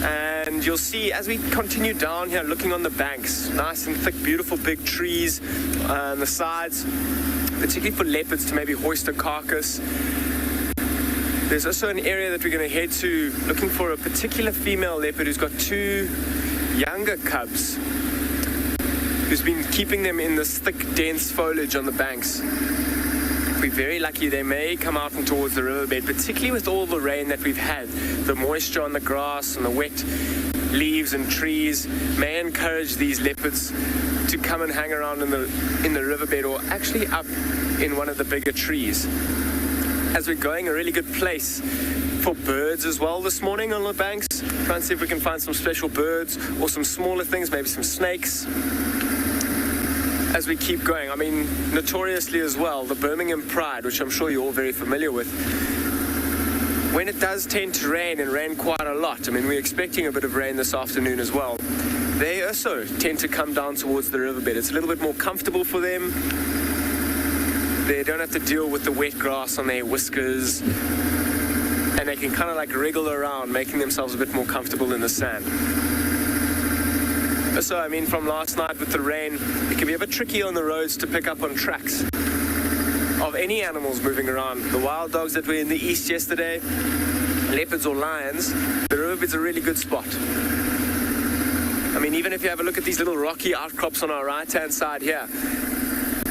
And you'll see as we continue down here, looking on the banks, nice and thick, beautiful big trees on the sides, particularly for leopards to maybe hoist a carcass. There's also an area that we're going to head to looking for a particular female leopard who's got two younger cubs. who's been keeping them in this thick, dense foliage on the banks. If we're very lucky, they may come out and towards the riverbed, particularly with all the rain that we've had. The moisture on the grass and the wet leaves and trees may encourage these leopards to come and hang around in the riverbed, or actually up in one of the bigger trees. As we're going, a really good place for birds as well this morning on the banks. Try and see if we can find some special birds or some smaller things, maybe some snakes. As we keep going, I mean, notoriously as well, the Birmingham Pride, which I'm sure you're all very familiar with, when it does tend to rain, and rain quite a lot, I mean, we're expecting a bit of rain this afternoon as well, they also tend to come down towards the riverbed. It's a little bit more comfortable for them. They don't have to deal with the wet grass on their whiskers, and they can kind of like wriggle around, making themselves a bit more comfortable in the sand. So, I mean, from last night with the rain, it can be a bit tricky on the roads to pick up on tracks of any animals moving around. The wild dogs that were in the east yesterday, leopards or lions, the riverbed's a really good spot. I mean, even if you have a look at these little rocky outcrops on our right-hand side here,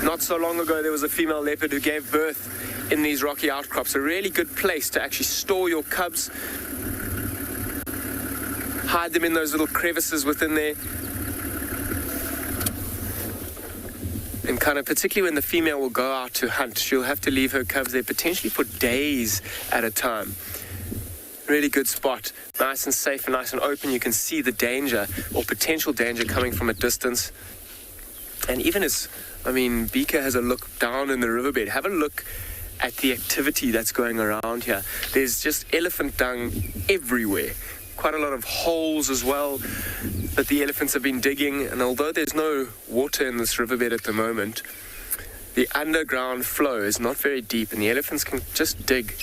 not so long ago there was a female leopard who gave birth in these rocky outcrops. A really good place to actually store your cubs, hide them in those little crevices within there, and kind of, particularly when the female will go out to hunt, she'll have to leave her cubs there potentially for days at a time. Really good spot, nice and safe and nice and open. You can see the danger or potential danger coming from a distance. And even as, I mean, Beaker has a look down in the riverbed, have a look at the activity that's going around here. There's just elephant dung everywhere. Quite a lot of holes as well that the elephants have been digging, and although there's no water in this riverbed at the moment, the underground flow is not very deep, and the elephants can just dig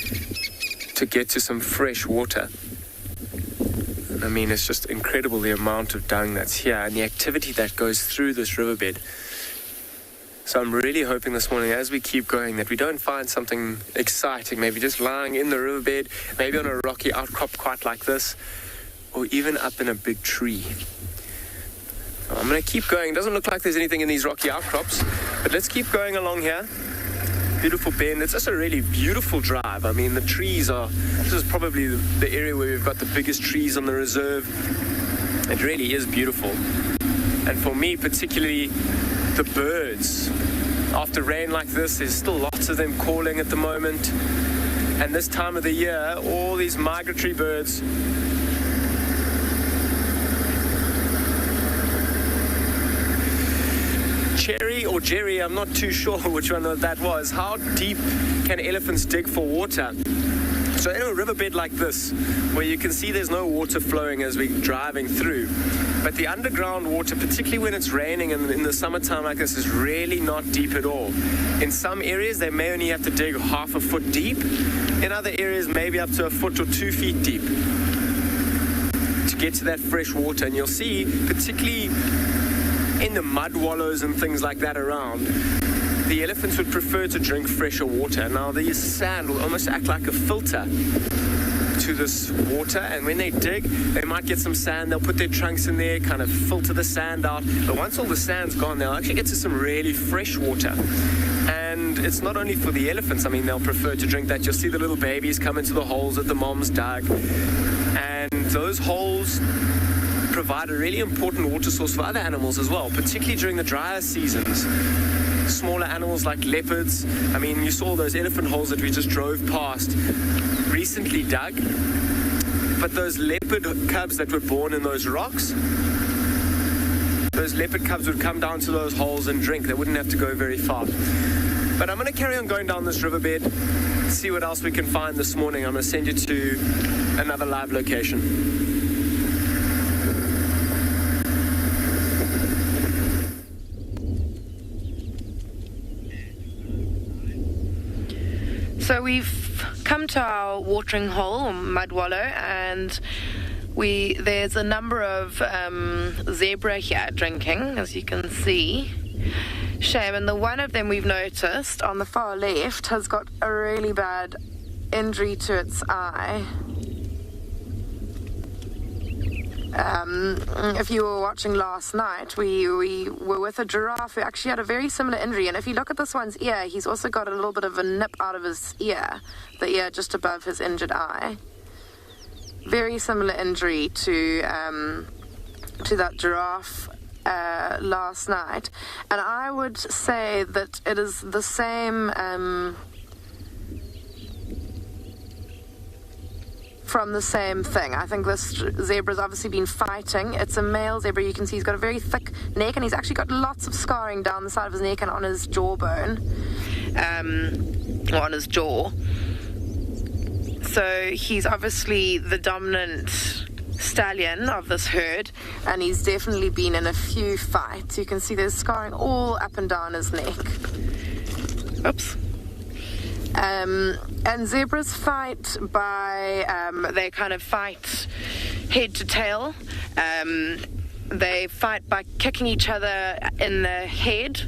to get to some fresh water. I mean, it's just incredible the amount of dung that's here and the activity that goes through this riverbed. So I'm really hoping this morning, as we keep going, that we don't find something exciting, maybe just lying in the riverbed, maybe on a rocky outcrop quite like this, or even up in a big tree. So I'm going to keep going. It doesn't look like there's anything in these rocky outcrops, but let's keep going along here. Beautiful bend. It's just a really beautiful drive. I mean, the trees are, this is probably the area where we've got the biggest trees on the reserve. It really is beautiful. And for me, particularly, the birds. After rain like this, there's still lots of them calling at the moment. And this time of the year, all these migratory birds Cherry or Jerry, I'm not too sure which one that was. How deep can elephants dig for water? So in a riverbed like this, where you can see there's no water flowing as we're driving through, but the underground water, particularly when it's raining and in the summertime like this, is really not deep at all. In some areas, they may only have to dig half a foot deep. In other areas, maybe up to a foot or 2 feet deep to get to that fresh water. And you'll see, particularly in the mud wallows and things like that around, the elephants would prefer to drink fresher water. Now, the sand will almost act like a filter to this water, and when they dig, they might get some sand. They'll put their trunks in there, kind of filter the sand out. But once all the sand's gone, they'll actually get to some really fresh water. And it's not only for the elephants. I mean, they'll prefer to drink that. You'll see the little babies come into the holes that the moms dug. And those holes provide a really important water source for other animals as well, particularly during the drier seasons. Smaller animals like leopards. I mean, you saw those elephant holes that we just drove past, recently dug. But those leopard cubs that were born in those rocks, those leopard cubs would come down to those holes and drink. They wouldn't have to go very far. But I'm going to carry on going down this riverbed, see what else we can find this morning. I'm going to send you to another live location. So we've come to our watering hole, or mud wallow, and there's a number of zebra here drinking, as you can see. Shame, and the one of them we've noticed on the far left has got a really bad injury to its eye. If you were watching last night, we were with a giraffe who actually had a very similar injury. And if you look at this one's ear, he's also got a little bit of a nip out of his ear, the ear just above his injured eye. Very similar injury to that giraffe last night. And I would say that it is the same from the same thing. I think this zebra's obviously been fighting. It's a male zebra. You can see he's got a very thick neck, and he's actually got lots of scarring down the side of his neck and on his jawbone, or on his jaw. So he's obviously the dominant stallion of this herd, and he's definitely been in a few fights. You can see there's scarring all up and down his neck. Oops. And zebras fight by, they kind of fight head to tail. They fight by kicking each other in the head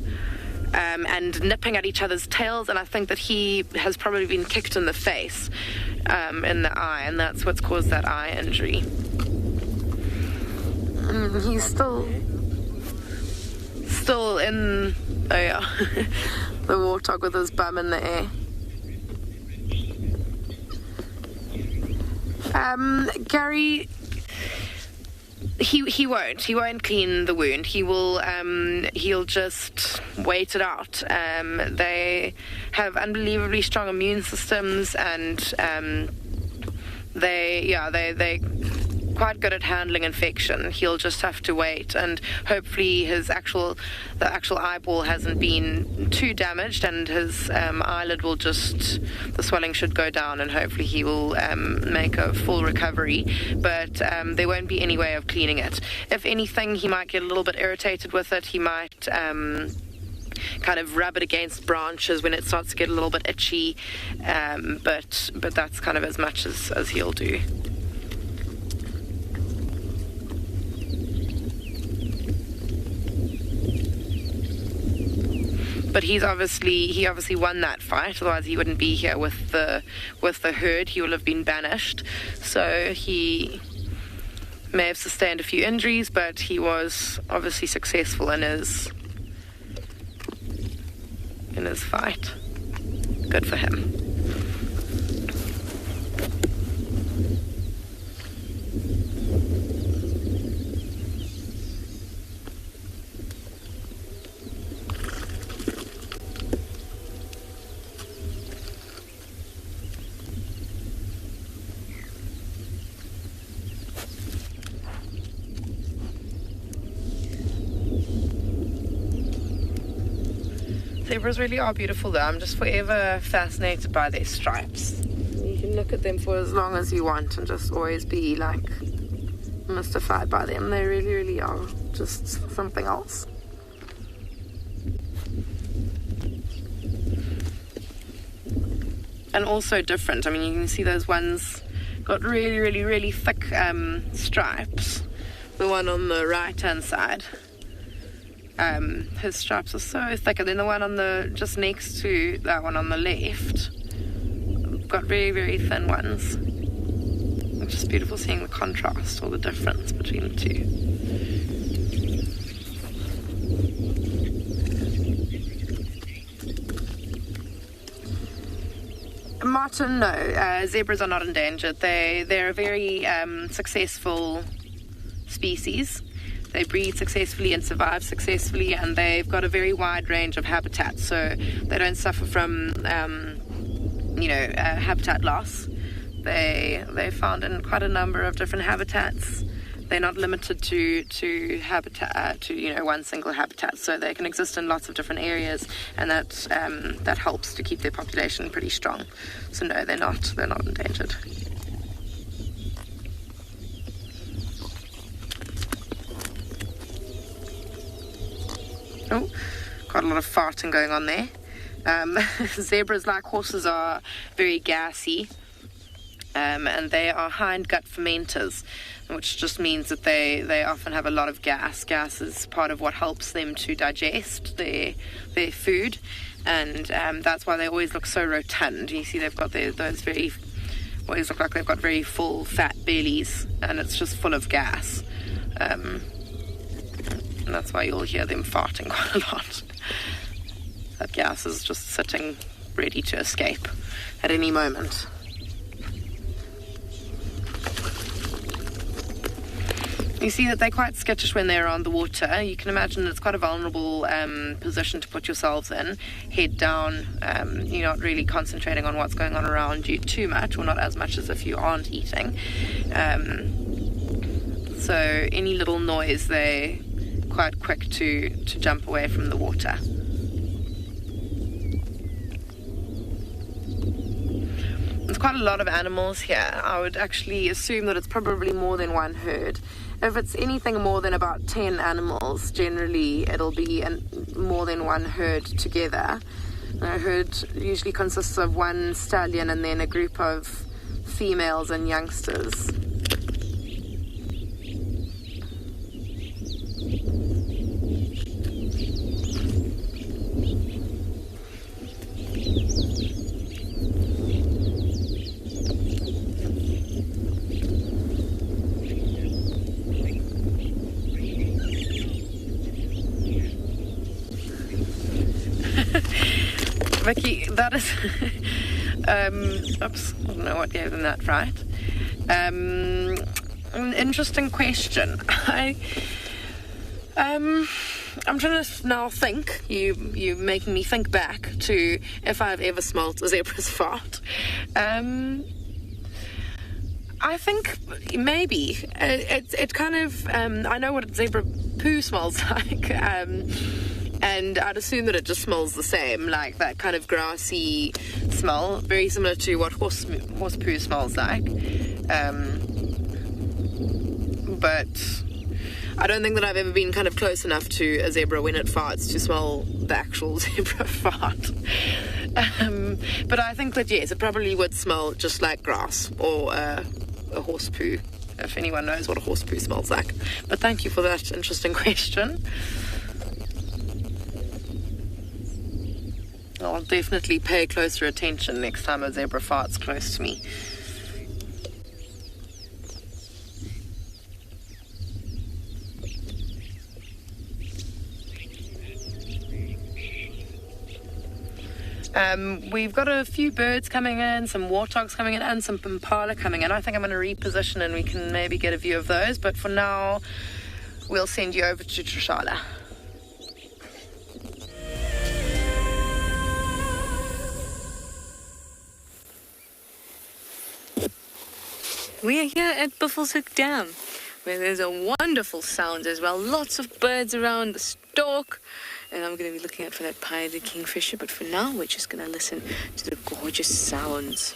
and nipping at each other's tails, and I think that he has probably been kicked in the face, in the eye, and that's what's caused that eye injury. He's still in, oh yeah, the warthog with his bum in the air. Gary, he won't clean the wound. He'll just wait it out. They have unbelievably strong immune systems, and they quite good at handling infection. He'll just have to wait, and hopefully the actual eyeball hasn't been too damaged, and his eyelid will the swelling should go down, and hopefully he will make a full recovery. But there won't be any way of cleaning it. If anything, he might get a little bit irritated with it. He might kind of rub it against branches when it starts to get a little bit itchy, but that's kind of as much as he'll do. But he obviously won that fight, otherwise he wouldn't be here with the herd. He will have been banished. So he may have sustained a few injuries, but he was obviously successful in his fight. Good for him. Zebras really are beautiful though. I'm just forever fascinated by their stripes. You can look at them for as long as you want and just always be like mystified by them. They really, really are just something else. And also different. I mean, you can see those ones got really, really, really thick stripes. The one on the right-hand side. His stripes are so thick, and then the one just next to that one on the left got very, very thin ones. It's just beautiful seeing the contrast or the difference between the two. Martin, no, zebras are not endangered. They're a very successful species. They breed successfully and survive successfully, and they've got a very wide range of habitats, so they don't suffer from, habitat loss. They're found in quite a number of different habitats. They're not limited to habitat one single habitat, so they can exist in lots of different areas, and that helps to keep their population pretty strong. So no, they're not endangered. Oh, got a lot of farting going on there. Zebras, like horses, are very gassy, and they are hind gut fermenters, which just means that they often have a lot of gas. Gas is part of what helps them to digest their food, and that's why they always look so rotund. You see they've got those very always look like they've got very full, fat bellies, and it's just full of gas. And that's why you'll hear them farting quite a lot. That gas is just sitting ready to escape at any moment. You see that they're quite skittish when they're on the water. You can imagine that it's quite a vulnerable position to put yourselves in. Head down, you're not really concentrating on what's going on around you too much, or not as much as if you aren't eating. So any little noise, they're quite quick to jump away from the water. There's quite a lot of animals here. I would actually assume that it's probably more than one herd. If it's anything more than about 10 animals, generally it'll be more than one herd together. A herd usually consists of one stallion and then a group of females and youngsters. Vicky, that is oops, I don't know what gave them that right. An interesting question. I'm trying to now think. You making me think back to if I've ever smelt a zebra's fart. I think maybe it kind of I know what zebra poo smells like. And I'd assume that it just smells the same, like that kind of grassy smell, very similar to what horse poo smells like. But I don't think that I've ever been kind of close enough to a zebra when it farts to smell the actual zebra fart. But I think that, yes, it probably would smell just like grass or a horse poo, if anyone knows what a horse poo smells like. But thank you for that interesting question. I'll definitely pay closer attention next time a zebra farts close to me. We've got a few birds coming in, some warthogs coming in, and some impala coming in. I think I'm going to reposition and we can maybe get a view of those. But for now, we'll send you over to Tswalu. We are here at Buffelshoek Dam, where there's a wonderful sound as well. Lots of birds around, the stork, and I'm going to be looking out for that pied kingfisher. But for now, we're just going to listen to the gorgeous sounds.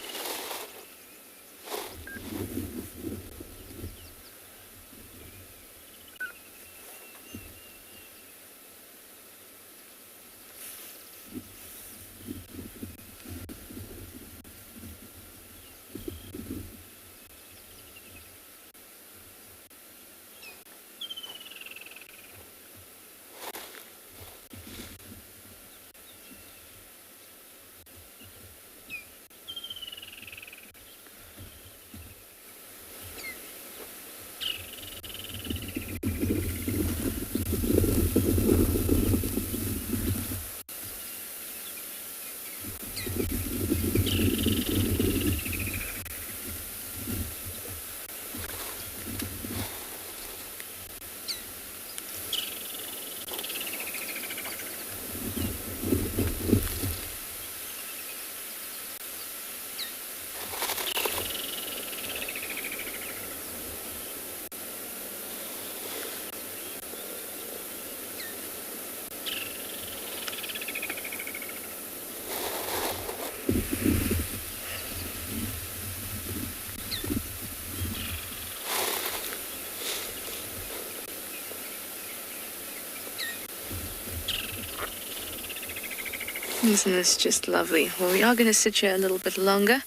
Isn't this just lovely? Well, we are going to sit here a little bit longer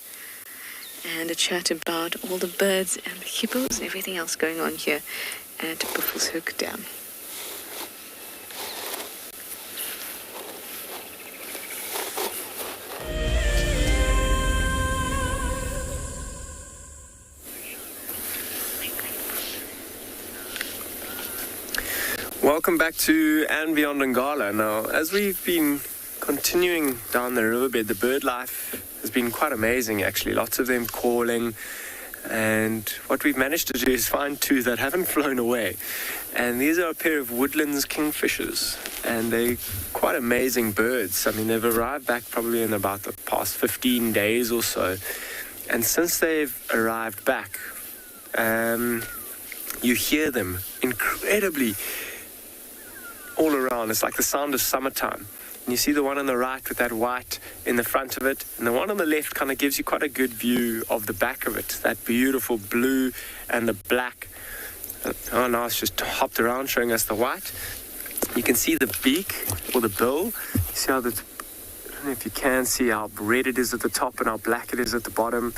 and chat about all the birds and the hippos and everything else going on here at Buffelshoek Dam. welcome back to andBeyond Ngala. Now, as we've been continuing down the riverbed, the bird life has been quite amazing actually. Lots of them calling, and what we've managed to do is find two that haven't flown away. And these are a pair of woodlands kingfishers, and they're quite amazing birds. I mean, they've arrived back probably in about the past 15 days or so. And since they've arrived back, you hear them incredibly all around. It's like the sound of summertime. And you see the one on the right with that white in the front of it, and the one on the left kind of gives you quite a good view of the back of it, that beautiful blue and the black. Oh, now it's just hopped around showing us the white. You can see the beak or the bill. You see how the, I don't know if you can see how red it is at the top and how black it is at the bottom.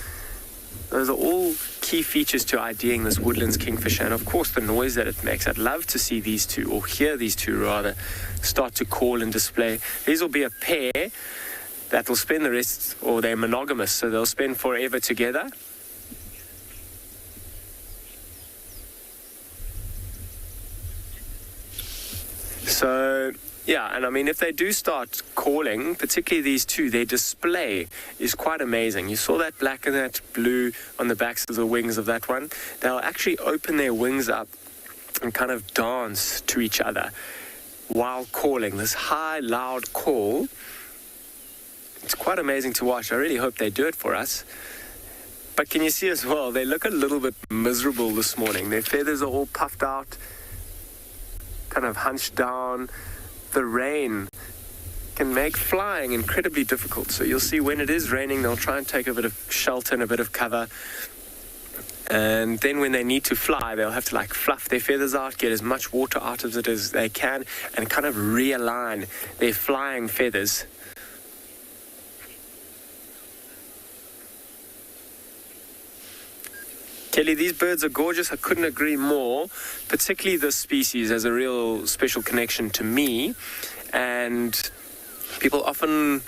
Those are all key features to IDing this woodlands kingfisher, and of course the noise that it makes. I'd love to see these two, or hear these two rather, start to call and display. These will be a pair that will spend the rest, or they're monogamous, so they'll spend forever together. So yeah, and I mean, if they do start calling, particularly these two, their display is quite amazing. You saw that black and that blue on the backs of the wings of that one. They'll actually open their wings up and kind of dance to each other while calling. This high, loud call. It's quite amazing to watch. I really hope they do it for us. But can you see as well, they look a little bit miserable this morning. Their feathers are all puffed out, kind of hunched down. The rain can make flying incredibly difficult. So you'll see when it is raining, they'll try and take a bit of shelter and a bit of cover. And then when they need to fly, they'll have to like fluff their feathers out, get as much water out of it as they can, and kind of realign their flying feathers. Kelly, these birds are gorgeous. I couldn't agree more. Particularly this species has a real special connection to me. And people often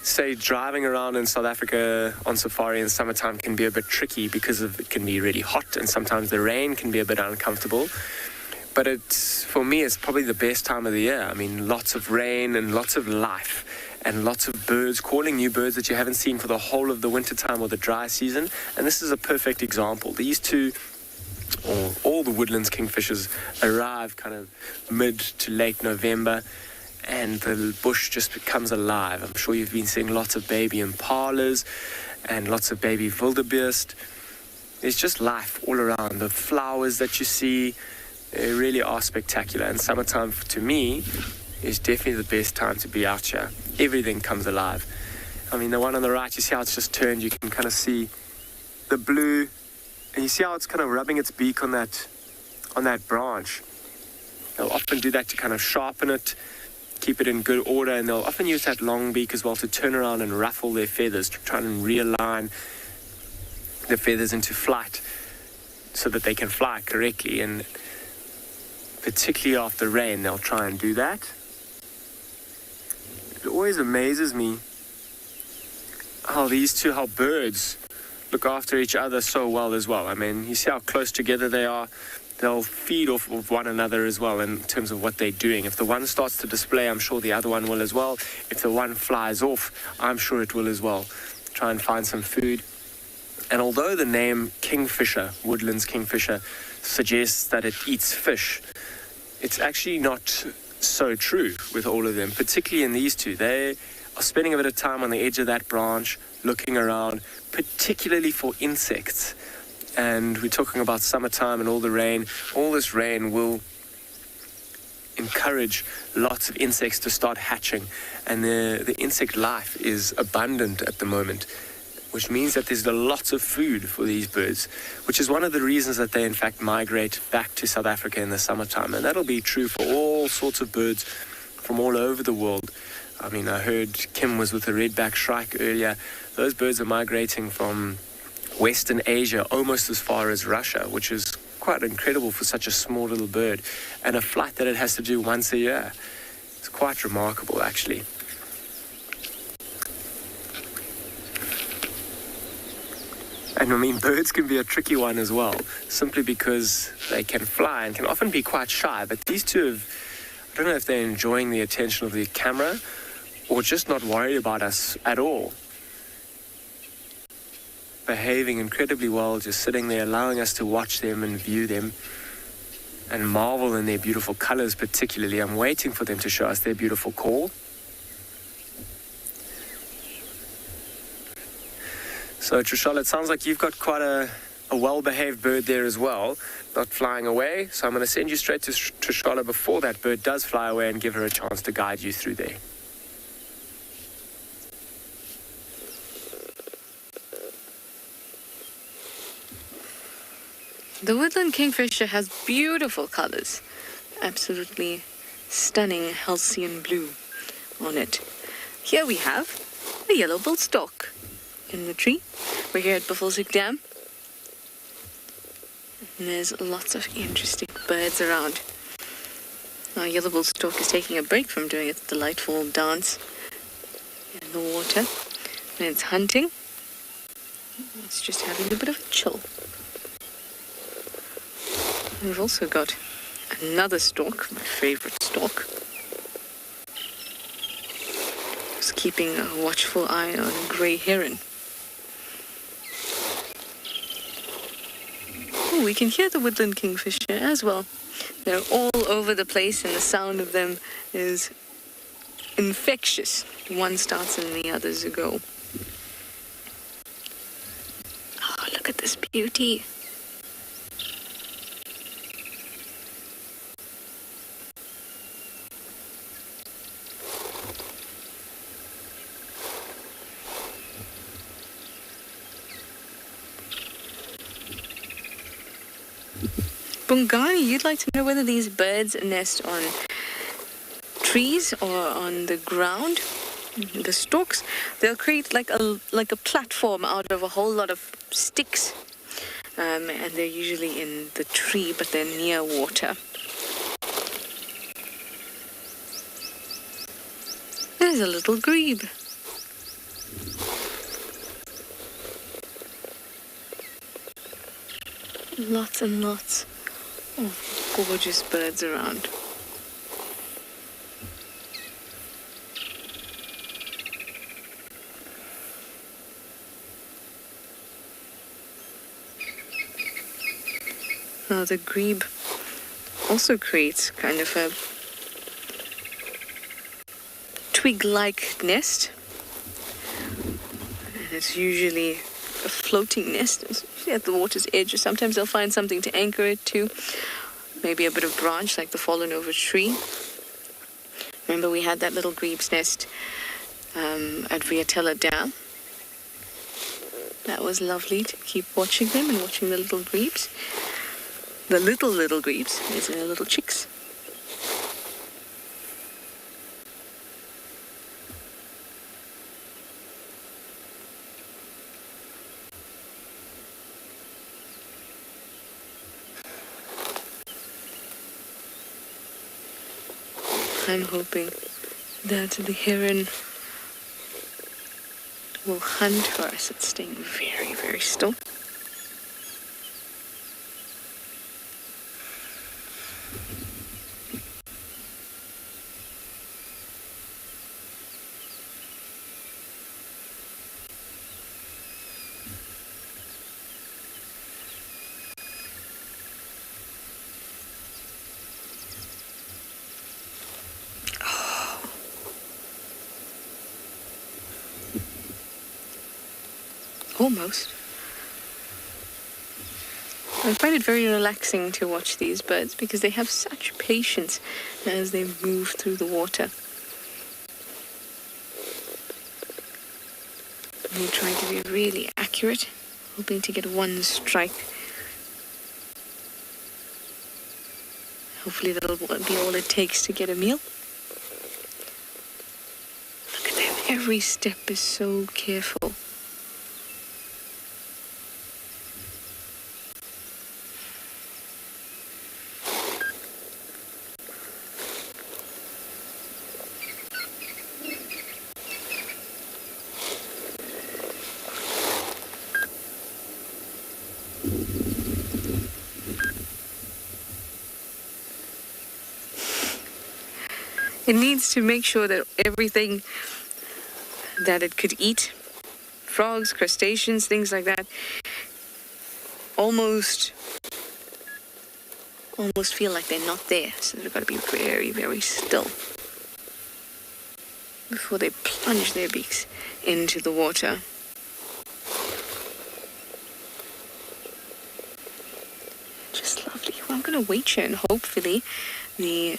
say driving around in South Africa on safari in summertime can be a bit tricky because it can be really hot, and sometimes the rain can be a bit uncomfortable. But for me, it's probably the best time of the year. I mean, lots of rain and lots of life. And lots of birds calling, new birds that you haven't seen for the whole of the winter time or the dry season. And this is a perfect example. These two, or all the woodlands kingfishers, arrive kind of mid to late November, and the bush just becomes alive. I'm sure you've been seeing lots of baby impalas and lots of baby wildebeest. There's just life all around. The flowers that you see, they really are spectacular. And summertime, to me, is definitely the best time to be out here. Everything comes alive. I mean, the one on the right, you see how it's just turned. You can kind of see the blue, and you see how it's kind of rubbing its beak on that branch. They'll often do that to kind of sharpen it, keep it in good order, and they'll often use that long beak as well to turn around and ruffle their feathers, to try and realign the feathers into flight so that they can fly correctly. And particularly after rain, they'll try and do that. It always amazes me how birds look after each other so well as well. I mean, you see how close together they are. They'll feed off of one another as well in terms of what they're doing. If the one starts to display, I'm sure the other one will as well. If the one flies off, I'm sure it will as well. Try and find some food. And although the name kingfisher, woodlands kingfisher, suggests that it eats fish, it's actually not so true with all of them, particularly in these two. They are spending a bit of time on the edge of that branch, looking around, particularly for insects. And we're talking about summertime and all the rain. All this rain will encourage lots of insects to start hatching. And the insect life is abundant at the moment, which means that there's lots of food for these birds, which is one of the reasons that they in fact migrate back to South Africa in the summertime. And that'll be true for all sorts of birds from all over the world. I mean, I heard Kim was with the redback shrike earlier. Those birds are migrating from Western Asia almost as far as Russia, which is quite incredible for such a small little bird, and a flight that it has to do once a year. It's quite remarkable, actually. And I mean, birds can be a tricky one as well, simply because they can fly and can often be quite shy, but these two have, I don't know if they're enjoying the attention of the camera or just not worried about us at all. Behaving incredibly well, just sitting there, allowing us to watch them and view them and marvel in their beautiful colors particularly. I'm waiting for them to show us their beautiful call. So Trishal, it sounds like you've got quite a well-behaved bird there as well, not flying away. So I'm going to send you straight to Trishala before that bird does fly away and give her a chance to guide you through there. The woodland kingfisher has beautiful colors, absolutely stunning Halcyon blue on it. Here we have a yellow-billed stork in the tree. We're here at Buffelshoek Dam. And there's lots of interesting birds around. Our yellow-billed stork is taking a break from doing its delightful dance in the water. And it's hunting. It's just having a bit of a chill. We've also got another stork, my favorite stork. Just keeping a watchful eye on a grey heron. Oh, we can hear the woodland kingfisher as well. They're all over the place and the sound of them is infectious. One starts and the others go. Oh, look at this beauty. Bungani, you'd like to know whether these birds nest on trees or on the ground. The storks, they'll create like a platform out of a whole lot of sticks, and they're usually in the tree, but they're near water. There's a little grebe. Lots and lots of gorgeous birds around. Now the grebe also creates kind of a twig-like nest. And it's usually a floating nest. It's usually at the water's edge, or sometimes they'll find something to anchor it to. Maybe a bit of branch like the fallen over tree. Remember we had that little grebe's nest at Viatella Dam. That was lovely to keep watching them and watching the little grebes. The little grebes, these are little chicks. I'm hoping that the heron will hunt for us. It's staying very, very still. Almost. I find it very relaxing to watch these birds because they have such patience as they move through the water. They try to be really accurate, hoping to get one strike. Hopefully that'll be all it takes to get a meal. Look at them. Every step is so careful. It needs to make sure that everything that it could eat, frogs, crustaceans, things like that, almost feel like they're not there. So they've got to be very, very still before they plunge their beaks into the water. Just lovely. Well, I'm going to wait here and hopefully the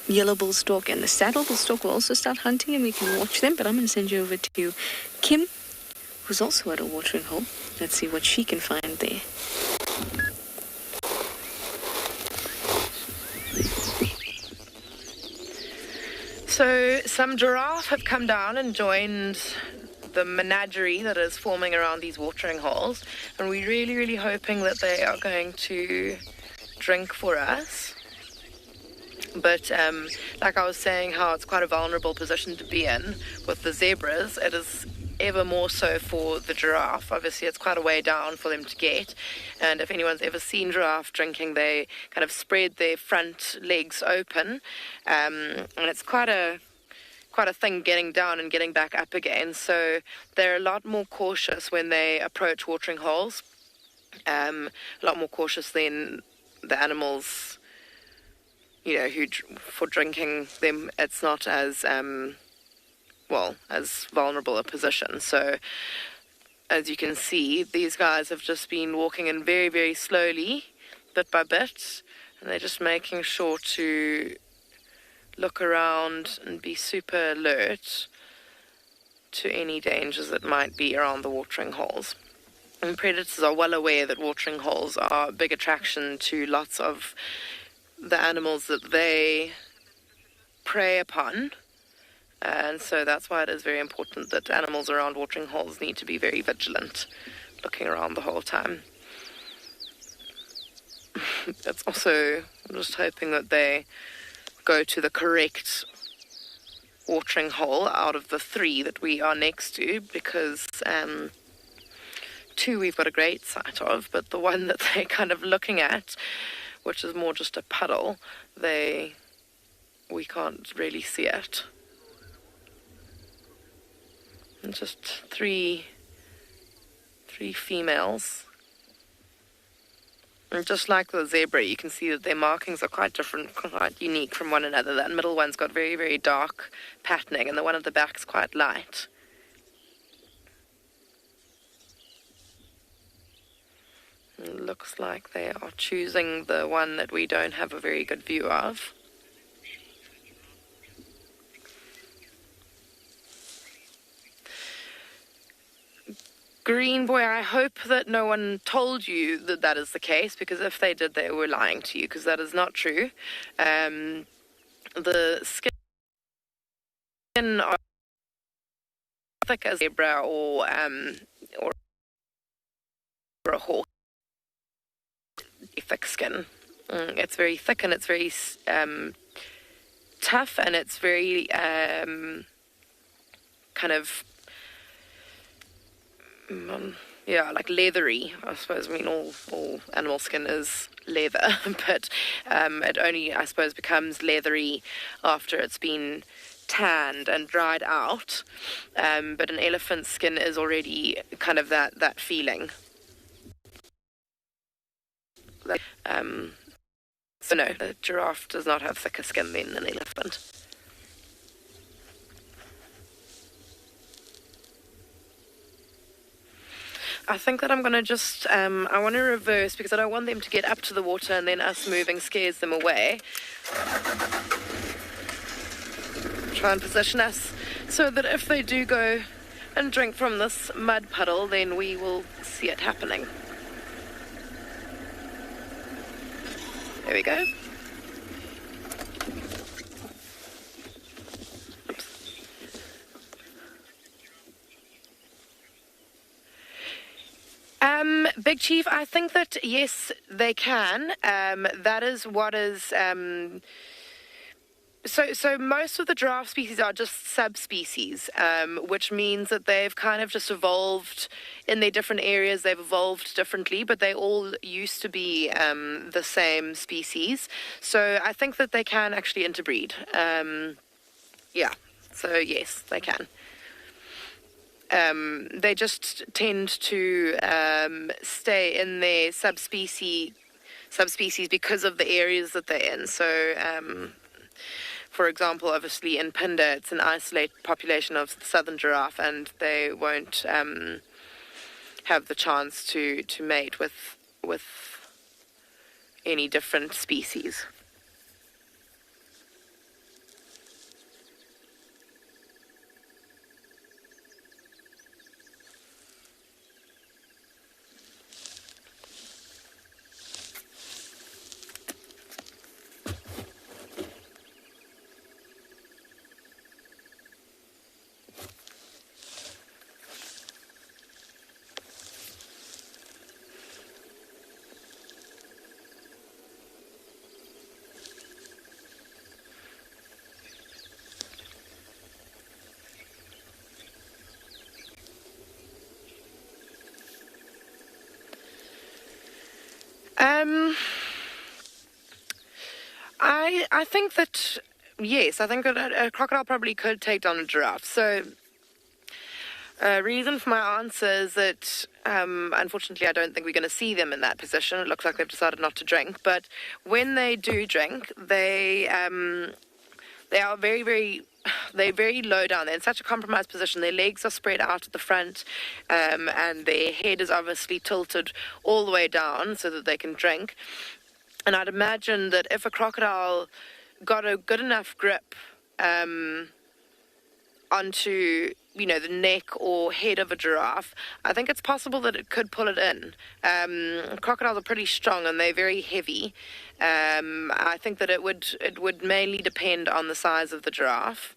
yellow bull stork and the saddle bull stork will also start hunting and we can watch them. But I'm going to send you over to Kim, who's also at a watering hole. Let's see what she can find there. So some giraffe have come down and joined the menagerie that is forming around these watering holes, and we're really, really hoping that they are going to drink for us. But like I was saying, how it's quite a vulnerable position to be in with the zebras, it is ever more so for the giraffe. Obviously, it's quite a way down for them to get, and if anyone's ever seen giraffe drinking, they kind of spread their front legs open, and it's quite a thing getting down and getting back up again. So they're a lot more cautious when they approach watering holes, a lot more cautious than the animals, you know, who for drinking them. It's not as as vulnerable a position. So as you can see, these guys have just been walking in very, very slowly, bit by bit, and they're just making sure to look around and be super alert to any dangers that might be around the watering holes. And predators are well aware that watering holes are a big attraction to lots of the animals that they prey upon. And so that's why it is very important that animals around watering holes need to be very vigilant, looking around the whole time. It's also, I'm just hoping that they go to the correct watering hole out of the 3 that we are next to, because 2 we've got a great sight of, but the one that they're kind of looking at, which is more just a puddle, we can't really see it. And just three females. And just like the zebra, you can see that their markings are quite different, quite unique from one another. That middle one's got very, very dark patterning, and the one at the back's quite light. It looks like they are choosing the one that we don't have a very good view of. Green boy, I hope that no one told you that that is the case, because if they did, they were lying to you, because that is not true. The skin are thick as a zebra or a horse. Thick skin. It's very thick and it's very tough, and it's very kind of like leathery, I suppose. I mean, all animal skin is leather, but it only, I suppose, becomes leathery after it's been tanned and dried out. But an elephant's skin is already kind of that feeling. So no, a giraffe does not have thicker skin than an elephant. I think that I'm going to just, I want to reverse, because I don't want them to get up to the water and then us moving scares them away. Try and position us so that if they do go and drink from this mud puddle, then we will see it happening. There we go. Big Chief, I think that yes, they can. That is what is. So most of the giraffe species are just subspecies, which means that they've kind of just evolved in their different areas. They've evolved differently, but they all used to be the same species. So I think that they can actually interbreed. Yeah, so yes, they can. They just tend to stay in their subspecies because of the areas that they're in. So, for example, obviously in Phinda, it's an isolated population of the southern giraffe, and they won't have the chance to mate with any different species. I think that, yes, I think that a crocodile probably could take down a giraffe. So, reason for my answer is that, unfortunately, I don't think we're going to see them in that position. It looks like they've decided not to drink. But when they do drink, they are they're very low down. They're in such a compromised position. Their legs are spread out at the front, and their head is obviously tilted all the way down so that they can drink. And I'd imagine that if a crocodile got a good enough grip onto, the neck or head of a giraffe, I think it's possible that it could pull it in. Crocodiles are pretty strong and they're very heavy. I think that it would mainly depend on the size of the giraffe.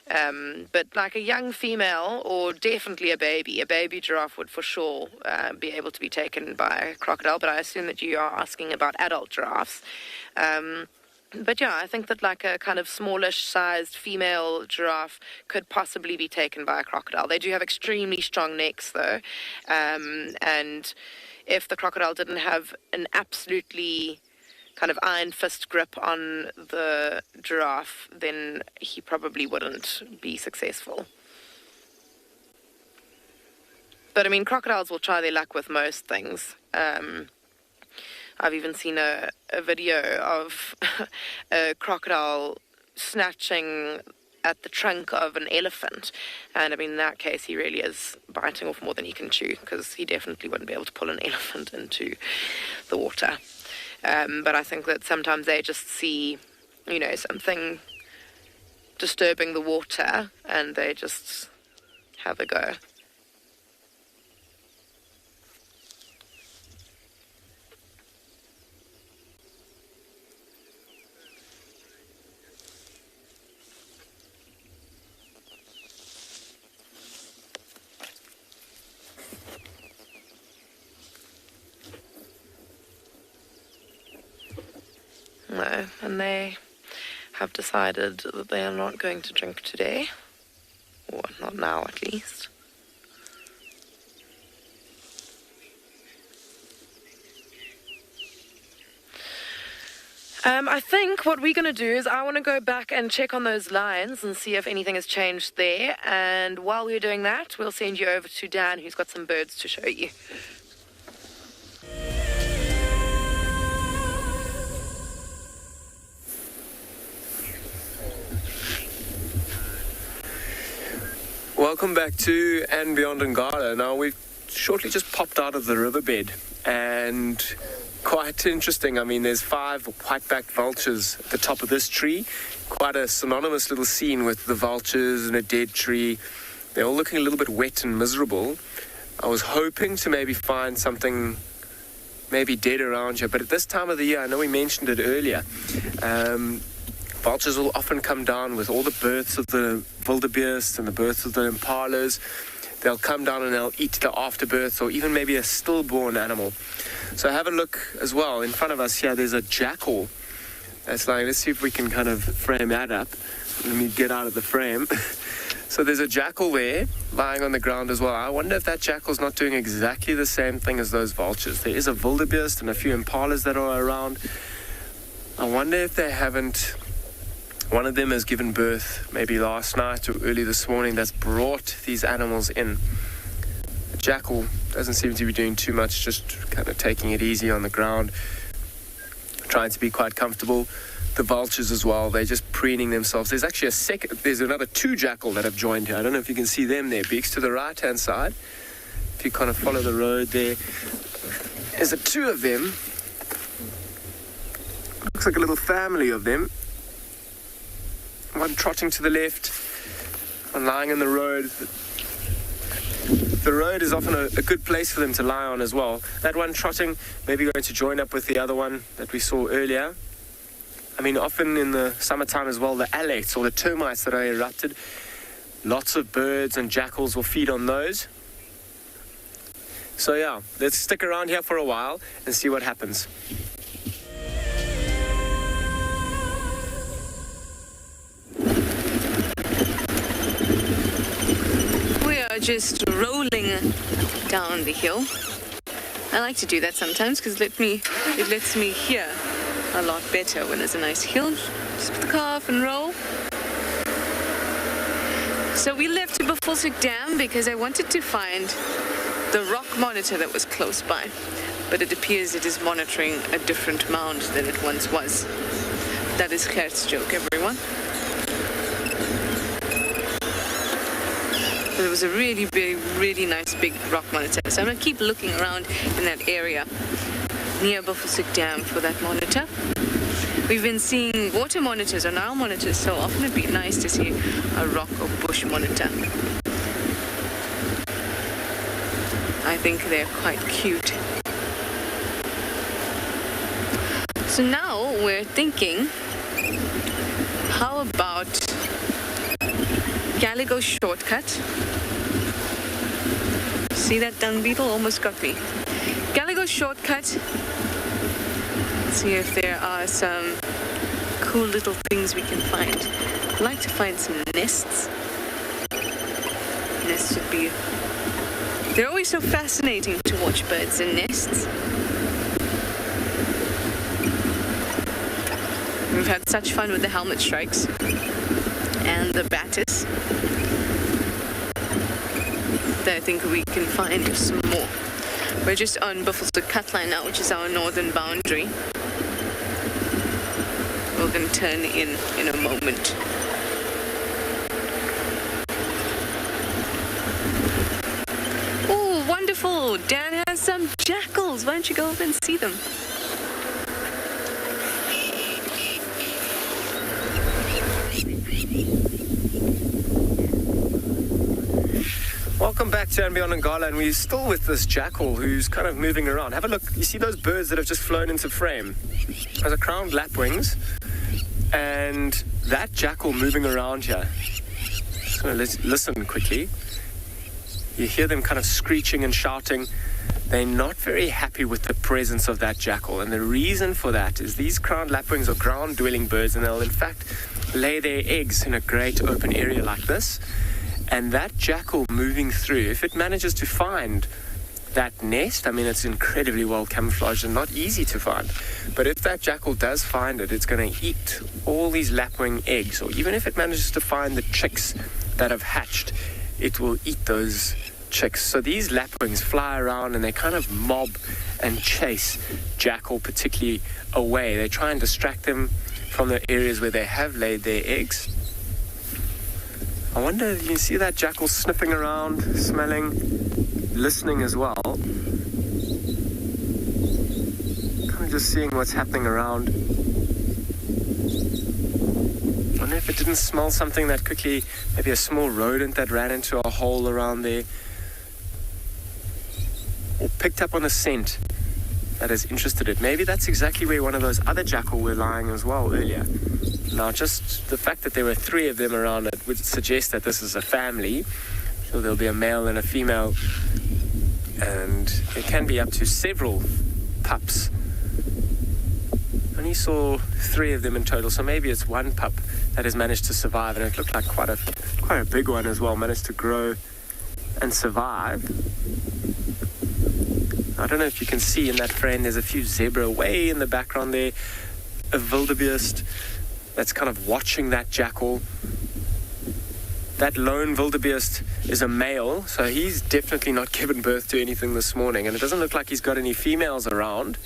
But like a young female, or definitely a baby giraffe would for sure be able to be taken by a crocodile, but I assume that you are asking about adult giraffes. But yeah, I think that like a kind of smallish sized female giraffe could possibly be taken by a crocodile. They do have extremely strong necks though, and if the crocodile didn't have an absolutely kind of iron fist grip on the giraffe, then he probably wouldn't be successful. But I mean, crocodiles will try their luck with most things. I've even seen a video of a crocodile snatching at the trunk of an elephant, and I mean, in that case he really is biting off more than he can chew, because he definitely wouldn't be able to pull an elephant into the water. But I think that sometimes they just see, something disturbing the water, and they just have a go. No, and they have decided that they are not going to drink today, or not now at least. I think what we're going to do is I want to go back and check on those lines and see if anything has changed there, and while we're doing that, we'll send you over to Dan, who's got some birds to show you. Welcome back to andBeyond and Ngala. Now, we've shortly just popped out of the riverbed, and quite interesting. I mean, there's 5 white-backed vultures at the top of this tree. Quite a synonymous little scene with the vultures and a dead tree. They're all looking a little bit wet and miserable. I was hoping to maybe find something maybe dead around here, but at this time of the year, I know we mentioned it earlier, vultures will often come down with all the births of the wildebeest and the births of the impalas. They'll come down and they'll eat the afterbirths, or even maybe a stillborn animal. So have a look as well. In front of us here, there's a jackal that's lying. Let's see if we can kind of frame that up. Let me get out of the frame. So there's a jackal there lying on the ground as well. I wonder if that jackal's not doing exactly the same thing as those vultures. There is a wildebeest and a few impalas that are around. I wonder if they haven't One of them has given birth maybe last night or early this morning. That's brought these animals in. The jackal doesn't seem to be doing too much, just kind of taking it easy on the ground, trying to be quite comfortable. The vultures as well, they're just preening themselves. There's actually there's another 2 jackal that have joined here. I don't know if you can see them there, Beaks, to the right-hand side. If you kind of follow the road there's 2 of them. Looks like a little family of them. One trotting to the left, one lying in the road. The road is often a good place for them to lie on as well. That one trotting, maybe going to join up with the other one that we saw earlier. I mean, often in the summertime as well, the alates or the termites that are erupted, lots of birds and jackals will feed on those. So yeah, let's stick around here for a while and see what happens. We are just rolling down the hill. I like to do that sometimes because it lets me hear a lot better when there's a nice hill. Just put the car off and roll. So we left Buffelshoek Dam because I wanted to find the rock monitor that was close by, but it appears it is monitoring a different mound than it once was. That is Gert's joke, everyone. But it was a really big, really nice big rock monitor. So I'm going to keep looking around in that area near Buffelshoek Dam for that monitor. We've been seeing water monitors or Nile monitors, so often it'd be nice to see a rock or bush monitor. I think they're quite cute. So now we're thinking, how about Gallego shortcut? See that dung beetle? Almost got me. Gallego shortcut. See if there are some cool little things we can find. I'd like to find some nests. Nests would be... They're always so fascinating to watch birds in nests. We've had such fun with the helmet strikes and the batis that I think we can find some more. We're just on Buffelshoek Cut Line now, which is our northern boundary. We're going to turn in a moment. Oh, wonderful! Dan has some jackals. Why don't you go over and see them? Welcome back to andBeyond Ngala, and we're still with this jackal who's kind of moving around. Have a look. You see those birds that have just flown into frame? Those are crowned lapwings, and that jackal moving around here. Just going to listen quickly. You hear them kind of screeching and shouting. They're not very happy with the presence of that jackal, and the reason for that is these crowned lapwings are ground-dwelling birds, and they'll in fact lay their eggs in a great open area like this. And that jackal moving through, if it manages to find that nest, I mean, it's incredibly well camouflaged and not easy to find. But if that jackal does find it, it's going to eat all these lapwing eggs. Or even if it manages to find the chicks that have hatched, it will eat those chicks. So these lapwings fly around and they kind of mob and chase jackal particularly away. They try and distract them from the areas where they have laid their eggs. I wonder if you can see that jackal sniffing around, smelling, listening as well. Kind of just seeing what's happening around. I wonder if it didn't smell something that quickly, maybe a small rodent that ran into a hole around there. Or picked up on a scent that has interested it. Maybe that's exactly where one of those other jackal were lying as well earlier. Now, just the fact that there were 3 of them around it would suggest that this is a family. So there'll be a male and a female. And there can be up to several pups. I only saw 3 of them in total, so maybe it's one pup that has managed to survive. And it looked like quite a big one as well, managed to grow and survive. I don't know if you can see in that frame, there's a few zebra way in the background there, a wildebeest, that's kind of watching that jackal. That lone wildebeest is a male, so he's definitely not given birth to anything this morning, and it doesn't look like he's got any females around.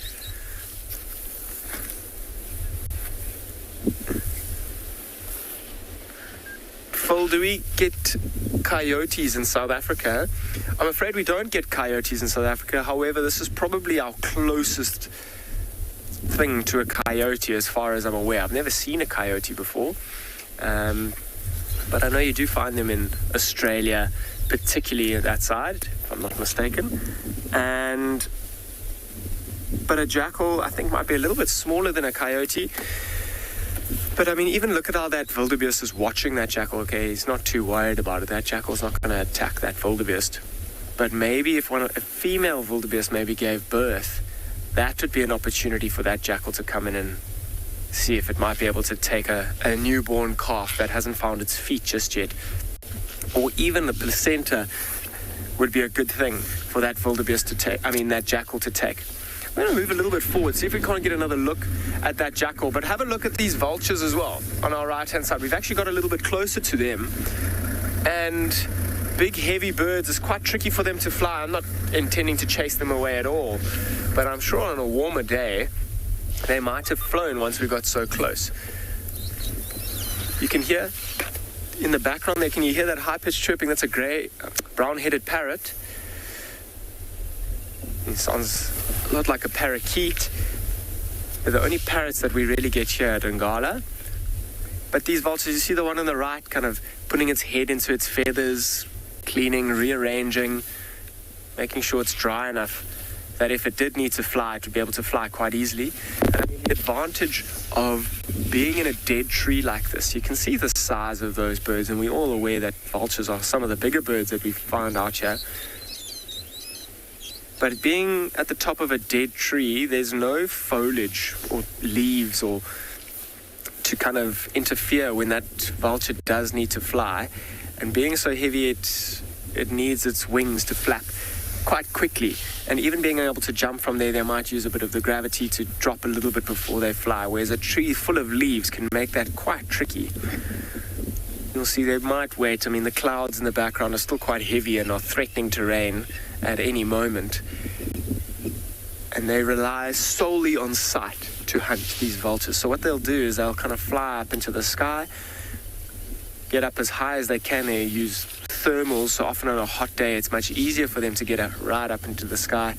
Phil, do we get coyotes in South Africa? I'm afraid we don't get coyotes in South Africa. However, this is probably our closest thing to a coyote as far as I'm aware. I've never seen a coyote before. But I know you do find them in Australia, particularly that side, if I'm not mistaken. But a jackal, I think, might be a little bit smaller than a coyote. But I mean, even look at how that wildebeest is watching that jackal. Okay, he's not too worried about it. That jackal's not going to attack that wildebeest. But maybe if a female wildebeest maybe gave birth, that would be an opportunity for that jackal to come in and see if it might be able to take a newborn calf that hasn't found its feet just yet. Or even the placenta would be a good thing for that wildebeest to take, that jackal to take. We're going to move a little bit forward, see if we can't get another look at that jackal. But have a look at these vultures as well on our right-hand side. We've actually got a little bit closer to them. And big, heavy birds, it's quite tricky for them to fly. I'm not intending to chase them away at all. But I'm sure on a warmer day, they might have flown once we got so close. You can hear in the background there, can you hear that high-pitched chirping? That's a brown-headed parrot. It sounds a lot like a parakeet. They're the only parrots that we really get here at Ngala. But these vultures, you see the one on the right kind of putting its head into its feathers, cleaning, rearranging, making sure it's dry enough that if it did need to fly, it would be able to fly quite easily. And the advantage of being in a dead tree like this, you can see the size of those birds, and we're all aware that vultures are some of the bigger birds that we find out here. But being at the top of a dead tree, there's no foliage or leaves or to kind of interfere when that vulture does need to fly. And being so heavy, it needs its wings to flap quite quickly. And even being able to jump from there, they might use a bit of the gravity to drop a little bit before they fly, whereas a tree full of leaves can make that quite tricky. You'll see they might wait. I mean, the clouds in the background are still quite heavy and are threatening to rain at any moment. And they rely solely on sight to hunt these vultures. So what they'll do is they'll kind of fly up into the sky, get up as high as they can. They use thermals, so often on a hot day it's much easier for them to get right up into the sky.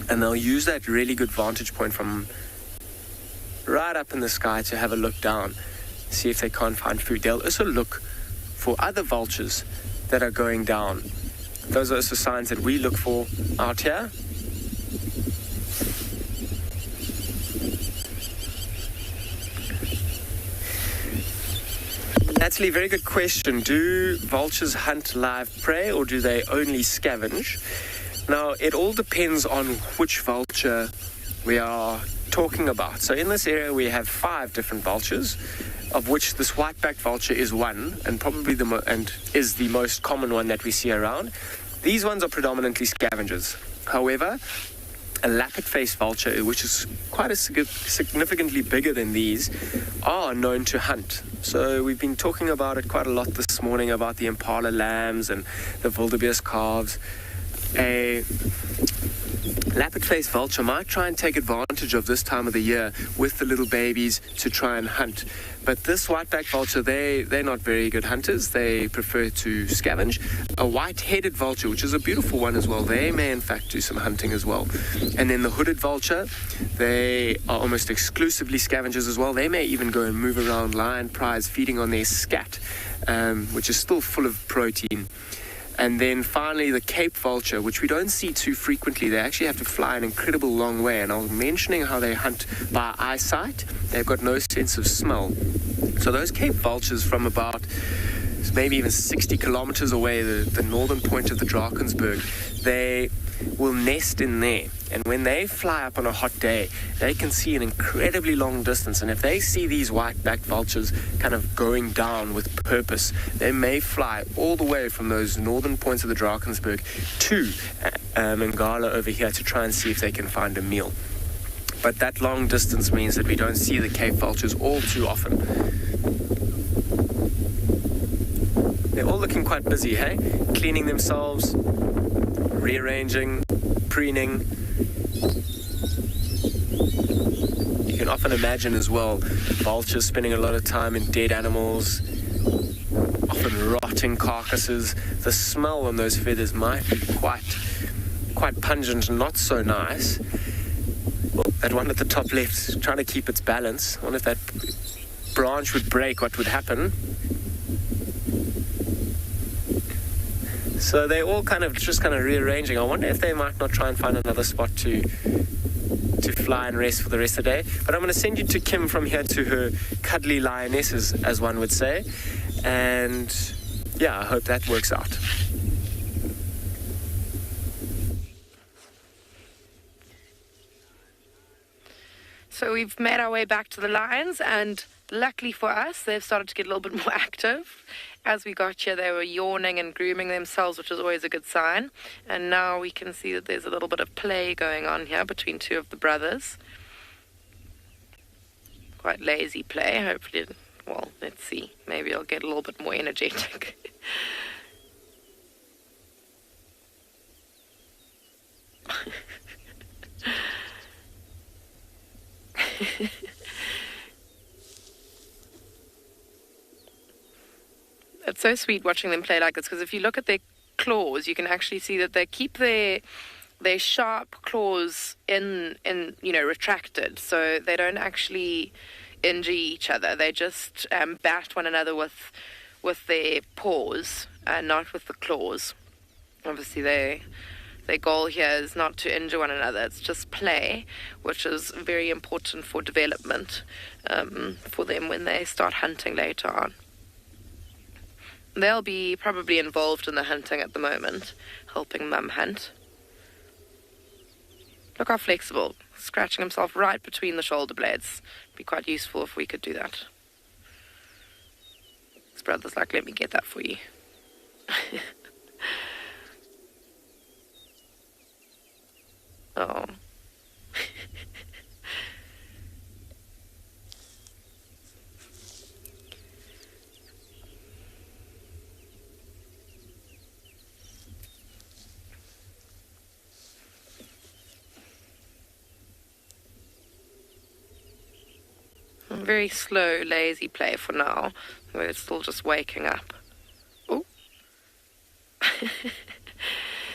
And they'll use that really good vantage point from right up in the sky to have a look down, see if they can't find food. They'll also look for other vultures that are going down. Those are also signs that we look for out here. Natalie, very good question. Do vultures hunt live prey or do they only scavenge? Now, it all depends on which vulture we are talking about. So in this area, we have 5 different vultures, of which this white-backed vulture is one, and probably is the most common one that we see around. These ones are predominantly scavengers. However, a lappet-faced vulture, which is quite significantly bigger than these, are known to hunt. So we've been talking about it quite a lot this morning, about the impala lambs and the wildebeest calves. A lappet-faced vulture might try and take advantage of this time of the year with the little babies to try and hunt. But this white-backed vulture, they're not very good hunters. They prefer to scavenge. A white-headed vulture, which is a beautiful one as well, they may in fact do some hunting as well. And then the hooded vulture, they are almost exclusively scavengers as well. They may even go and move around lion prize, feeding on their scat, which is still full of protein. And then finally the Cape vulture, which we don't see too frequently. They actually have to fly an incredible long way. And I was mentioning how they hunt by eyesight. They've got no sense of smell. So those Cape vultures from about maybe even 60 kilometers away, the northern point of the Drakensberg, they will nest in there. And when they fly up on a hot day, they can see an incredibly long distance. And if they see these white-backed vultures kind of going down with purpose, they may fly all the way from those northern points of the Drakensberg to Ngala over here to try and see if they can find a meal. but that long distance means that we don't see the cave vultures all too often. They're all looking quite busy, hey? Cleaning themselves, rearranging, preening. You can often imagine as well vultures spending a lot of time in dead animals, often rotting carcasses. The smell on those feathers might be quite pungent and not so nice. Well, that one at the top left, trying to keep its balance. I wonder if that branch would break, what would happen? So they're all just rearranging. I wonder if they might not try and find another spot to fly and rest for the rest of the day. But I'm going to send you to Kim from here to her cuddly lionesses, as one would say. And yeah, I hope that works out. So we've made our way back to the lions, and luckily for us, they've started to get a little bit more active. As we got here, they were yawning and grooming themselves, which is always a good sign. And now we can see that there's a little bit of play going on here between two of the brothers. Quite lazy play. Hopefully, well, let's see. Maybe I'll get a little bit more energetic. It's so sweet watching them play like this, because if you look at their claws, you can actually see that they keep their sharp claws in retracted, so they don't actually injure each other. They just bat one another with their paws and not with the claws. Obviously, their goal here is not to injure one another. It's just play, which is very important for development for them when they start hunting later on. They'll be probably involved in the hunting at the moment, helping Mum hunt. Look how flexible, scratching himself right between the shoulder blades. Be quite useful if we could do that. His brother's like, let me get that for you. Oh. Very slow, lazy play for now. We're still just waking up. Oh.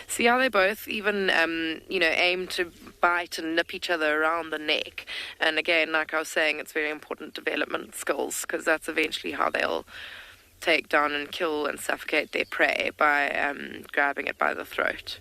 See how they both even, aim to bite and nip each other around the neck. And again, like I was saying, it's very important development skills, because that's eventually how they'll take down and kill and suffocate their prey, by grabbing it by the throat.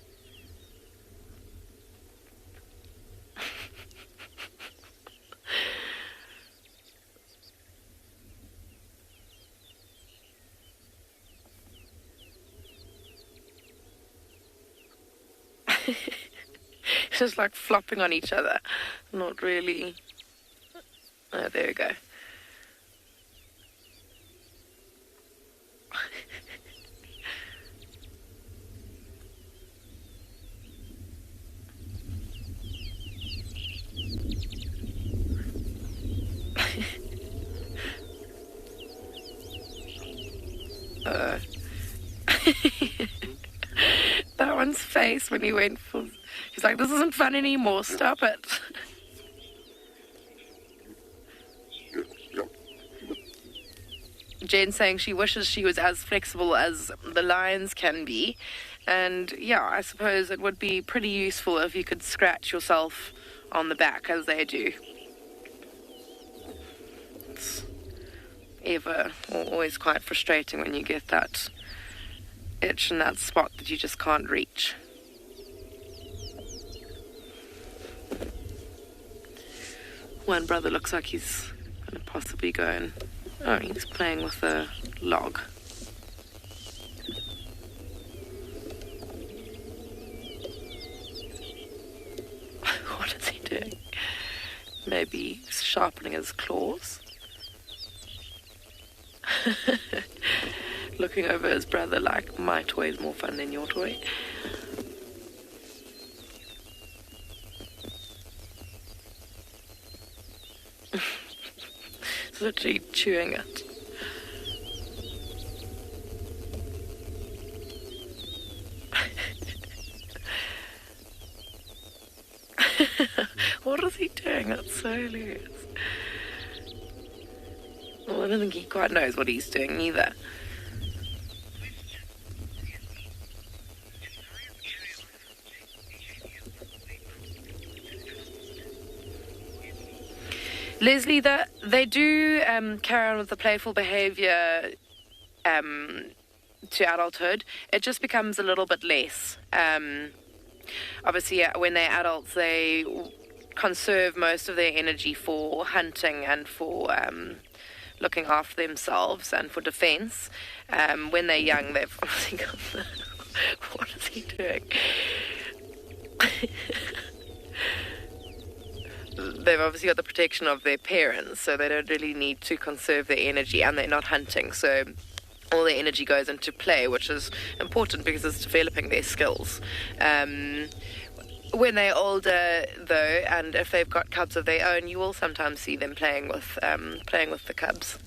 Just like flopping on each other. Not really. Oh, there we go. That one's face when he went for... He's like, this isn't fun anymore, stop it. Jen saying she wishes she was as flexible as the lions can be. And yeah, I suppose it would be pretty useful if you could scratch yourself on the back as they do. It's always quite frustrating when you get that itch in that spot that you just can't reach. One brother looks like he's going to possibly go and... Oh, he's playing with a log. What is he doing? Maybe sharpening his claws? Looking over his brother like, my toy is more fun than your toy. It's literally chewing it. What is he doing? That's so hilarious. Well, I don't think he quite knows what he's doing either. Leslie, they do carry on with the playful behaviour to adulthood. It just becomes a little bit less. Obviously, when they're adults, they conserve most of their energy for hunting and for looking after themselves and for defence. When they're young, they've obviously got the... What is he doing? They've obviously got the protection of their parents, so they don't really need to conserve their energy, and they're not hunting, so all their energy goes into play, which is important because it's developing their skills. When they're older, though, and if they've got cubs of their own, you will sometimes see them playing with the cubs.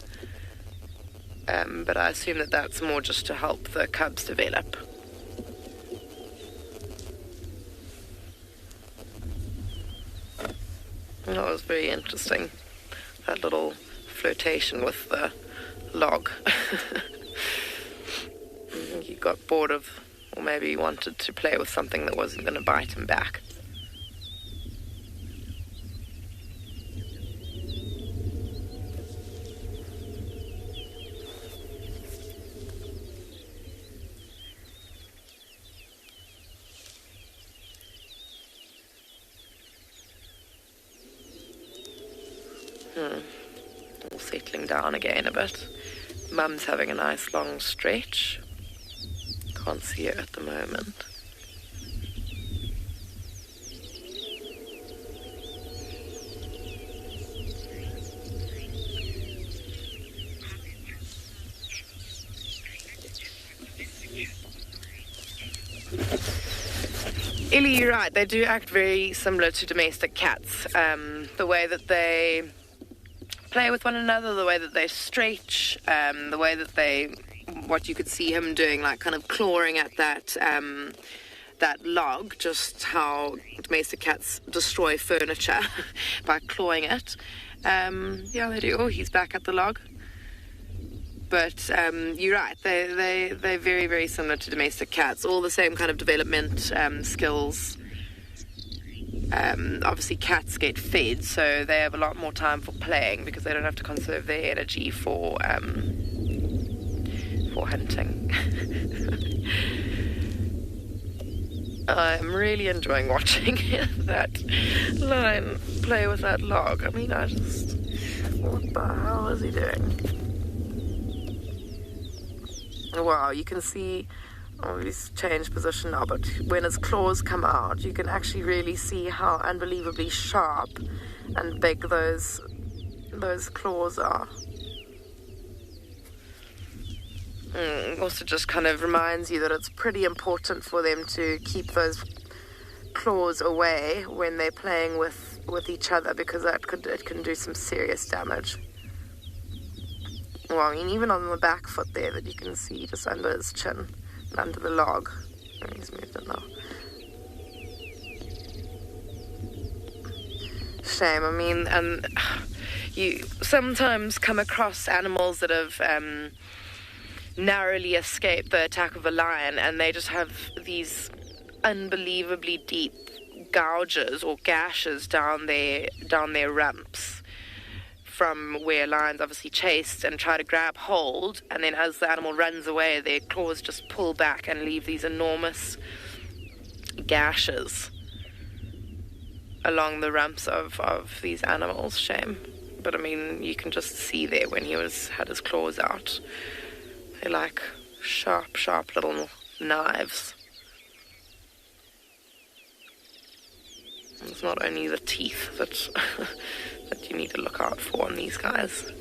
But I assume that that's more just to help the cubs develop. That was very interesting, that little flirtation with the log. He got bored of, or maybe he wanted to play with something that wasn't going to bite him back. All settling down again a bit. Mum's having a nice long stretch. Can't see her at the moment. Ellie, you're right. They do act very similar to domestic cats. The way that they play with one another, the way that they stretch, the way that they, what you could see him doing, like kind of clawing at that log, just how domestic cats destroy furniture by clawing it. Yeah, they do. Oh, he's back at the log. But you're right, they're very, very similar to domestic cats. All the same kind of development skills. Obviously cats get fed, so they have a lot more time for playing because they don't have to conserve their energy for hunting. I'm really enjoying watching that lion play with that log. I mean, what the hell is he doing? Wow, you can see, he's changed position now, but when his claws come out, you can actually really see how unbelievably sharp and big those claws are. Also just kind of reminds you that it's pretty important for them to keep those claws away when they're playing with each other, because it can do some serious damage. Well, I mean, even on the back foot there that you can see just under his chin and under the log. He's moved it now. Shame. I mean, and you sometimes come across animals that have narrowly escaped the attack of a lion, and they just have these unbelievably deep gouges or gashes down their rumps, from where lions obviously chased and try to grab hold, and then as the animal runs away, their claws just pull back and leave these enormous gashes along the rumps of these animals. Shame. But I mean, you can just see there when he had his claws out. They're like sharp, sharp little knives. It's not only the teeth that that you need to look out for on these guys.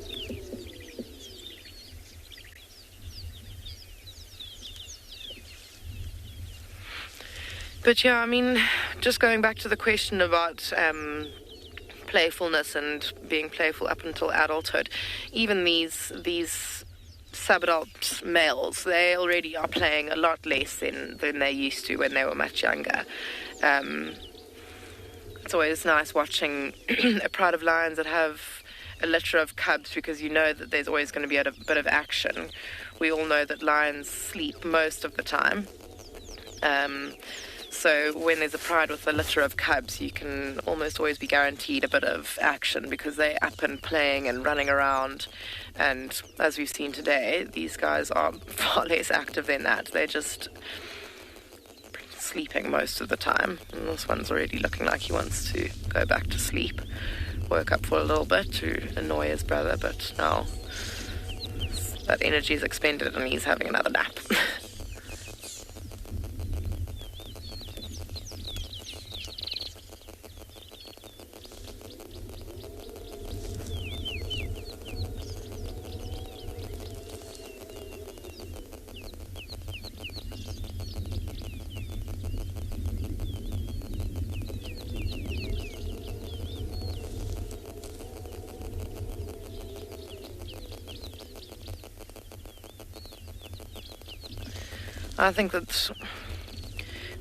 But yeah, I mean, just going back to the question about playfulness and being playful up until adulthood. Even these sub-adult males, they already are playing a lot less than they used to when they were much younger. It's always nice watching a pride of lions that have a litter of cubs, because you know that there's always going to be a bit of action. We all know that lions sleep most of the time. So when there's a pride with a litter of cubs, you can almost always be guaranteed a bit of action, because they're up and playing and running around. And as we've seen today, these guys are far less active than that. They're just sleeping most of the time. And this one's already looking like he wants to go back to sleep. Woke up for a little bit to annoy his brother, but now that energy is expended and he's having another nap. I think that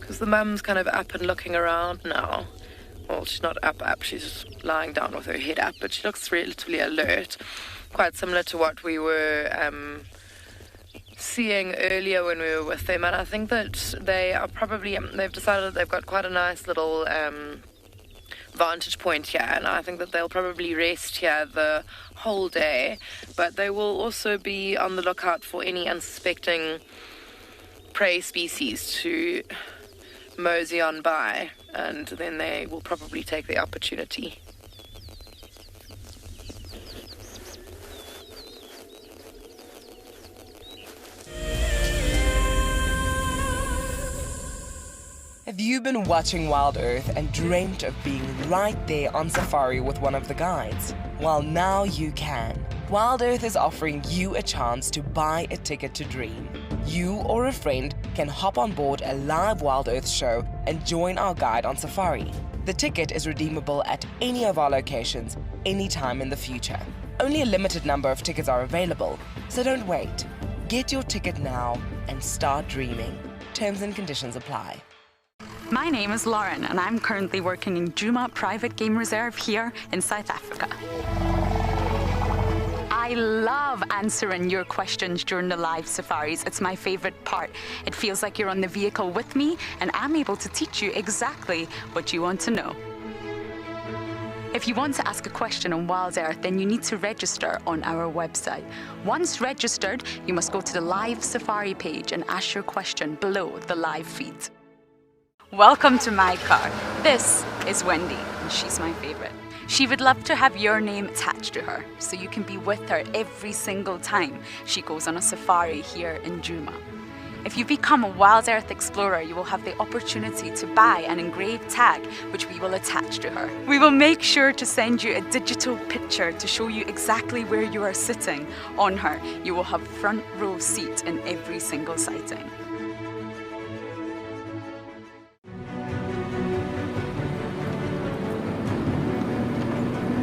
because the mum's kind of up and looking around now. Well, she's not up, she's lying down with her head up, but she looks relatively alert, quite similar to what we were seeing earlier when we were with them. And I think that they are probably, they've decided that they've got quite a nice little vantage point here, and I think that they'll probably rest here the whole day, but they will also be on the lookout for any unsuspecting prey species to mosey on by, and then they will probably take the opportunity. Have you been watching WildEarth and dreamt of being right there on safari with one of the guides? Well, now you can. WildEarth is offering you a chance to buy a ticket to dream. You or a friend can hop on board a live WildEarth show and join our guide on safari. The ticket is redeemable at any of our locations, anytime in the future. Only a limited number of tickets are available, so don't wait. Get your ticket now and start dreaming. Terms and conditions apply. My name is Lauren, and I'm currently working in Djuma Private Game Reserve here in South Africa. I love answering your questions during the live safaris. It's my favorite part. It feels like you're on the vehicle with me, and I'm able to teach you exactly what you want to know. If you want to ask a question on WildEarth, then you need to register on our website. Once registered, you must go to the live safari page and ask your question below the live feed. Welcome to my car. This is Wendy, and she's my favorite. She would love to have your name attached to her, so you can be with her every single time she goes on a safari here in Djuma. If you become a WildEarth explorer, you will have the opportunity to buy an engraved tag, which we will attach to her. We will make sure to send you a digital picture to show you exactly where you are sitting on her. You will have front row seat in every single sighting.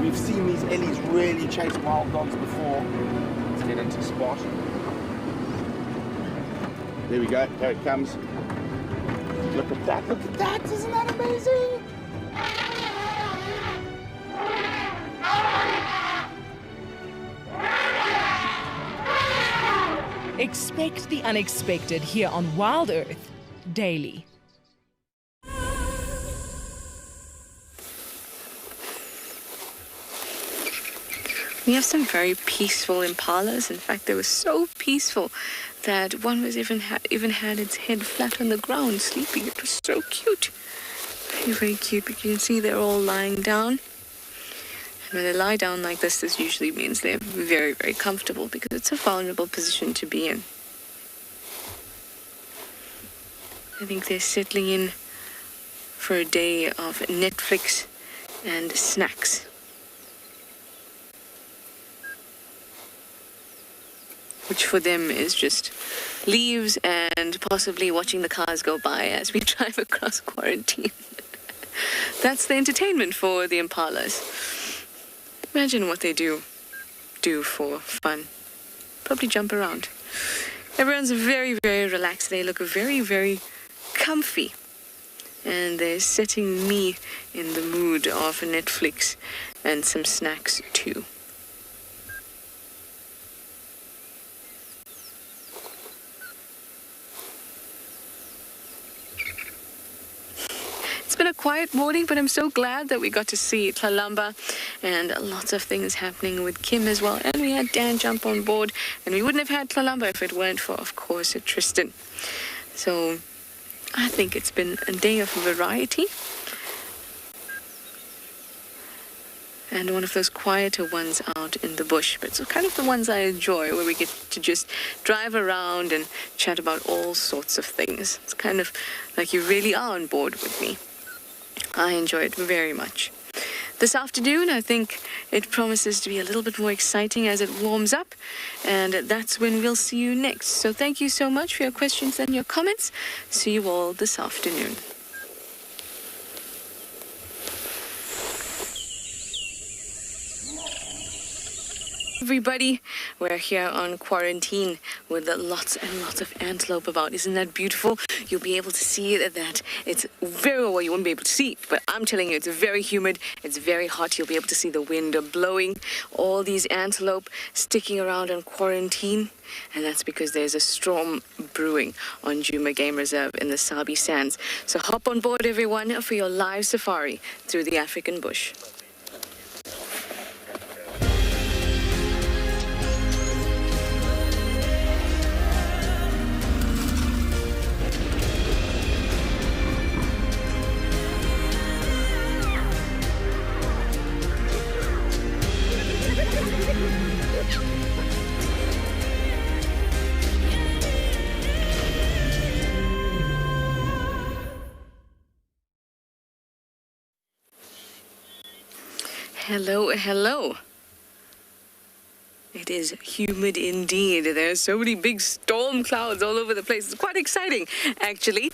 We've seen these ellies really chase wild dogs before. Let's get into spot. There we go, here it comes. Look at that, isn't that amazing? Expect the unexpected here on WildEarth daily. We have some very peaceful impalas. In fact, they were so peaceful that one was even had its head flat on the ground, sleeping. It was so cute. Very, very cute. But you can see they're all lying down. And when they lie down like this usually means they're very, very comfortable, because it's a vulnerable position to be in. I think they're settling in for a day of Netflix and snacks. Which for them is just leaves and possibly watching the cars go by as we drive across quarantine. That's the entertainment for the impalas. imagine what they do for fun. Probably jump around. Everyone's very, very relaxed. They look very, very comfy. And they're setting me in the mood of Netflix and some snacks too. It's been a quiet morning, but I'm so glad that we got to see Tlalamba and lots of things happening with Kim as well. And we had Dan jump on board, and we wouldn't have had Tlalamba if it weren't for, of course, Tristan. So I think it's been a day of variety. And one of those quieter ones out in the bush. But it's kind of the ones I enjoy, where we get to just drive around and chat about all sorts of things. It's kind of like you really are on board with me. I enjoy it very much. This afternoon, I think it promises to be a little bit more exciting as it warms up, and that's when we'll see you next. So thank you so much for your questions and your comments. See you all this afternoon. Everybody, we're here on quarantine with lots and lots of antelope about. Isn't that beautiful? You'll be able to see that it's very, well, you won't be able to see, but I'm telling you, it's very humid, it's very hot. You'll be able to see the wind blowing, all these antelope sticking around in quarantine. And that's because there's a storm brewing on Djuma Game Reserve in the Sabi Sands. So hop on board, everyone, for your live safari through the African bush. Hello, hello. It is humid indeed. There are so many big storm clouds all over the place. It's quite exciting, actually.